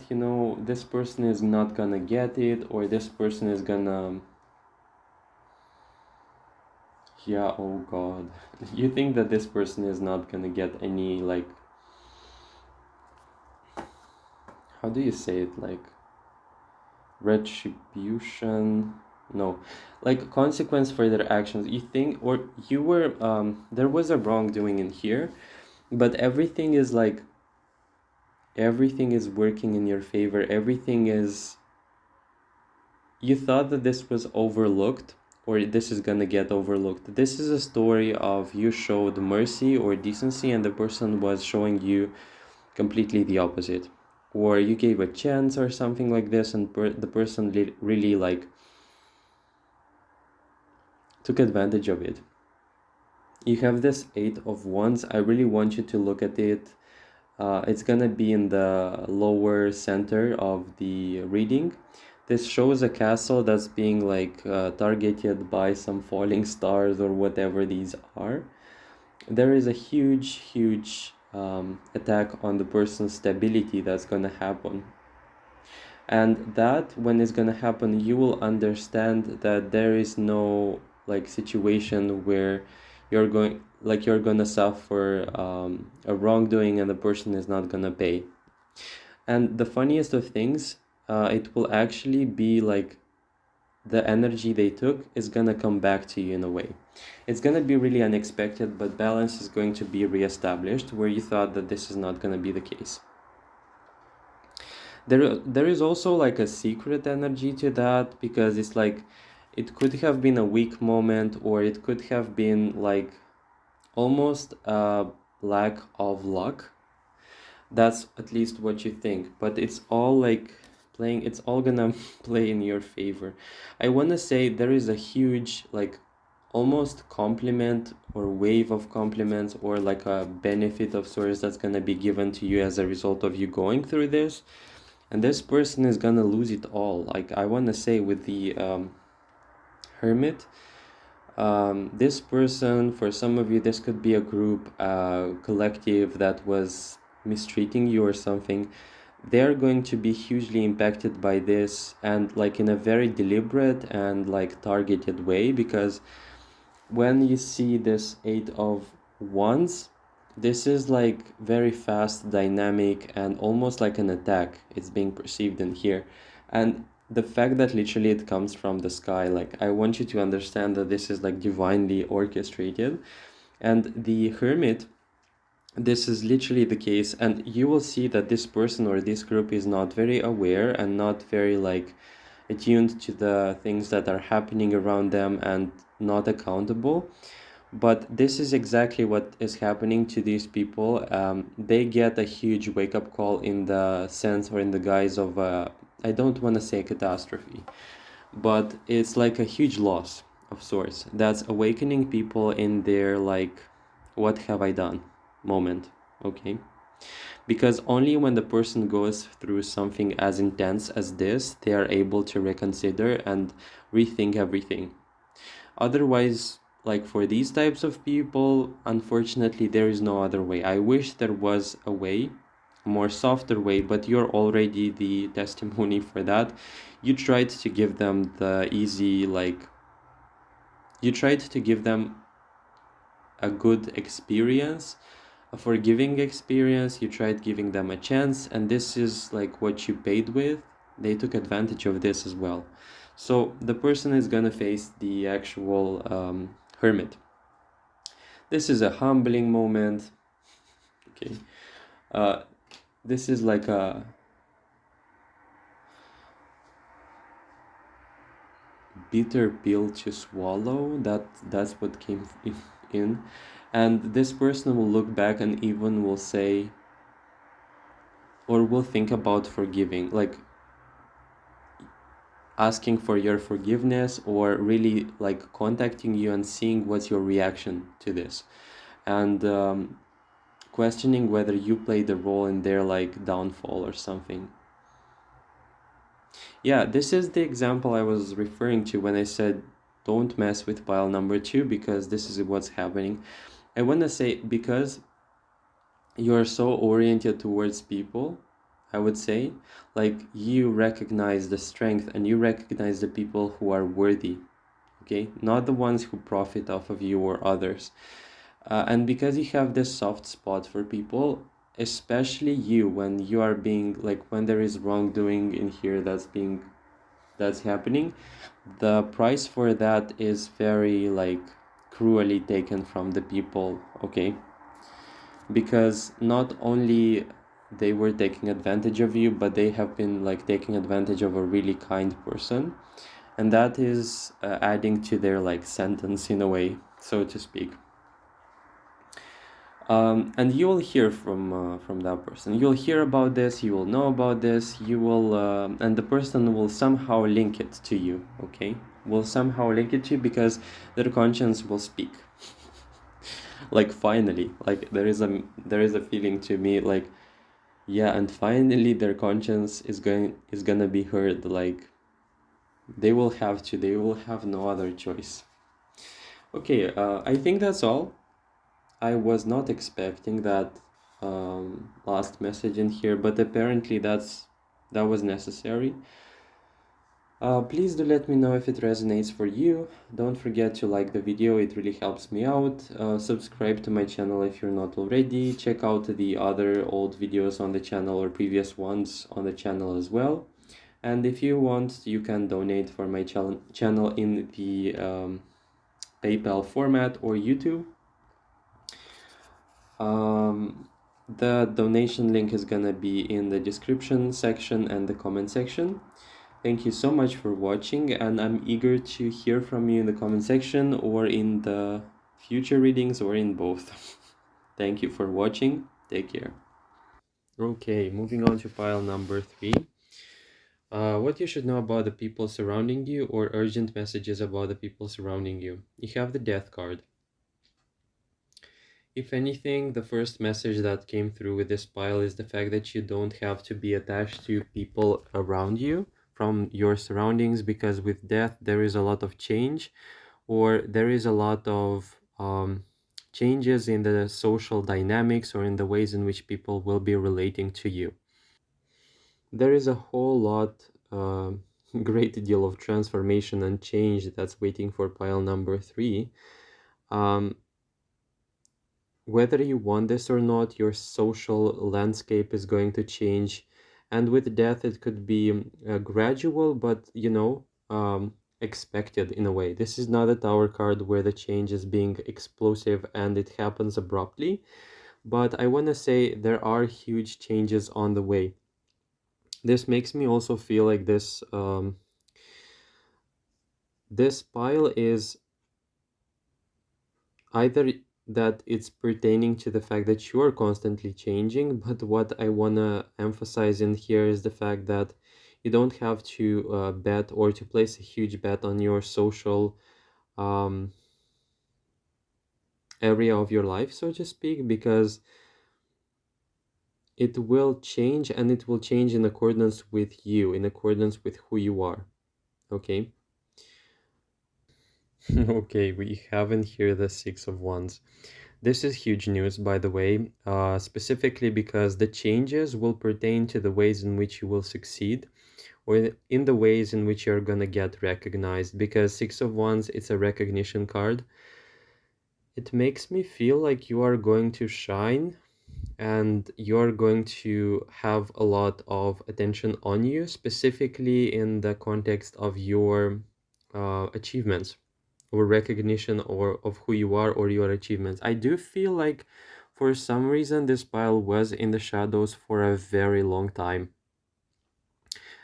this person is not gonna get it, or this person is gonna, yeah, oh God. You think that this person is not gonna get any, like, how do you say it, like, retribution? No, like consequence for their actions. You think, or you were, there was a wrongdoing in here, but everything is like, everything is working in your favor. Everything is, you thought that this was overlooked, or this is gonna get overlooked. This is a story of you showed mercy or decency, and the person was showing you completely the opposite. Or you gave a chance or something like this, and the person really like took advantage of it. You have this 8 of Wands. I really want you to look at it. It's gonna be in the lower center of the reading. This shows a castle that's being like targeted by some falling stars or whatever these are. There is a huge attack on the person's stability that's gonna happen. And that, when it's gonna happen, you will understand that there is no like situation where you're gonna suffer a wrongdoing and the person is not gonna pay. And the funniest of things, it will actually be like the energy they took is gonna come back to you in a way. It's gonna be really unexpected, but balance is going to be reestablished where you thought that this is not gonna be the case. There is also like a secret energy to that, because it's like it could have been a weak moment, or it could have been like almost a lack of luck. That's at least what you think, but it's all like it's all gonna play in your favor. I want to say there is a huge like almost compliment or wave of compliments, or like a benefit of sorts that's gonna be given to you as a result of you going through this. And this person is gonna lose it all. Like, I want to say with the Hermit, this person, for some of you, this could be a group, collective that was mistreating you or something. They're going to be hugely impacted by this, and like in a very deliberate and like targeted way, because when you see this 8 of Wands, This is like very fast, dynamic, and almost like an attack. It's being perceived in here. And the fact that literally it comes from the sky, like, I want you to understand that this is like divinely orchestrated. And the hermit, this is literally the case. And you will see that this person or this group is not very aware and not very like attuned to the things that are happening around them and not accountable. But this is exactly what is happening to these people. They get a huge wake up call in the sense or in the guise of, I don't want to say catastrophe, but it's like a huge loss of sorts that's awakening people in their, like, what have I done moment. Okay. Because only when the person goes through something as intense as this, they are able to reconsider and rethink everything. Otherwise, like for these types of people, unfortunately, there is no other way. I wish there was a way, a more softer way, but you're already the testimony for that. You tried to give them the easy, like, you tried to give them a good experience, a forgiving experience. You tried giving them a chance, and this is like what you paid with. They took advantage of this as well. So the person is gonna face the actual hermit. This is a humbling moment. Okay. Uh, this is like a bitter pill to swallow. That's what came in. And this person will look back and even will say, or will think about forgiving, like asking for your forgiveness, or really like contacting you and seeing what's your reaction to this, and questioning whether you played a role in their like downfall or something. Yeah, this is the example I was referring to when I said don't mess with pile number two, because this is what's happening. I want to say, because you are so oriented towards people, I would say, like, you recognize the strength and you recognize the people who are worthy, okay? Not the ones who profit off of you or others. And because you have this soft spot for people, especially you, when you are being like, when there is wrongdoing in here that's happening, the price for that is very like cruelly taken from the people, okay? Because not only they were taking advantage of you, but they have been like taking advantage of a really kind person, and that is adding to their like sentence in a way, so to speak. And you will hear from that person. You'll hear about this. You will know about this. You will, and the person will somehow link it to you. Okay, will somehow link it to you because their conscience will speak. Like finally, like there is a feeling to me like, yeah, and finally their conscience is gonna be heard. Like they will have to. They will have no other choice. Okay, I think that's all. I was not expecting that last message in here, but apparently that was necessary. Please do let me know if it resonates for you. Don't forget to like the video, it really helps me out. Subscribe to my channel if you're not already. Check out the other old videos on the channel or previous ones on the channel as well. And if you want, you can donate for my channel in the PayPal format or YouTube. The donation link is gonna be in the description section and the comment section. Thank you so much for watching, and I'm eager to hear from you in the comment section or in the future readings or in both. Thank you for watching. Take care. Okay, moving on to pile number 3. What you should know about the people surrounding you, or urgent messages about the people surrounding you. You have the Death card. If anything, the first message that came through with this pile is the fact that you don't have to be attached to people around you from your surroundings, because with death there is a lot of change, or there is a lot of changes in the social dynamics or in the ways in which people will be relating to you. There is a whole lot, great deal of transformation and change that's waiting for pile number 3. Um, whether you want this or not, your social landscape is going to change. And with death, it could be gradual, but expected in a way. This is not a tower card where the change is being explosive and it happens abruptly. But I want to say there are huge changes on the way. This makes me also feel like this pile is either that it's pertaining to the fact that you are constantly changing, but what I want to emphasize in here is the fact that you don't have to bet or to place a huge bet on your social um, area of your life, so to speak, because it will change, and it will change in accordance with you, in accordance with who you are. Okay. Okay, we have in here the Six of Wands. This is huge news, by the way, specifically because the changes will pertain to the ways in which you will succeed, or in the ways in which you're gonna get recognized. Because Six of Wands, it's a recognition card. It makes me feel like you are going to shine and you're going to have a lot of attention on you, specifically in the context of your achievements or recognition or of who you are or your achievements. I do feel like for some reason this pile was in the shadows for a very long time.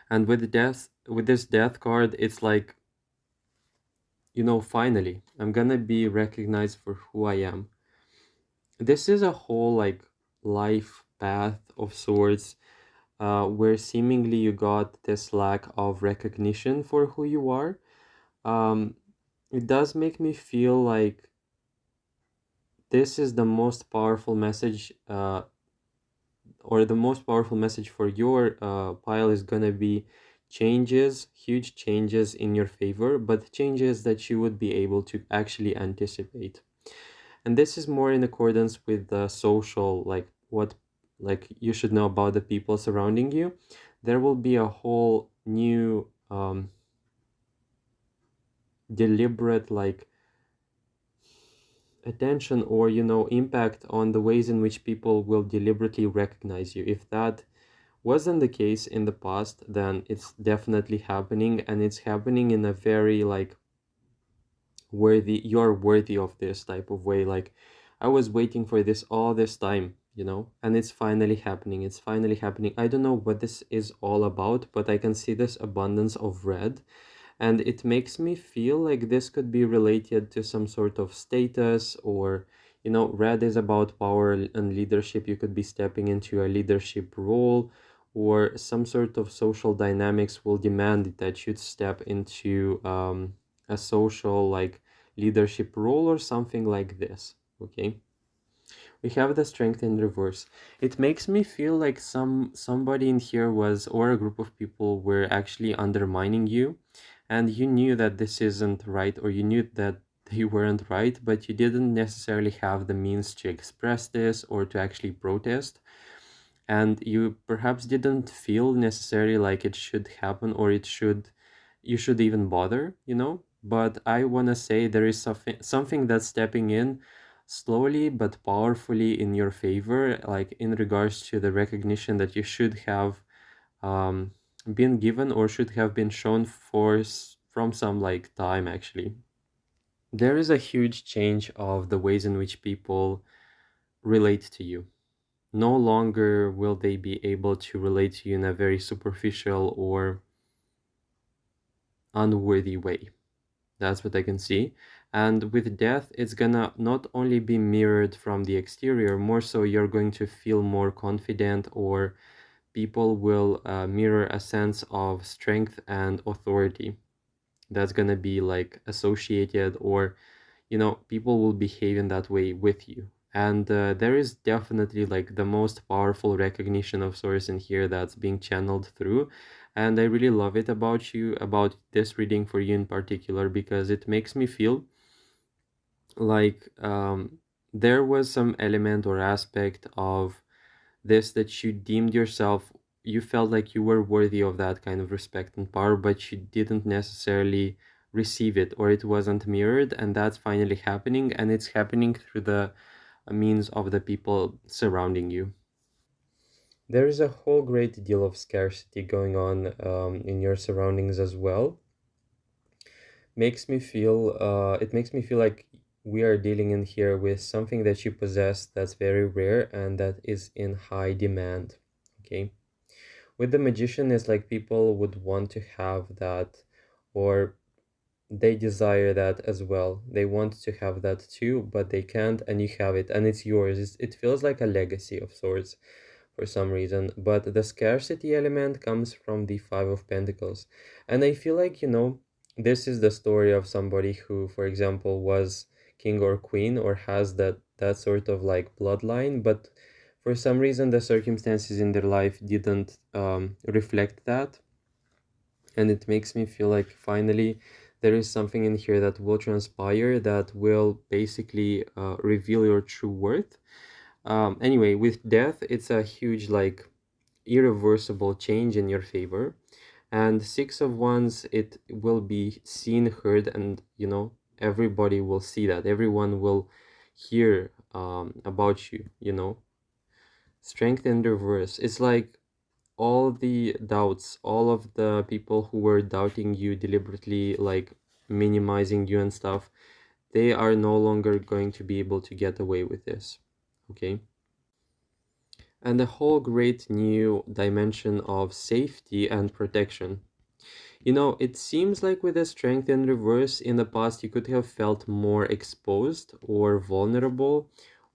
And with this death card, it's like, finally, I'm gonna be recognized for who I am. This is a whole like life path of sorts, where seemingly you got this lack of recognition for who you are. Um, it does make me feel like this is the most powerful message, or the most powerful message for your pile is gonna be changes, huge changes in your favor, but changes that you would be able to actually anticipate. And this is more in accordance with the social, like what, like you should know about the people surrounding you. There will be a whole new deliberate like attention or impact on the ways in which people will deliberately recognize you. If that wasn't the case in the past, then it's definitely happening, and it's happening in a very like worthy, you're worthy of this type of way. Like, I was waiting for this all this time, and it's finally happening. It's finally happening. I don't know what this is all about, but I can see this abundance of red, and it makes me feel like this could be related to some sort of status, or red is about power and leadership. You could be stepping into a leadership role, or some sort of social dynamics will demand that you step into a social like leadership role or something like this. Okay, we have the strength in reverse. It makes me feel like somebody in here was, or a group of people were actually undermining you, and you knew that this isn't right, or you knew that they weren't right, but you didn't necessarily have the means to express this or to actually protest, and you perhaps didn't feel necessarily like it should happen, or you should even bother, but I want to say there is something that's stepping in slowly but powerfully in your favor, like in regards to the recognition that you should have um, been given, or should have been shown from some like time actually. There is a huge change of the ways in which people relate to you. No longer will they be able to relate to you in a very superficial or unworthy way. That's what I can see. And with death, it's gonna not only be mirrored from the exterior, more so you're going to feel more confident, or people will mirror a sense of strength and authority that's gonna be like associated, or people will behave in that way with you. And there is definitely like the most powerful recognition of source in here that's being channeled through. And I really love it about you, about this reading for you in particular, because it makes me feel like there was some element or aspect of this that you deemed yourself, you felt like you were worthy of that kind of respect and power, but you didn't necessarily receive it, or it wasn't mirrored, and that's finally happening, and it's happening through the a means of the people surrounding you. There is a whole great deal of scarcity going on in your surroundings as well. It makes me feel like we are dealing in here with something that you possess that's very rare and that is in high demand. Okay. With the magician, it's like people would want to have that, or they desire that as well. They want to have that too, but they can't, and you have it, and it's yours. It feels like a legacy of sorts for some reason. But the scarcity element comes from the Five of Pentacles. And I feel like, this is the story of somebody who, for example, was king or queen or has that sort of like bloodline, but for some reason the circumstances in their life didn't reflect that. And it makes me feel like finally there is something in here that will transpire that will basically reveal your true worth. Anyway, with death, it's a huge, like, irreversible change in your favor. And Six of Wands, it will be seen, heard, and, everybody will see that. Everyone will hear about you, Strength in reverse. It's like all the doubts, all of the people who were doubting you deliberately, like minimizing you and stuff, they are no longer going to be able to get away with this. Okay. And a whole great new dimension of safety and protection. It seems like with the strength in reverse in the past, you could have felt more exposed or vulnerable,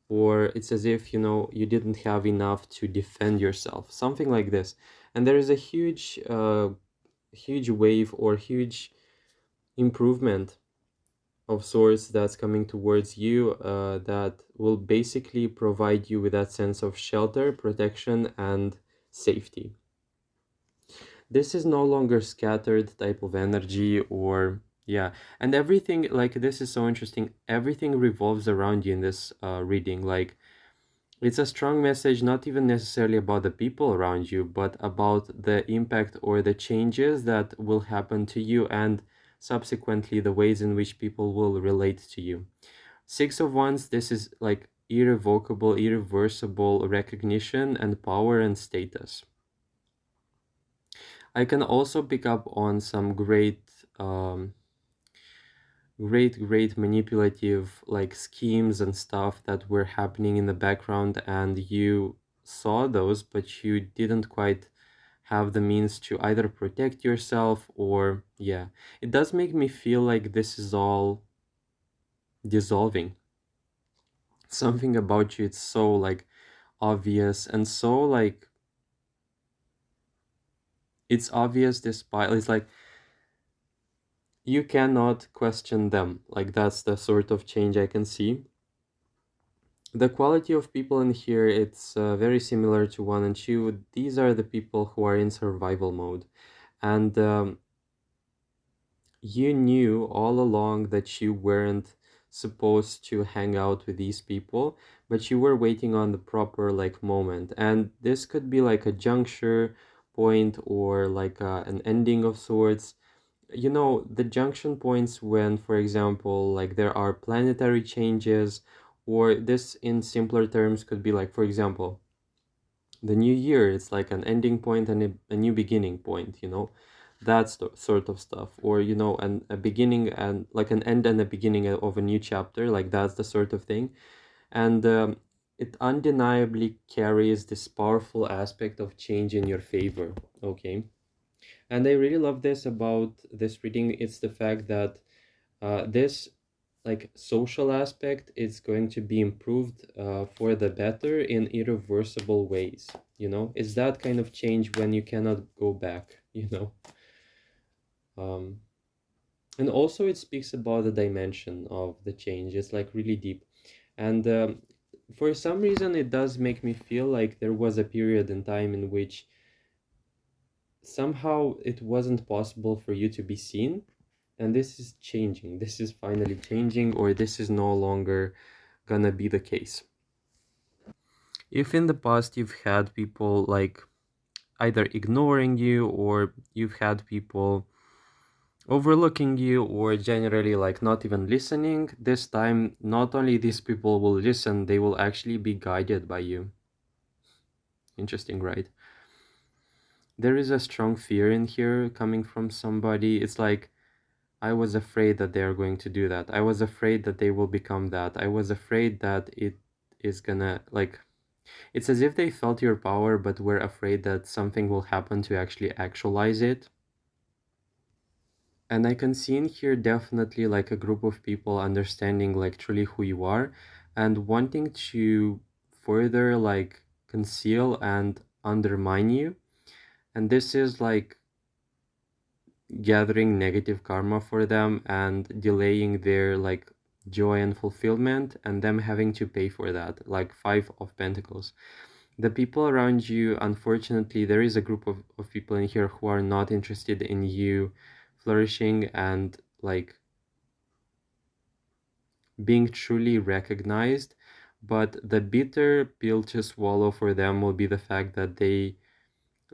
or it's as if, you didn't have enough to defend yourself, something like this. And there is a huge wave or huge improvement of sorts that's coming towards you that will basically provide you with that sense of shelter, protection, and safety. This is no longer scattered type of energy, or yeah. And everything, like, this is so interesting, everything revolves around you in this reading. Like, it's a strong message, not even necessarily about the people around you, but about the impact or the changes that will happen to you, and subsequently the ways in which people will relate to you. Six of Wands, this is like irrevocable, irreversible recognition and power and status. I can also pick up on some great manipulative, like, schemes and stuff that were happening in the background, and you saw those, but you didn't quite have the means to either protect yourself, or yeah, it does make me feel like this is all dissolving. Something about you, it's so, like, obvious, and so, like, it's obvious despite, it's like you cannot question them. Like, that's the sort of change I can see. The quality of people in here, it's very similar to 1 and 2. These are the people who are in survival mode, and you knew all along that you weren't supposed to hang out with these people, but you were waiting on the proper, like, moment. And this could be like a juncture point, or like an ending of sorts. The junction points when, for example, like, there are planetary changes, or this in simpler terms could be like, for example, the new year, it's like an ending point and a new beginning point, that's the sort of stuff. Or, a beginning and like an end and a beginning of a new chapter, like, that's the sort of thing. And it undeniably carries this powerful aspect of change in your favor. Okay. And I really love this about this reading. It's the fact that this, like, social aspect is going to be improved for the better in irreversible ways. It's that kind of change when you cannot go back. um, and also it speaks about the dimension of the change. It's like really deep. And for some reason it does make me feel like there was a period in time in which somehow it wasn't possible for you to be seen, and this is changing. This is finally changing, or this is no longer gonna be the case. If in the past you've had people, like, either ignoring you, or you've had people overlooking you or generally like not even listening. This time, not only these people will listen, they will actually be guided by you. Interesting, right? There is a strong fear in here coming from somebody. It's like, I was afraid that they are going to do that. I was afraid that they will become that. I was afraid that it is gonna, like, it's as if they felt your power, but were afraid that something will happen to actually actualize it. And I can see in here definitely like a group of people understanding like truly who you are and wanting to further like conceal and undermine you. And this is like gathering negative karma for them and delaying their like joy and fulfillment and them having to pay for that, like Five of Pentacles. The people around you, unfortunately, there is a group of people in here who are not interested in you flourishing and like being truly recognized. But the bitter pill to swallow for them will be the fact that they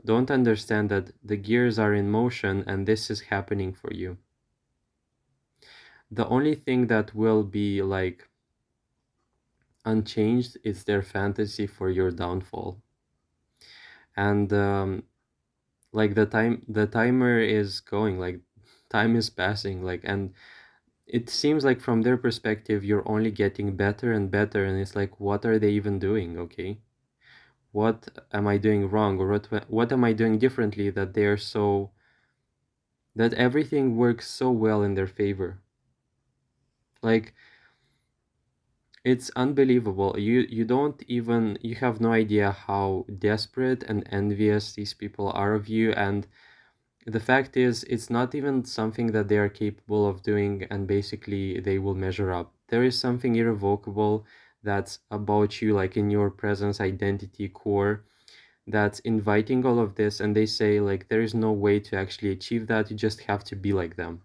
don't understand that the gears are in motion and this is happening for you. The only thing that will be like unchanged is their fantasy for your downfall. And like the timer is going, like time is passing, like, and it seems like from their perspective you're only getting better and better, and it's like, what are they even doing? Okay, what am I doing wrong, or what am I doing differently that they're so that everything works so well in their favor? Like, it's unbelievable. You don't even, you have no idea how desperate and envious these people are of you. And the fact is, it's not even something that they are capable of doing and basically they will measure up. There is something irrevocable that's about you, like in your presence, identity, core, that's inviting all of this, and they say like there is no way to actually achieve that, you just have to be like them.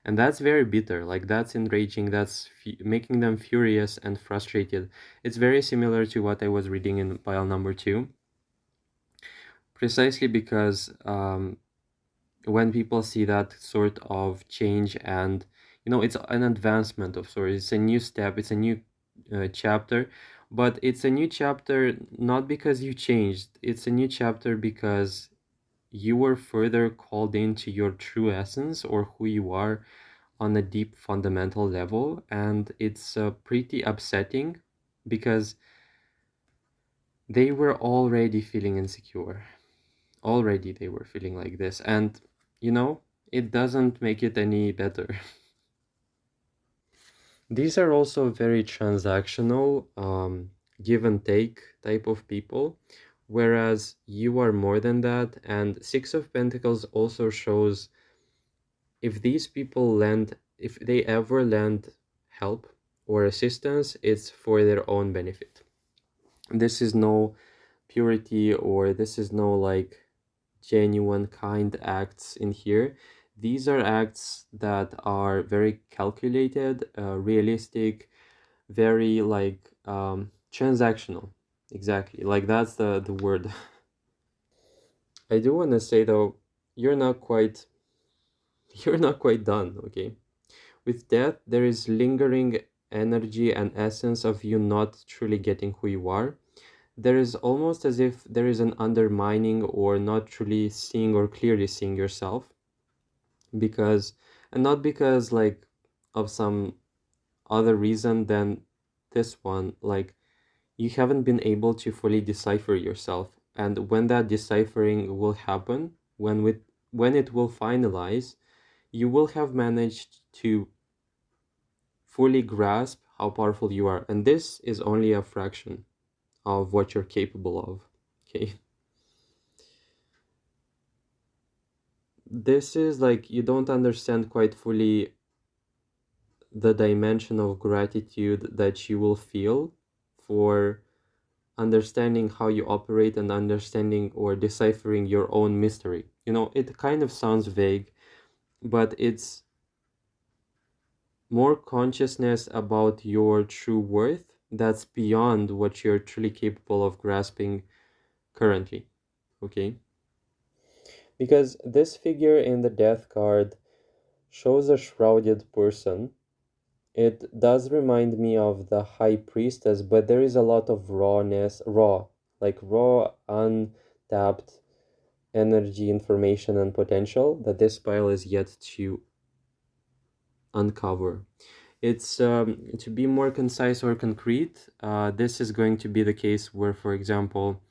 And that's very bitter, like that's enraging, that's making them furious and frustrated. It's very similar to what I was reading in pile number 2, precisely because when people see that sort of change, and it's an advancement of sorts, it's a new step, it's a new chapter. But it's a new chapter not because you changed, it's a new chapter because you were further called into your true essence or who you are on a deep fundamental level. And it's pretty upsetting because they were already feeling insecure. Already they were feeling like this, and it doesn't make it any better. These are also very transactional, give and take type of people, whereas you are more than that. And Six of Pentacles also shows, if these people lend, if they ever lend help or assistance, it's for their own benefit. This is no purity, or this is no like genuine kind acts in here. These are acts that are very calculated, realistic, very like transactional. Exactly, like that's the word. I do want to say though, you're not quite you're not quite done, okay? With death, there is lingering energy and essence of you not truly getting who you are. There is almost as if there is an undermining or not truly seeing or clearly seeing yourself, because, and not because like of some other reason than this one, like you haven't been able to fully decipher yourself. And when that deciphering will happen, when it will finalize, you will have managed to fully grasp how powerful you are. And this is only a fraction of what you're capable of. Okay. This is like you don't understand quite fully the dimension of gratitude that you will feel for understanding how you operate and understanding or deciphering your own mystery. It kind of sounds vague, but it's more consciousness about your true worth that's beyond what you're truly capable of grasping currently. Okay. Because this figure in the death card shows a shrouded person. It does remind me of the high priestess, but there is a lot of raw, untapped energy, information, and potential that this pile is yet to uncover. It's to be more concise or concrete. This is going to be the case where, for example,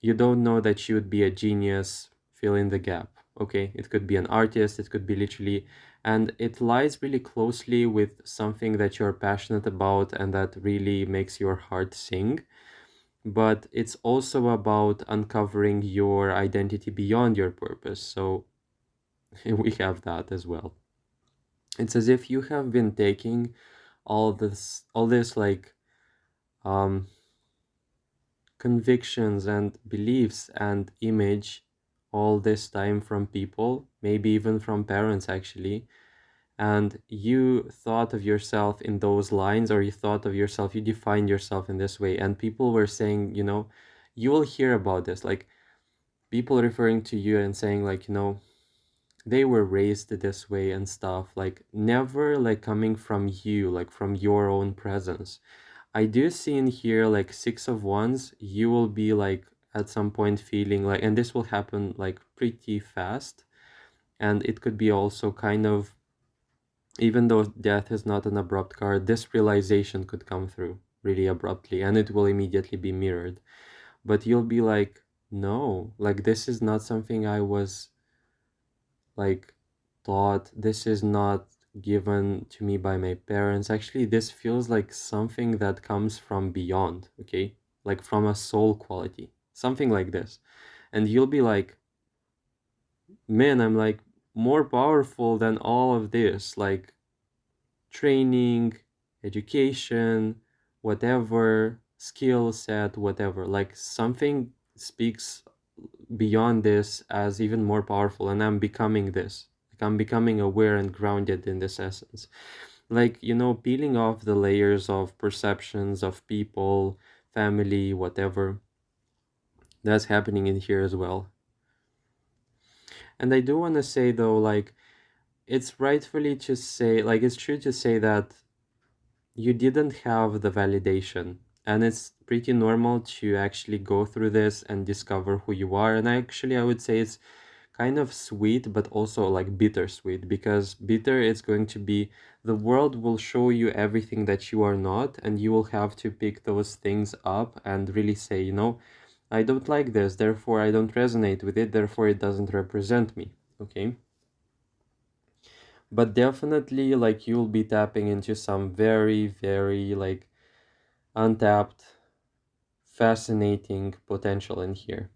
you don't know that you would be a genius, fill in the gap. Okay, it could be an artist, it could be literally, and it lies really closely with something that you're passionate about and that really makes your heart sing. But it's also about uncovering your identity beyond your purpose. So we have that as well. It's as if you have been taking all this like um convictions and beliefs and image all this time from people, maybe even from parents actually, and you thought of yourself in those lines, or you thought of yourself, you defined yourself in this way, and people were saying, you will hear about this, like people referring to you and saying like, they were raised this way and stuff, like never like coming from you, like from your own presence. I do see in here like Six of Wands, you will be like at some point feeling like, and this will happen like pretty fast. And it could be also kind of, even though death is not an abrupt card, this realization could come through really abruptly and it will immediately be mirrored. But you'll be like, no, like this is not something I was like taught. This is not given to me by my parents. Actually, this feels like something that comes from beyond, okay? Like from a soul quality, something like this. And you'll be like, man, I'm like more powerful than all of this, like training, education, whatever, skill set, whatever. Like something speaks beyond this as even more powerful, and I'm becoming this. Like I'm becoming aware and grounded in this essence. Like, peeling off the layers of perceptions of people, family, whatever. That's happening in here as well. And I do want to say though, like, it's rightfully to say, like, it's true to say that you didn't have the validation. And it's pretty normal to actually go through this and discover who you are. And actually, I would say it's kind of sweet, but also like bittersweet, because bitter is going to be the world will show you everything that you are not, and you will have to pick those things up and really say, I don't like this, therefore I don't resonate with it, therefore it doesn't represent me. Okay. But definitely, like, you'll be tapping into some very, very, like, untapped, fascinating potential in here.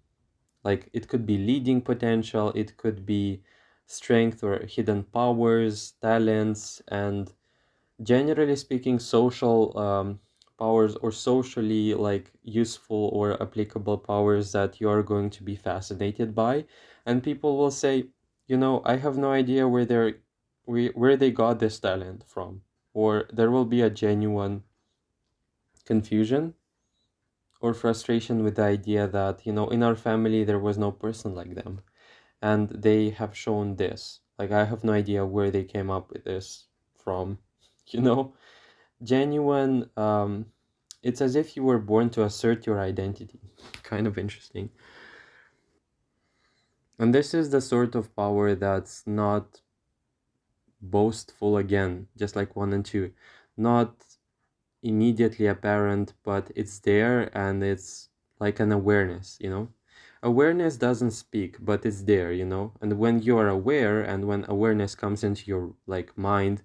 Like, it could be leading potential, it could be strength or hidden powers, talents, and generally speaking, social powers, or socially, like, useful or applicable powers that you are going to be fascinated by. And people will say, I have no idea where they got this talent from. Or there will be a genuine confusion or frustration with the idea that, in our family there was no person like them, and they have shown this. Like, I have no idea where they came up with this from. you know Genuine, it's as if you were born to assert your identity. Kind of interesting. And this is the sort of power that's not boastful, again, just like 1 and 2, not immediately apparent, but it's there, and it's like an awareness. Awareness doesn't speak, but it's there. And when you are aware, and when awareness comes into your like mind,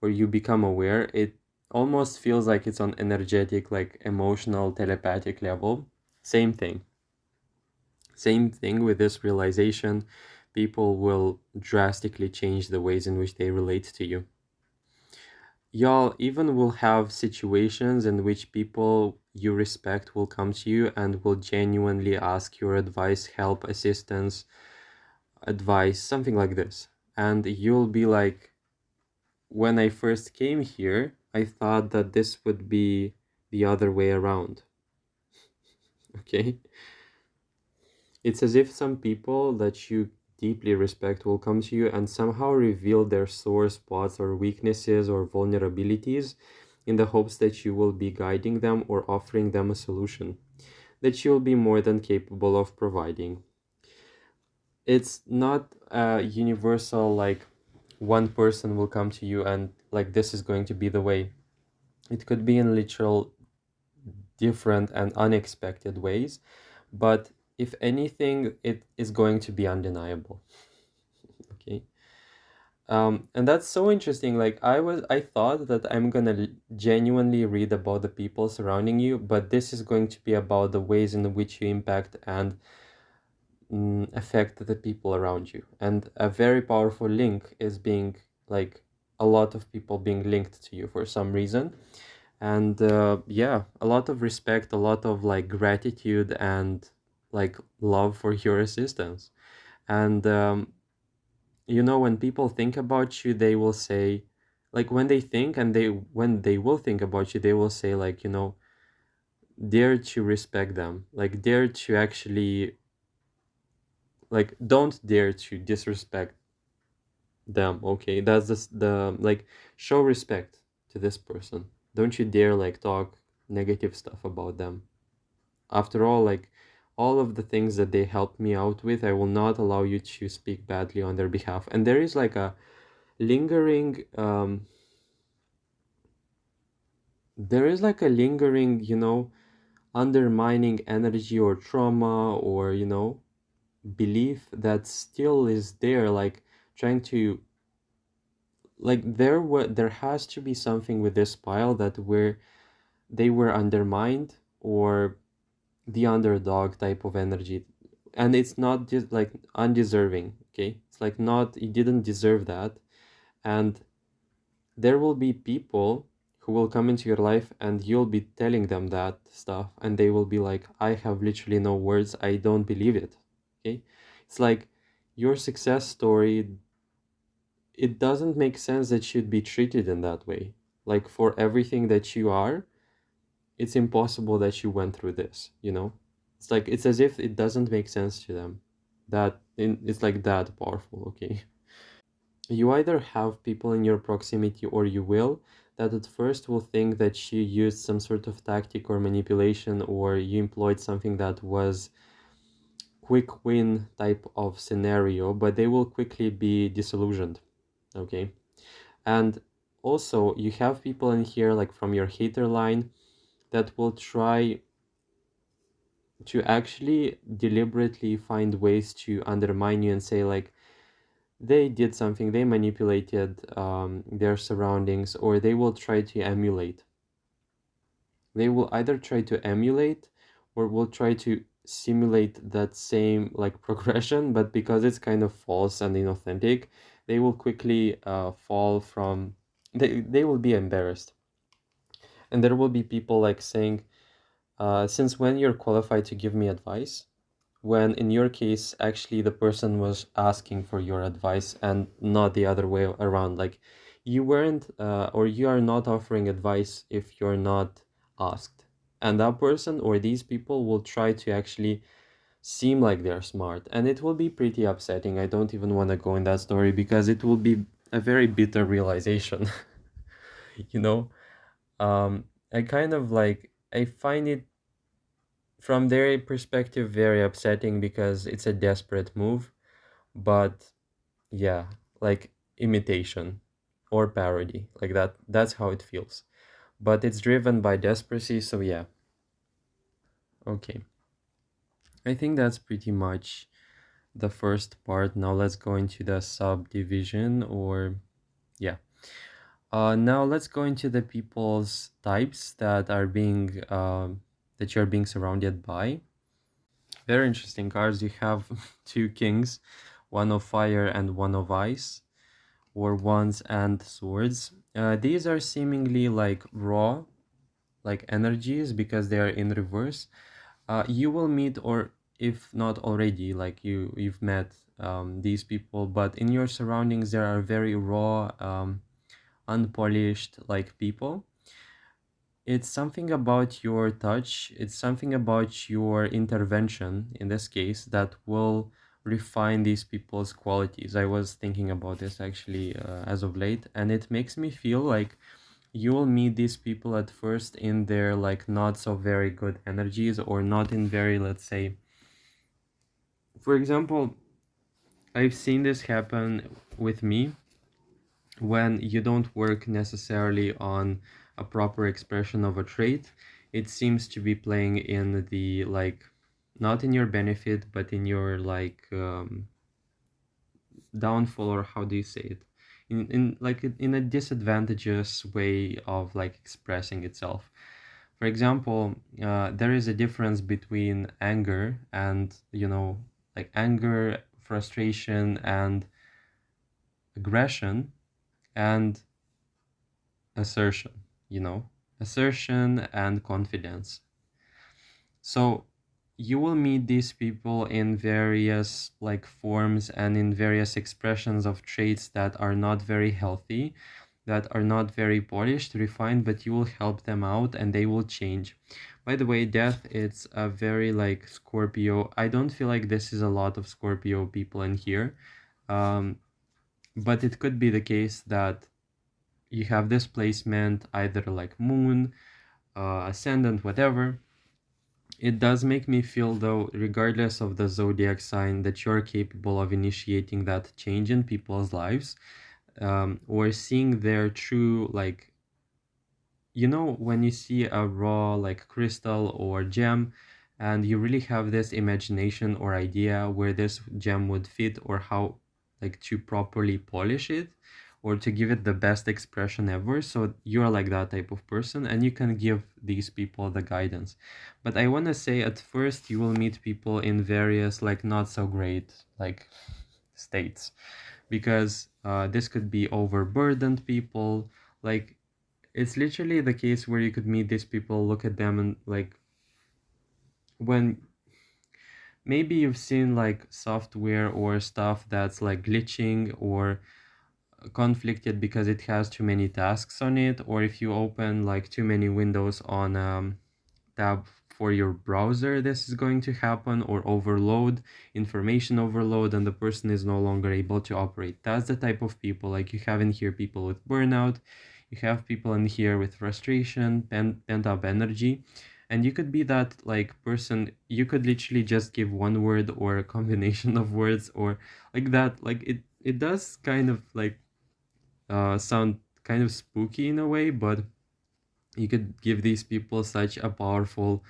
or you become aware, it almost feels like it's on energetic, like emotional, telepathic level. Same thing with this realization. People will drastically change the ways in which they relate to you. Y'all even will have situations in which people you respect will come to you and will genuinely ask your advice, help, assistance, advice, something like this. And you'll be like, when I first came here, I thought that this would be the other way around. Okay? It's as if some people that you deeply respect will come to you and somehow reveal their sore spots or weaknesses or vulnerabilities in the hopes that you will be guiding them or offering them a solution that you'll be more than capable of providing. It's not a universal, like, one person will come to you and, like, this is going to be the way. It could be in literal different and unexpected ways, but if anything, it is going to be undeniable. Okay. And that's so interesting. Like, I thought that I'm gonna genuinely read about the people surrounding you, but this is going to be about the ways in which you impact and affect the people around you. And a very powerful link is being, like, a lot of people being linked to you for some reason. And yeah, a lot of respect, a lot of, like, gratitude and, like, love for your assistance. And when people think about you, they will say, like, when they think and when they will think about you, they will say, like, dare to respect them, like, dare to actually, like, don't dare to disrespect them. Okay, that's the like, show respect to this person. Don't you dare, like, talk negative stuff about them. After all, like, all of the things that they helped me out with, I will not allow you to speak badly on their behalf. And there is, like, a lingering undermining energy or trauma or, belief that still is there, like, trying to, like, there has to be something with this pile that where they were undermined, or the underdog type of energy. And it's not just, like, undeserving. Okay, it's like, not, you didn't deserve that. And there will be people who will come into your life and you'll be telling them that stuff and they will be like, I have literally no words, I don't believe it. Okay, it's like, your success story, it doesn't make sense that you'd be treated in that way. Like, for everything that you are, it's impossible that you went through this. It's like, it's as if it doesn't make sense to them, it's like that powerful. Okay, you either have people in your proximity, or you will, that at first will think that you used some sort of tactic or manipulation, or you employed something that was quick win type of scenario, but they will quickly be disillusioned. Okay, and also you have people in here, like, from your hater line, that will try to actually deliberately find ways to undermine you and say, like, they did something, they manipulated their surroundings, or they will try to emulate. They will either try to emulate or will try to simulate that same, like, progression, but because it's kind of false and inauthentic, they will quickly fall from, they will be embarrassed. And there will be people, like, saying, since when you're qualified to give me advice? When in your case, actually, the person was asking for your advice and not the other way around. Like, you weren't, or you are not offering advice if you're not asked. And that person or these people will try to actually seem like they're smart. And it will be pretty upsetting. I don't even want to go in that story because it will be a very bitter realization. you know? I kind of, like, I find it from their perspective very upsetting because it's a desperate move. But yeah, like, imitation or parody, like, that's how it feels. But it's driven by desperation, so yeah. Okay, I think that's pretty much the first part. Now let's go into the subdivision, or yeah. Now let's go into the people's types that are being that you're being surrounded by. Very interesting cards. You have two kings, one of fire and one of ice, or wands and swords. These are seemingly, like, raw, like, energies because they are in reverse. You will meet, or if not already, like, you've met these people, but in your surroundings there are very raw, unpolished, like, people. it's something about your touch, it's something about your intervention in this case that will refine these people's qualities. I was thinking about this actually as of late, and it makes me feel like you will meet these people at first in their like not so very good energies, or not in very, let's say, for example, I've seen this happen with me when you don't work necessarily on a proper expression of a trait. It seems to be playing in the like, not in your benefit, but in your like downfall, or how do you say it, in like in a disadvantageous way of like expressing itself. For example, there is a difference between anger and, like anger, frustration, and aggression, and assertion, assertion and confidence. So you will meet these people in various like forms and in various expressions of traits that are not very healthy, that are not very polished, refined, but you will help them out and they will change. By the way, death, it's a very like Scorpio. I don't feel like this is a lot of Scorpio people in here. But it could be the case that you have this placement, either like moon, ascendant, whatever. It does make me feel, though, regardless of the zodiac sign, that you're capable of initiating that change in people's lives, or seeing their true, like, when you see a raw, like, crystal or gem, and you really have this imagination or idea where this gem would fit, or how, like, to properly polish it, or to give it the best expression ever. So you're like that type of person, and you can give these people the guidance. But I want to say, at first you will meet people in various like not so great like states, because this could be overburdened people. Like, it's literally the case where you could meet these people, look at them, and like, when maybe you've seen like software or stuff that's like glitching or conflicted because it has too many tasks on it, or if you open like too many windows on tab for your browser, this is going to happen, or overload, information overload, and the person is no longer able to operate. That's the type of people. Like, you have in here people with burnout, you have people in here with frustration, pent up energy, and you could be that like person. You could literally just give one word or a combination of words, or like that. Like, it does kind of like sound kind of spooky in a way, but you could give these people such a powerful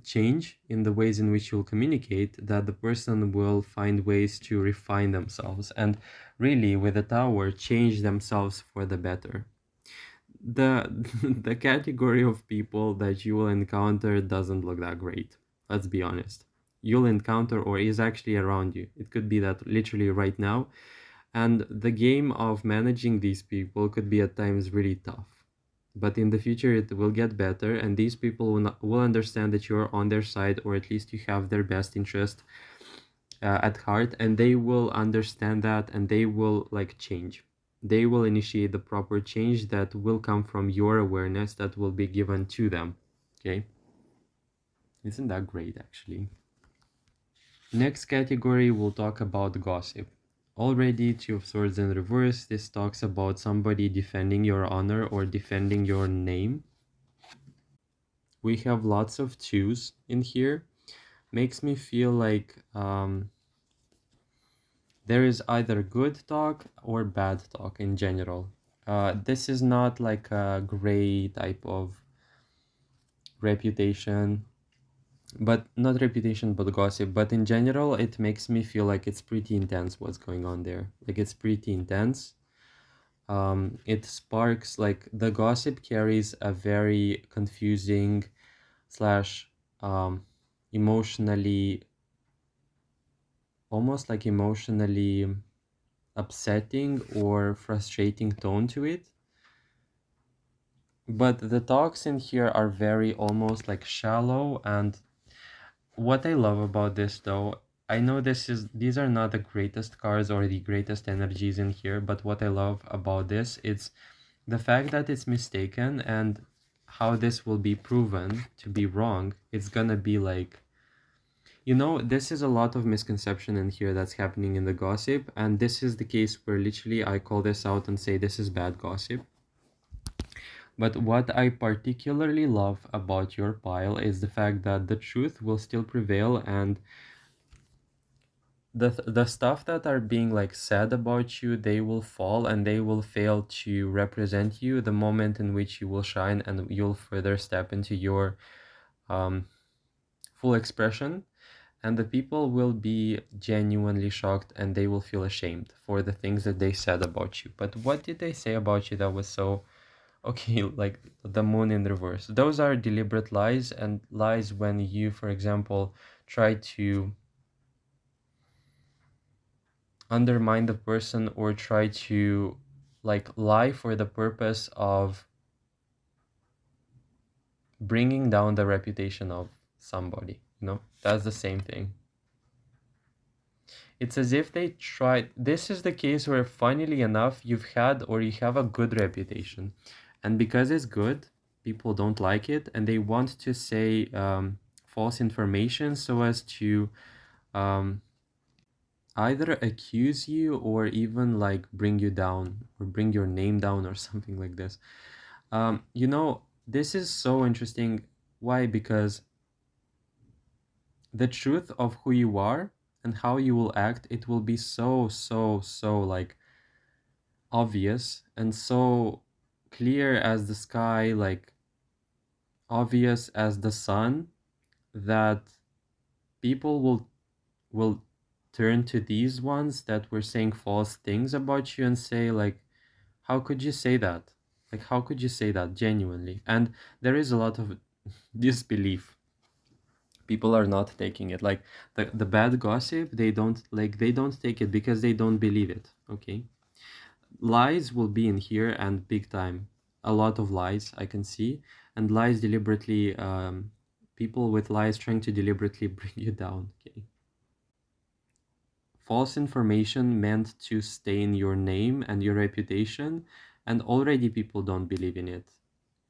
change in the ways in which you'll communicate, that the person will find ways to refine themselves and really, with the tower, change themselves for the better. The the category of people that you will encounter doesn't look that great. Let's be honest. You'll encounter, or is actually around you. It could be that literally right now, and the game of managing these people could be at times really tough. But in the future, it will get better, and these people will understand that you're on their side, or at least you have their best interest at heart, and they will understand that, and they will like change. They will initiate the proper change that will come from your awareness, that will be given to them. Okay? Isn't that great, actually? Next category, we'll talk about gossip. Already, Two of Swords in reverse, this talks about somebody defending your honor or defending your name. We have lots of twos in here. Makes me feel like there is either good talk or bad talk in general. This is not like a gray type of reputation, but not reputation, but gossip. But in general, it makes me feel like it's pretty intense what's going on there. Like, it's pretty intense. It sparks, like, the gossip carries a very confusing slash emotionally, almost like emotionally upsetting or frustrating tone to it. But the talks in here are very almost like shallow. And what I love about this, though, I know these are not the greatest cards or the greatest energies in here, but what I love about this is the fact that it's mistaken, and how this will be proven to be wrong, it's gonna be like, this is a lot of misconception in here that's happening in the gossip, and this is the case where literally I call this out and say this is bad gossip. But what I particularly love about your pile is the fact that the truth will still prevail, and the stuff that are being like said about you, they will fall and they will fail to represent you the moment in which you will shine and you'll further step into your um, full expression. And the people will be genuinely shocked and they will feel ashamed for the things that they said about you. But what did they say about you that was so okay? Like the moon in reverse, those are deliberate lies, and lies when you, for example, try to undermine the person or try to like lie for the purpose of bringing down the reputation of somebody. That's the same thing. It's as if they tried. This is the case where, funnily enough, you've had or you have a good reputation, and because it's good, people don't like it, and they want to say false information so as to um, either accuse you or even like bring you down or bring your name down or something like this. This is so interesting. Why? Because the truth of who you are and how you will act, it will be so, so, so like obvious and so clear as the sky, like obvious as the sun, that people will turn to these ones that were saying false things about you and say like, how could you say that? Like, how could you say that genuinely? And there is a lot of disbelief. People are not taking it. Like the bad gossip, they don't take it because they don't believe it. Okay. Lies will be in here and big time. A lot of lies I can see. And lies deliberately, people with lies trying to deliberately bring you down. Okay. False information meant to stain your name and your reputation, and already people don't believe in it.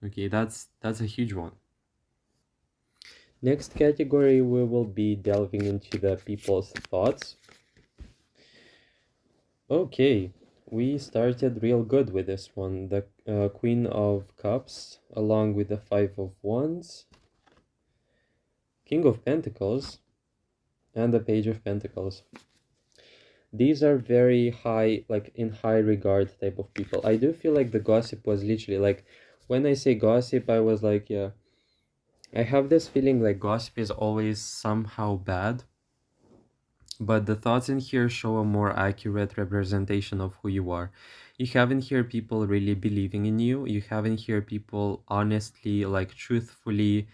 Okay, that's a huge one. Next category, we will be delving into the people's thoughts. Okay, we started real good with this one. The Queen of Cups, along with the Five of Wands, King of Pentacles, and the Page of Pentacles. These are very high, like in high regard type of people. I do feel like the gossip was literally like, when I say gossip, I was like, yeah, I have this feeling like gossip is always somehow bad, but the thoughts in here show a more accurate representation of who you are. You have in here people really believing in you. You have in here people honestly, like truthfully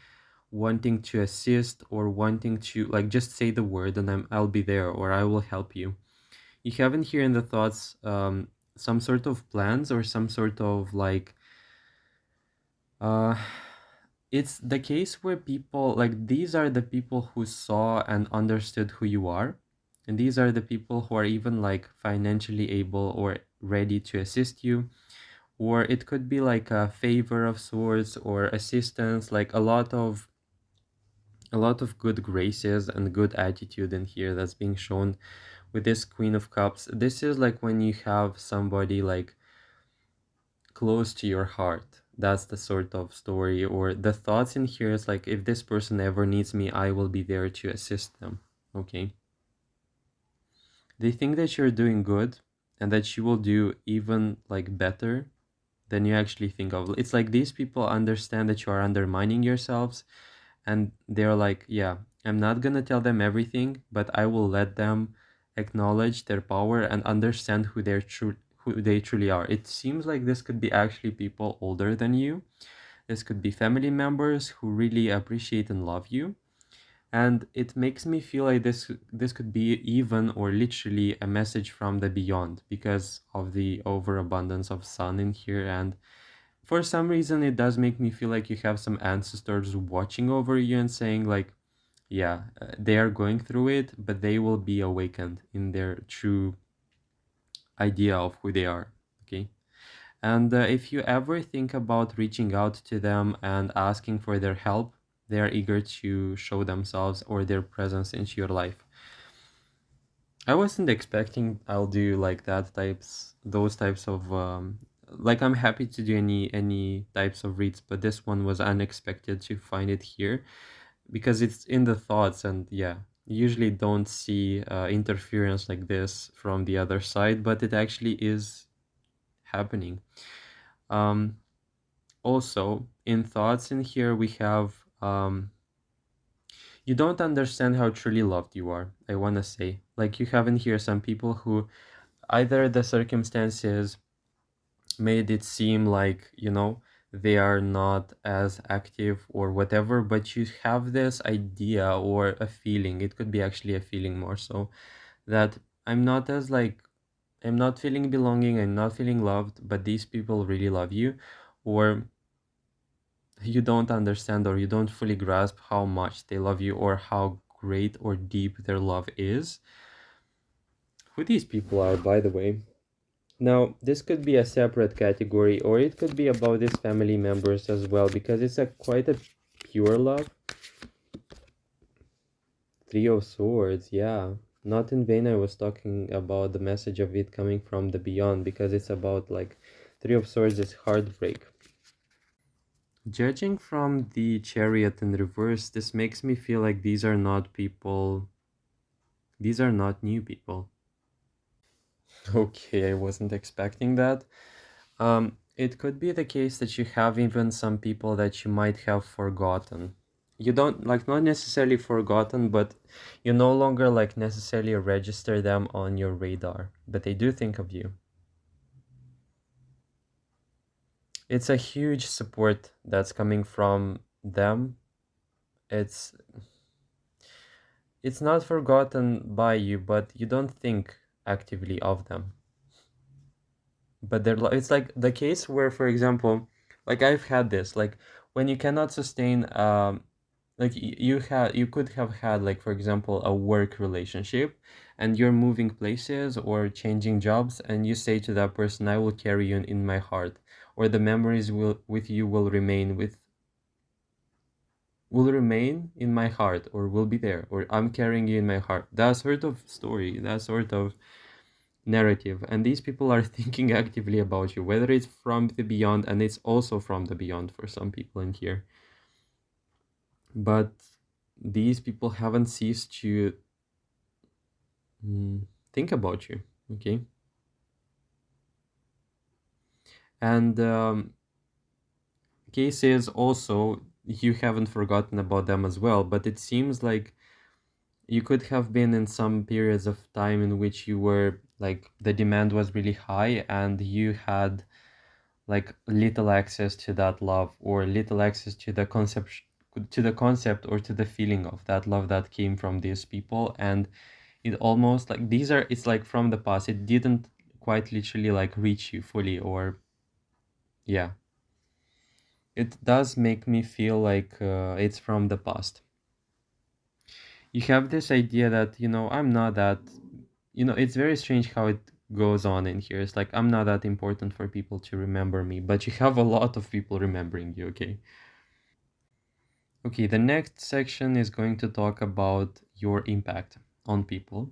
wanting to assist or wanting to like just say the word and I'll be there or I will help you. You have in here in the thoughts some sort of plans or some sort of like uh it's the case where people like these are the people who saw and understood who you are, and these are the people who are even like financially able or ready to assist you, or it could be like a favor of sorts or assistance, like a lot of good graces and good attitude in here that's being shown with this Queen of Cups. This is like when you have somebody like close to your heart. That's the sort of story or the thoughts in here is like, if this person ever needs me, I will be there to assist them. Okay. They think that you're doing good and that you will do even like better than you actually think of. It's like these people understand that you are undermining yourselves and they're like, yeah, I'm not gonna tell them everything, but I will let them acknowledge their power and understand who they truly are. It seems like this could be actually people older than you. This could be family members who really appreciate and love you. And it makes me feel like this could be even or literally a message from the beyond because of the overabundance of sun in here. And for some reason it does make me feel like you have some ancestors watching over you and saying like, yeah, they are going through it, but they will be awakened in their true idea of who they are. Okay. And if you ever think about reaching out to them and asking for their help, they are eager to show themselves or their presence into your life. I wasn't expecting I'll do like those types of like I'm happy to do any types of reads, but this one was unexpected to find it here because it's in the thoughts, and yeah, usually don't see interference like this from the other side, but it actually is happening. Um, Also, in thoughts in here we have you don't understand how truly loved you are. I wanna say, like you have in here some people who either the circumstances made it seem like, they are not as active or whatever, but you have this idea or a feeling, it could be actually a feeling more so, that I'm not as like, I'm not feeling belonging, I'm not feeling loved, but these people really love you, or you don't understand or you don't fully grasp how much they love you or how great or deep their love is. Who these people are, by the way. Now, this could be a separate category, or it could be about his family members as well, because it's a quite a pure love. Three of Swords, yeah. Not in vain I was talking about the message of it coming from the beyond, because it's about like Three of Swords is heartbreak. Judging from the Chariot in reverse, this makes me feel like these are not new people. Okay, I wasn't expecting that. It could be the case that you have even some people that you might have forgotten. You don't like not necessarily forgotten, but you no longer like necessarily register them on your radar, but they do think of you. It's a huge support that's coming from them. It's it's not forgotten by you, but you don't think actively of them. But it's like the case where, for example, like I've had this, like when you cannot sustain like you could have had, like, for example, a work relationship, and you're moving places or changing jobs, and you say to that person, I will carry you in my heart, or the memories will with you will remain in my heart, or will be there, or I'm carrying you in my heart. That sort of story, that sort of narrative, and these people are thinking actively about you, whether it's from the beyond, and it's also from the beyond for some people in here, but these people haven't ceased to think about you. Okay. And cases also, you haven't forgotten about them as well, but it seems like you could have been in some periods of time in which you were like the demand was really high, and you had like little access to that love, or little access to the concept or to the feeling of that love that came from these people. And it almost like it's like from the past, it didn't quite literally like reach you fully, or yeah, it does make me feel like it's from the past. You have this idea that, I'm not that, it's very strange how it goes on in here. It's like I'm not that important for people to remember me, but you have a lot of people remembering you. Okay. Okay, the next section is going to talk about your impact on people.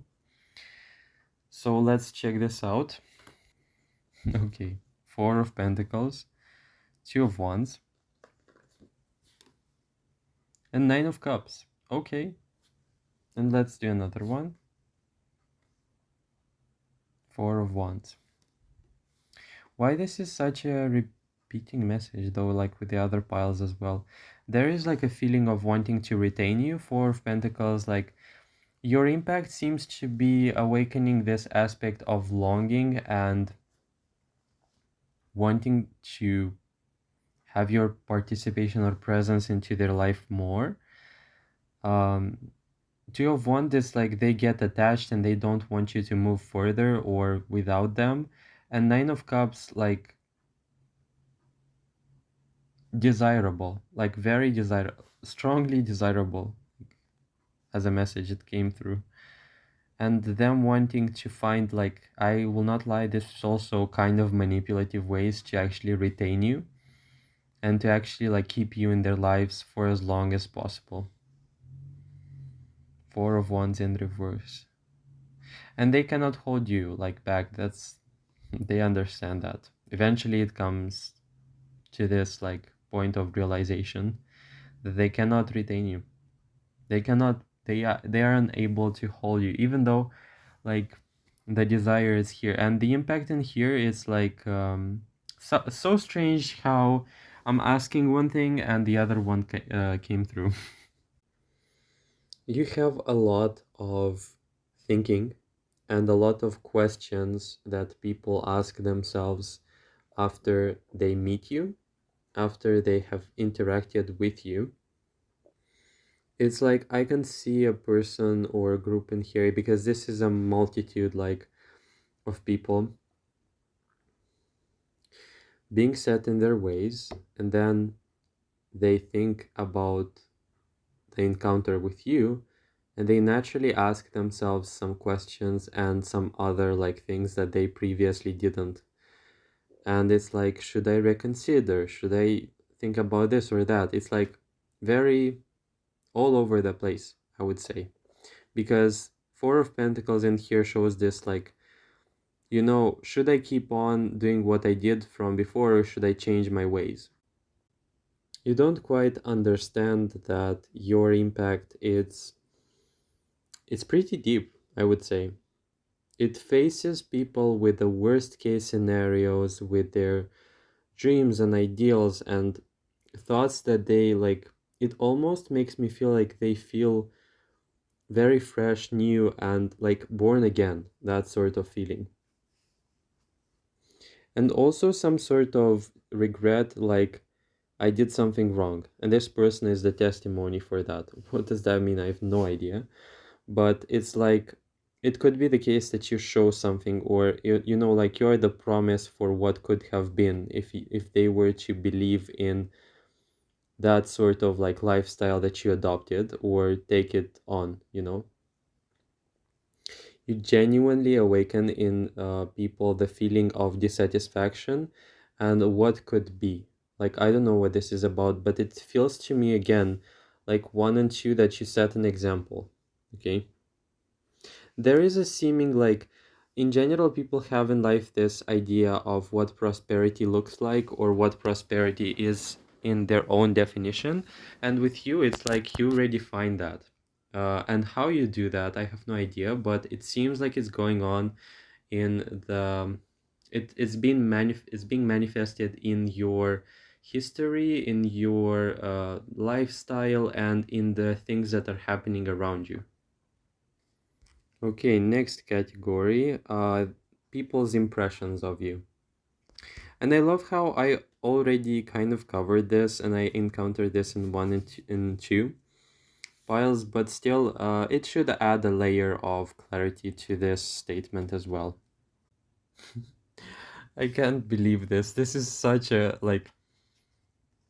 So let's check this out. Okay, Four of Pentacles, Two of Wands, and Nine of Cups. Okay, and let's do another one. Four of Wands. Why this is such a repeating message though, like with the other piles as well? There is like a feeling of wanting to retain you. Four of Pentacles, like your impact seems to be awakening this aspect of longing and wanting to have your participation or presence into their life more. Um, Two of Wands is like they get attached and they don't want you to move further or without them. And Nine of Cups, like desirable, like very desirable, strongly desirable as a message it came through. and them wanting to find, like, I will not lie, this is also kind of manipulative ways to actually retain you and to actually like keep you in their lives for as long as possible. Four of Wands in reverse. And they cannot hold you like back. That's, they understand that. Eventually it comes to this like point of realization that they cannot retain you. They cannot, they are unable to hold you, even though like the desire is here. And the impact in here is like so strange how I'm asking one thing and the other one came through. You have a lot of thinking and a lot of questions that people ask themselves after they meet you, after they have interacted with you. It's like I can see a person or a group in here because this is a multitude like of people being set in their ways, and then they think about the encounter with you, and they naturally ask themselves some questions and some other like things that they previously didn't. And it's like, should I reconsider? Should I think about this or that? It's like very all over the place, I would say. Because Four of Pentacles in here shows this like, should I keep on doing what I did from before or should I change my ways? You don't quite understand that your impact it's pretty deep, I would say. It faces people with the worst case scenarios, with their dreams and ideals and thoughts that they like. It almost makes me feel like they feel very fresh, new, and like born again, that sort of feeling. And also some sort of regret, like I did something wrong, and this person is the testimony for that. What does that mean? I have no idea. But it's like it could be the case that you show something, or like you're the promise for what could have been if they were to believe in that sort of like lifestyle that you adopted or take it on. You genuinely awaken in people the feeling of dissatisfaction and what could be. Like, I don't know what this is about, but it feels to me again like one and two that you set an example. Okay. There is a seeming like, in general, people have in life this idea of what prosperity looks like or what prosperity is in their own definition. And with you, it's like you redefine that. And how you do that, I have no idea, but it seems like it's going on in the it's being manifested in your history, in your lifestyle, and in the things that are happening around you. Okay, next category, people's impressions of you. And I love how I already kind of covered this and I encountered this in one and two files, but still, it should add a layer of clarity to this statement as well. I can't believe this. This is such a, like,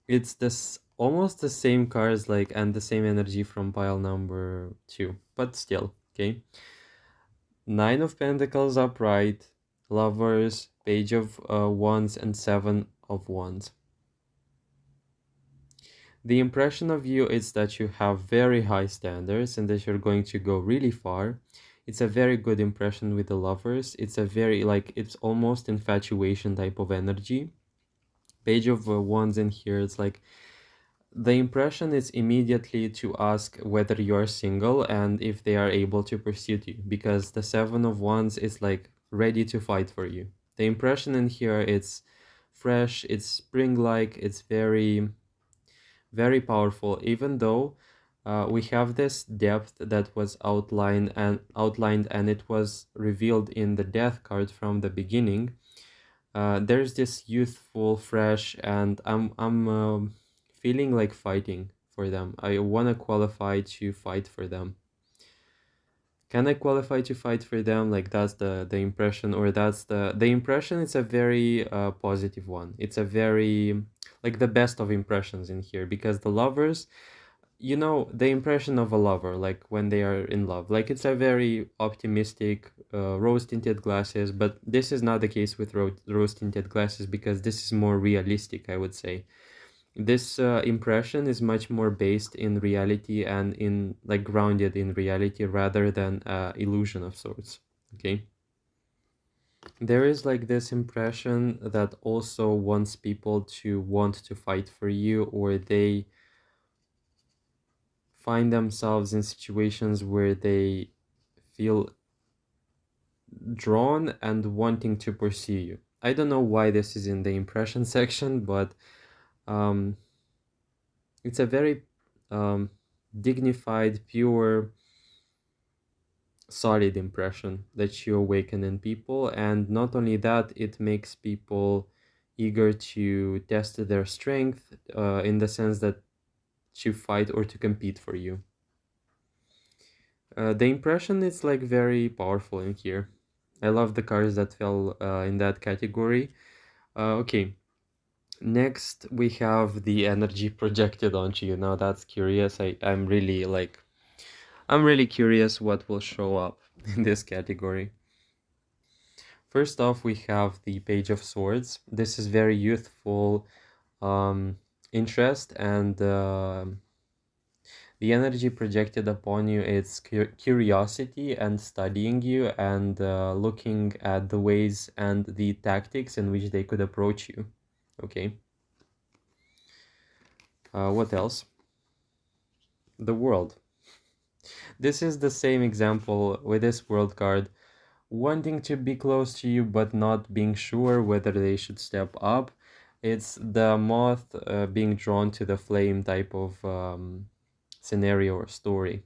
it's this almost the same cards, like, and the same energy from pile number two, but still, okay. Nine of Pentacles upright, Lovers, Page of Wands, and Seven of Wands. The impression of you is that you have very high standards and that you're going to go really far. It's a very good impression with the Lovers. It's a very, like, it's almost infatuation type of energy. Page of Wands in here, it's like, the impression is immediately to ask whether you're single and if they are able to pursue you, because the Seven of Wands is like ready to fight for you. The impression in here, it's fresh, it's spring-like, it's very, very powerful, even though we have this depth that was outlined and it was revealed in the Death card from the beginning. There's this youthful, fresh, and I'm feeling like fighting for them. I want to qualify to fight for them. Can I qualify to fight for them? Like, that's the impression, or that's the impression. It's a very positive one. It's a very, like, the best of impressions in here, because the Lovers, you know, the impression of a lover, like when they are in love. Like it's a very optimistic, rose-tinted glasses, but this is not the case with rose-tinted glasses because this is more realistic, I would say. This impression is much more based in reality and in like grounded in reality rather than illusion of sorts. Okay. There is like this impression that also wants people to want to fight for you, or they find themselves in situations where they feel drawn and wanting to pursue you. I don't know why this is in the impression section, but um, it's a very um, dignified, pure, solid impression that you awaken in people. And not only that, it makes people eager to test their strength in the sense that to fight or to compete for you. The impression is like very powerful in here. I love the cards that fell in that category. Okay, next we have the energy projected onto you. Now that's curious. I'm really curious what will show up in this category. First off, we have the Page of Swords. This is very youthful interest, and the energy projected upon you is curiosity and studying you and looking at the ways and the tactics in which they could approach you. Okay. What else? The world. This is the same example with this world card. Wanting to be close to you but not being sure whether they should step up. It's the moth being drawn to the flame type of scenario or story.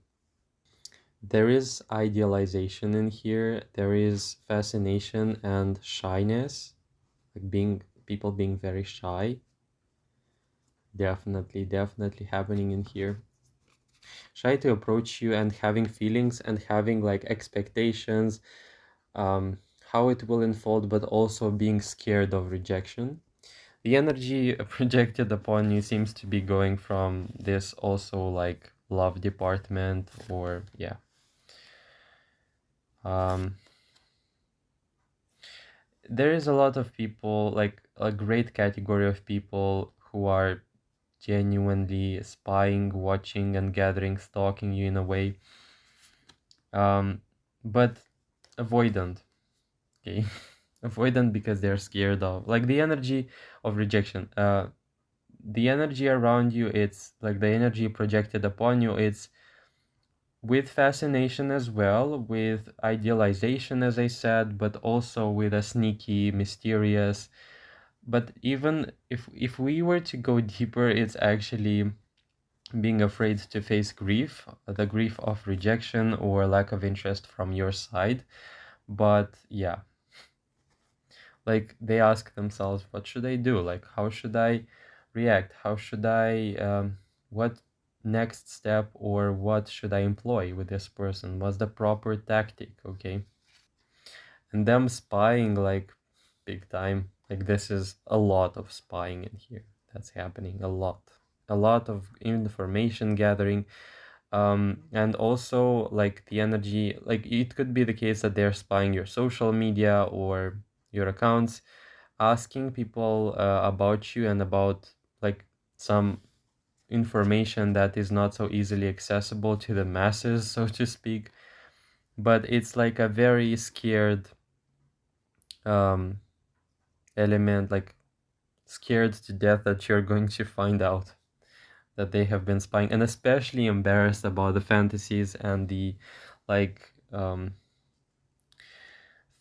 There is idealization in here. There is fascination and shyness, like being people being very shy. Definitely, definitely happening in here. Shy to approach you and having feelings and having like expectations, how it will unfold, but also being scared of rejection. The energy projected upon you seems to be going from this also like love department or yeah. Um, there is a lot of people, like a great category of people who are genuinely spying, watching, and gathering, stalking you in a way. But avoidant, okay? Avoidant because they're scared of, like, the energy of rejection. The energy around you, it's like the energy projected upon you, it's with fascination as well, with idealization, as I said, but also with a sneaky, mysterious. But even if we were to go deeper, it's actually being afraid to face grief, the grief of rejection or lack of interest from your side. But yeah, like they ask themselves, what should I do? Like, how should I react? How should I, what next step or what should I employ with this person? What's the proper tactic? Okay. And them spying like big time. Like, this is a lot of spying in here. That's happening a lot. A lot of information gathering. And also like the energy, like it could be the case that they're spying your social media or your accounts, asking people about you and about like some information that is not so easily accessible to the masses, so to speak. But it's like a very scared um, element, like scared to death that you're going to find out that they have been spying, and especially embarrassed about the fantasies and the like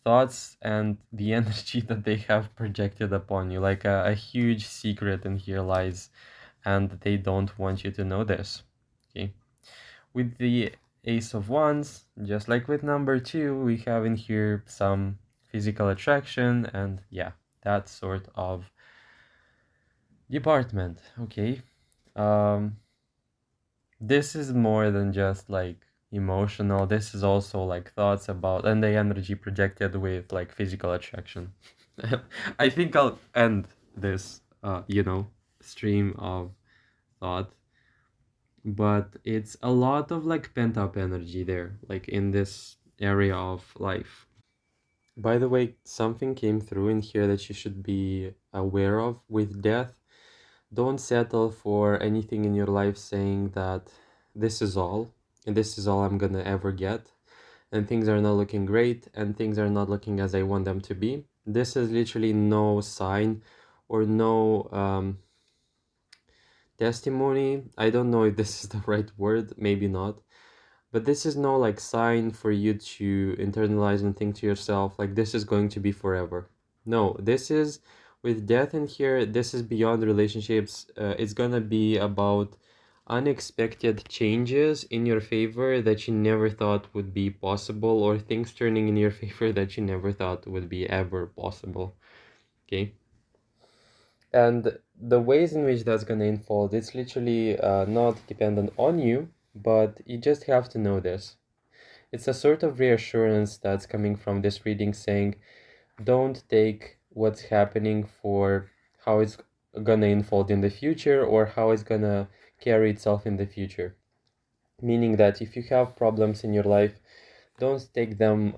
thoughts and the energy that they have projected upon you. Like a huge secret in here lies, and they don't want you to know this. Okay. With the Ace of Wands, just like with number two, we have in here some physical attraction and yeah, that sort of department. Okay. Um, this is more than just like emotional. This is also like thoughts about and the energy projected with like physical attraction. I think I'll end this stream of thought but it's a lot of like pent up energy there, like in this area of life. By the way, something came through in here that you should be aware of with death. Don't settle for anything in your life saying that this is all, and this is all I'm gonna ever get, and things are not looking great, and things are not looking as I want them to be. This is literally no sign or no testimony. I don't know if this is the right word, maybe not. But this is no like sign for you to internalize and think to yourself like this is going to be forever. No, this is with death in here, this is beyond relationships. It's gonna be about unexpected changes in your favor that you never thought would be possible, or things turning in your favor that you never thought would be ever possible. Okay? And the ways in which that's gonna unfold, it's literally not dependent on you, but you just have to know this. It's a sort of reassurance that's coming from this reading saying, don't take what's happening for how it's gonna unfold in the future or how it's gonna carry itself in the future. Meaning that if you have problems in your life, don't take them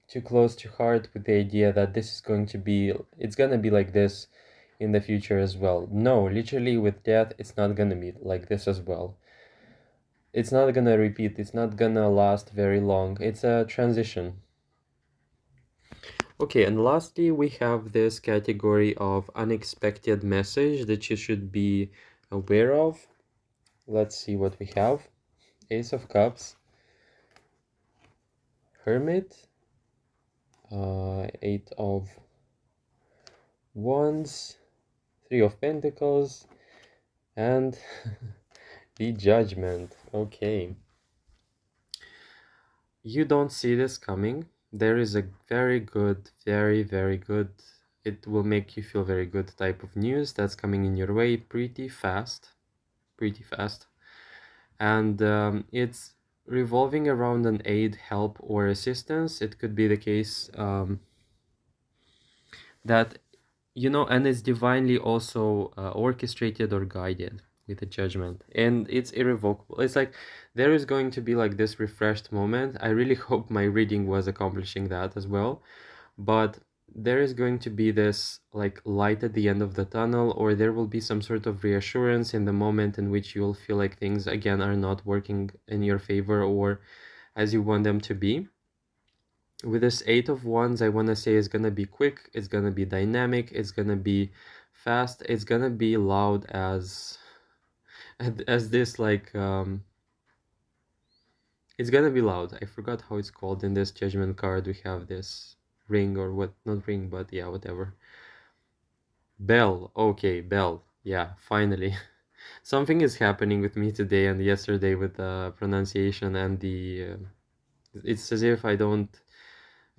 too close to heart with the idea that this is going to be, it's gonna be like this in the future as well. No, literally with death, it's not gonna be like this as well. It's not gonna repeat, it's not gonna last very long. It's a transition. Okay, and lastly, we have this category of unexpected message that you should be aware of. Let's see what we have. Ace of Cups, Hermit, Eight of Wands, Three of Pentacles, and the Judgment. Okay. You don't see this coming. There is a very good, very good, it will make you feel very good type of news that's coming in your way pretty fast. Pretty fast. And it's revolving around an aid, help, or assistance. It could be the case that, you know, and it's divinely also orchestrated or guided with a judgment, and it's irrevocable. It's like there is going to be like this refreshed moment. I really hope my reading was accomplishing that as well, but there is going to be this like light at the end of the tunnel, or there will be some sort of reassurance in the moment in which you'll feel like things again are not working in your favor or as you want them to be. With this Eight of Wands, I want to say it's gonna be quick, it's gonna be dynamic, it's gonna be fast, it's gonna be loud as this like it's gonna be loud. I forgot how it's called in this Judgment card. We have this ring, or what, not ring, but yeah, whatever. Bell. Okay, bell. Yeah, finally. Something is happening with me today and yesterday with the pronunciation and the it's as if I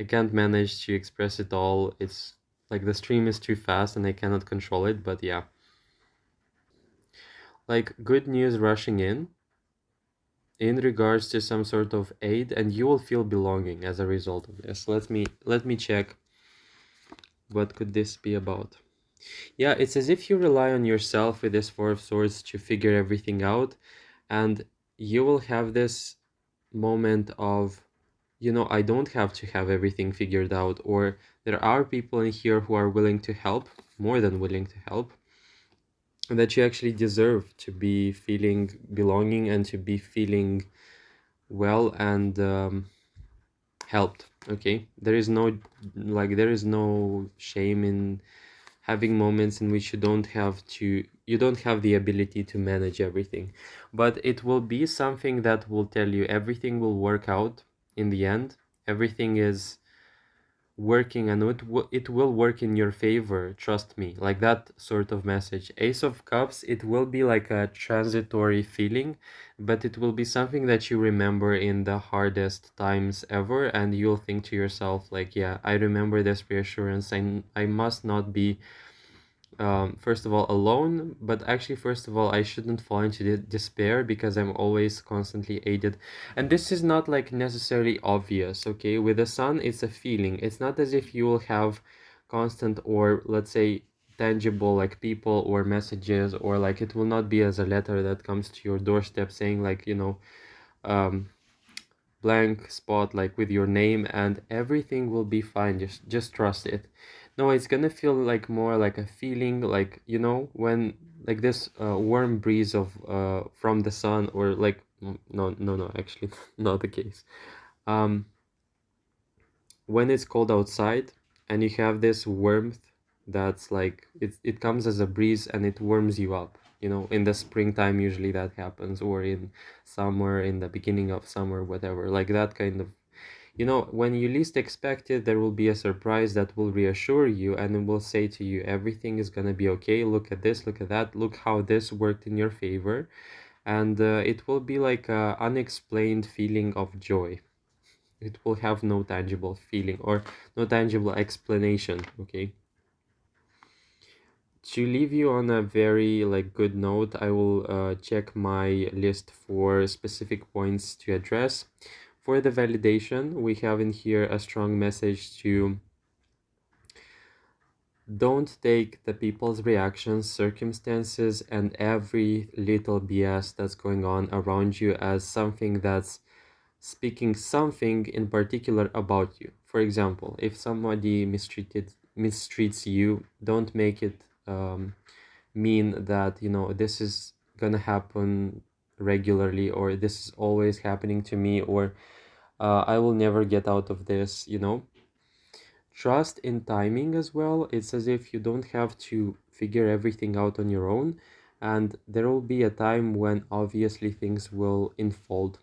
can't manage to express it all. It's like the stream is too fast and I cannot control it, but yeah. Like good news rushing in regards to some sort of aid, and you will feel belonging as a result of this. Let me check what could this be about. Yeah, it's as if you rely on yourself with this Four of Swords to figure everything out, and you will have this moment of, you know, I don't have to have everything figured out, or there are people in here who are willing to help, more than willing to help, and that you actually deserve to be feeling belonging and to be feeling well and helped. Okay, there is no there is no shame in having moments in which you don't have the ability to manage everything, but it will be something that will tell you everything will work out in the end. Everything is working, and it will work in your favor, trust me, like that sort of message. Ace of Cups, it will be like a transitory feeling, but it will be something that you remember in the hardest times ever, and you'll think to yourself like, yeah, I remember this reassurance, and I must not be first of all alone, but actually first of all I shouldn't fall into despair because I'm always constantly aided. And this is not like necessarily obvious. Okay, with the Sun it's a feeling. It's not as if you will have constant, or let's say tangible like people or messages, or like it will not be as a letter that comes to your doorstep saying like, um blank spot like with your name and everything will be fine, just trust it. No, it's gonna feel like more like a feeling, like, when like this warm breeze of from the sun, or like, no, actually not the case. um when it's cold outside and you have this warmth, that's like it comes as a breeze and it warms you up. In the springtime usually that happens, or in summer, in the beginning of summer, whatever, like that kind of, when you least expect it, there will be a surprise that will reassure you and it will say to you, everything is gonna be okay, look at this, look at that, look how this worked in your favor. And it will be like a unexplained feeling of joy. It will have no tangible feeling or no tangible explanation. Okay, to leave you on a very like good note, I will check my list for specific points to address. For the validation, we have in here a strong message to don't take the people's reactions, circumstances, and every little BS that's going on around you as something that's speaking something in particular about you. For example, if somebody mistreats you, don't make it mean that this is gonna happen regularly, or this is always happening to me, or I will never get out of this. Trust in timing as well. It's as if you don't have to figure everything out on your own, and there will be a time when obviously things will unfold,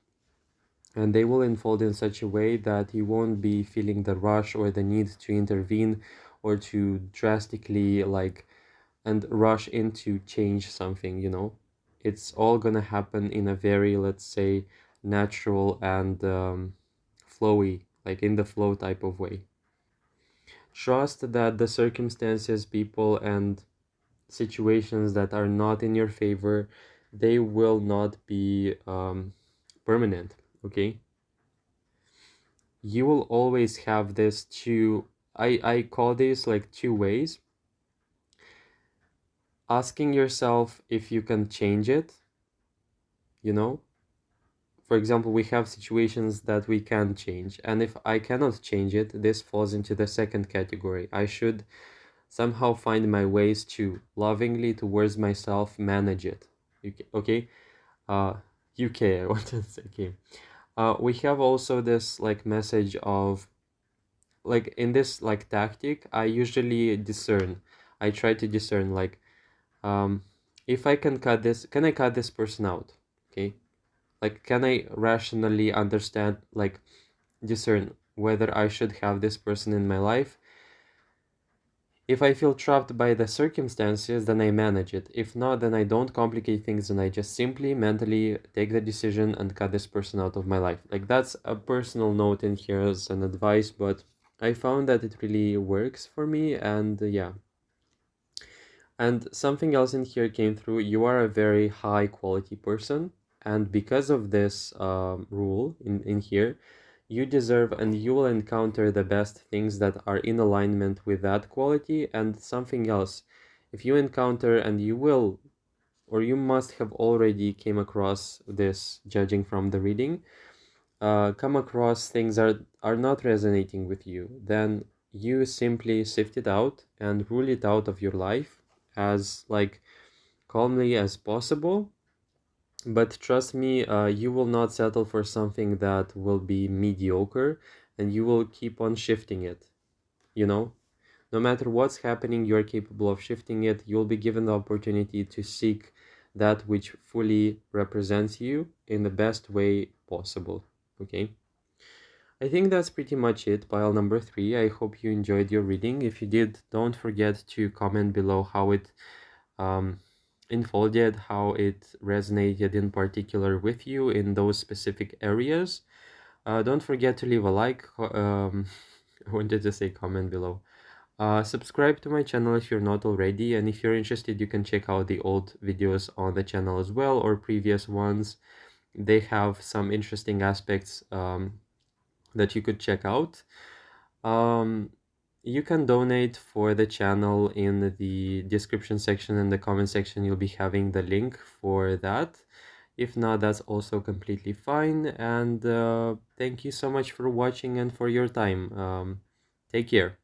and they will unfold in such a way that you won't be feeling the rush or the need to intervene or to drastically like and rush in to change something. It's all gonna happen in a very, let's say, natural and flowy, like in the flow type of way. Trust that the circumstances, people, and situations that are not in your favor, they will not be permanent. Okay, you will always have this two, I call this like two ways. Asking yourself if you can change it, you know for example, we have situations that we can change, and if I cannot change it, this falls into the second category. I should somehow find my ways to lovingly towards myself manage it. Okay, uh UK, I wanted to say. Okay, we have also this like message of, like, in this like tactic, I usually discern. I try to discern, like, if I can I cut this person out? Okay, like, can I rationally understand, like, discern whether I should have this person in my life? If I feel trapped by the circumstances, then I manage it. If not, then I don't complicate things and I just simply mentally take the decision and cut this person out of my life. Like, that's a personal note in here as an advice, but I found that it really works for me. And yeah. And something else in here came through. You are a very high quality person. And because of this rule in here, you deserve and you will encounter the best things that are in alignment with that quality. And something else, if you encounter, and you will, or you must have already came across this, judging from the reading, come across things are not resonating with you, then you simply sift it out and rule it out of your life as like calmly as possible. But trust me, you will not settle for something that will be mediocre, and you will keep on shifting it. You know, no matter what's happening, you're capable of shifting it. You'll be given the opportunity to seek that which fully represents you in the best way possible. Okay. I think that's pretty much it, pile number 3. I hope you enjoyed your reading. If you did, don't forget to comment below how it um, unfolded, how it resonated in particular with you in those specific areas. Don't forget to leave a like. I wanted to say comment below. Subscribe to my channel if you're not already, and if you're interested, you can check out the old videos on the channel as well, or previous ones. They have some interesting aspects that you could check out. Um, You can donate for the channel in the description section and the comment section. You'll be having the link for that. If not, that's also completely fine. And thank you so much for watching and for your time. Take care.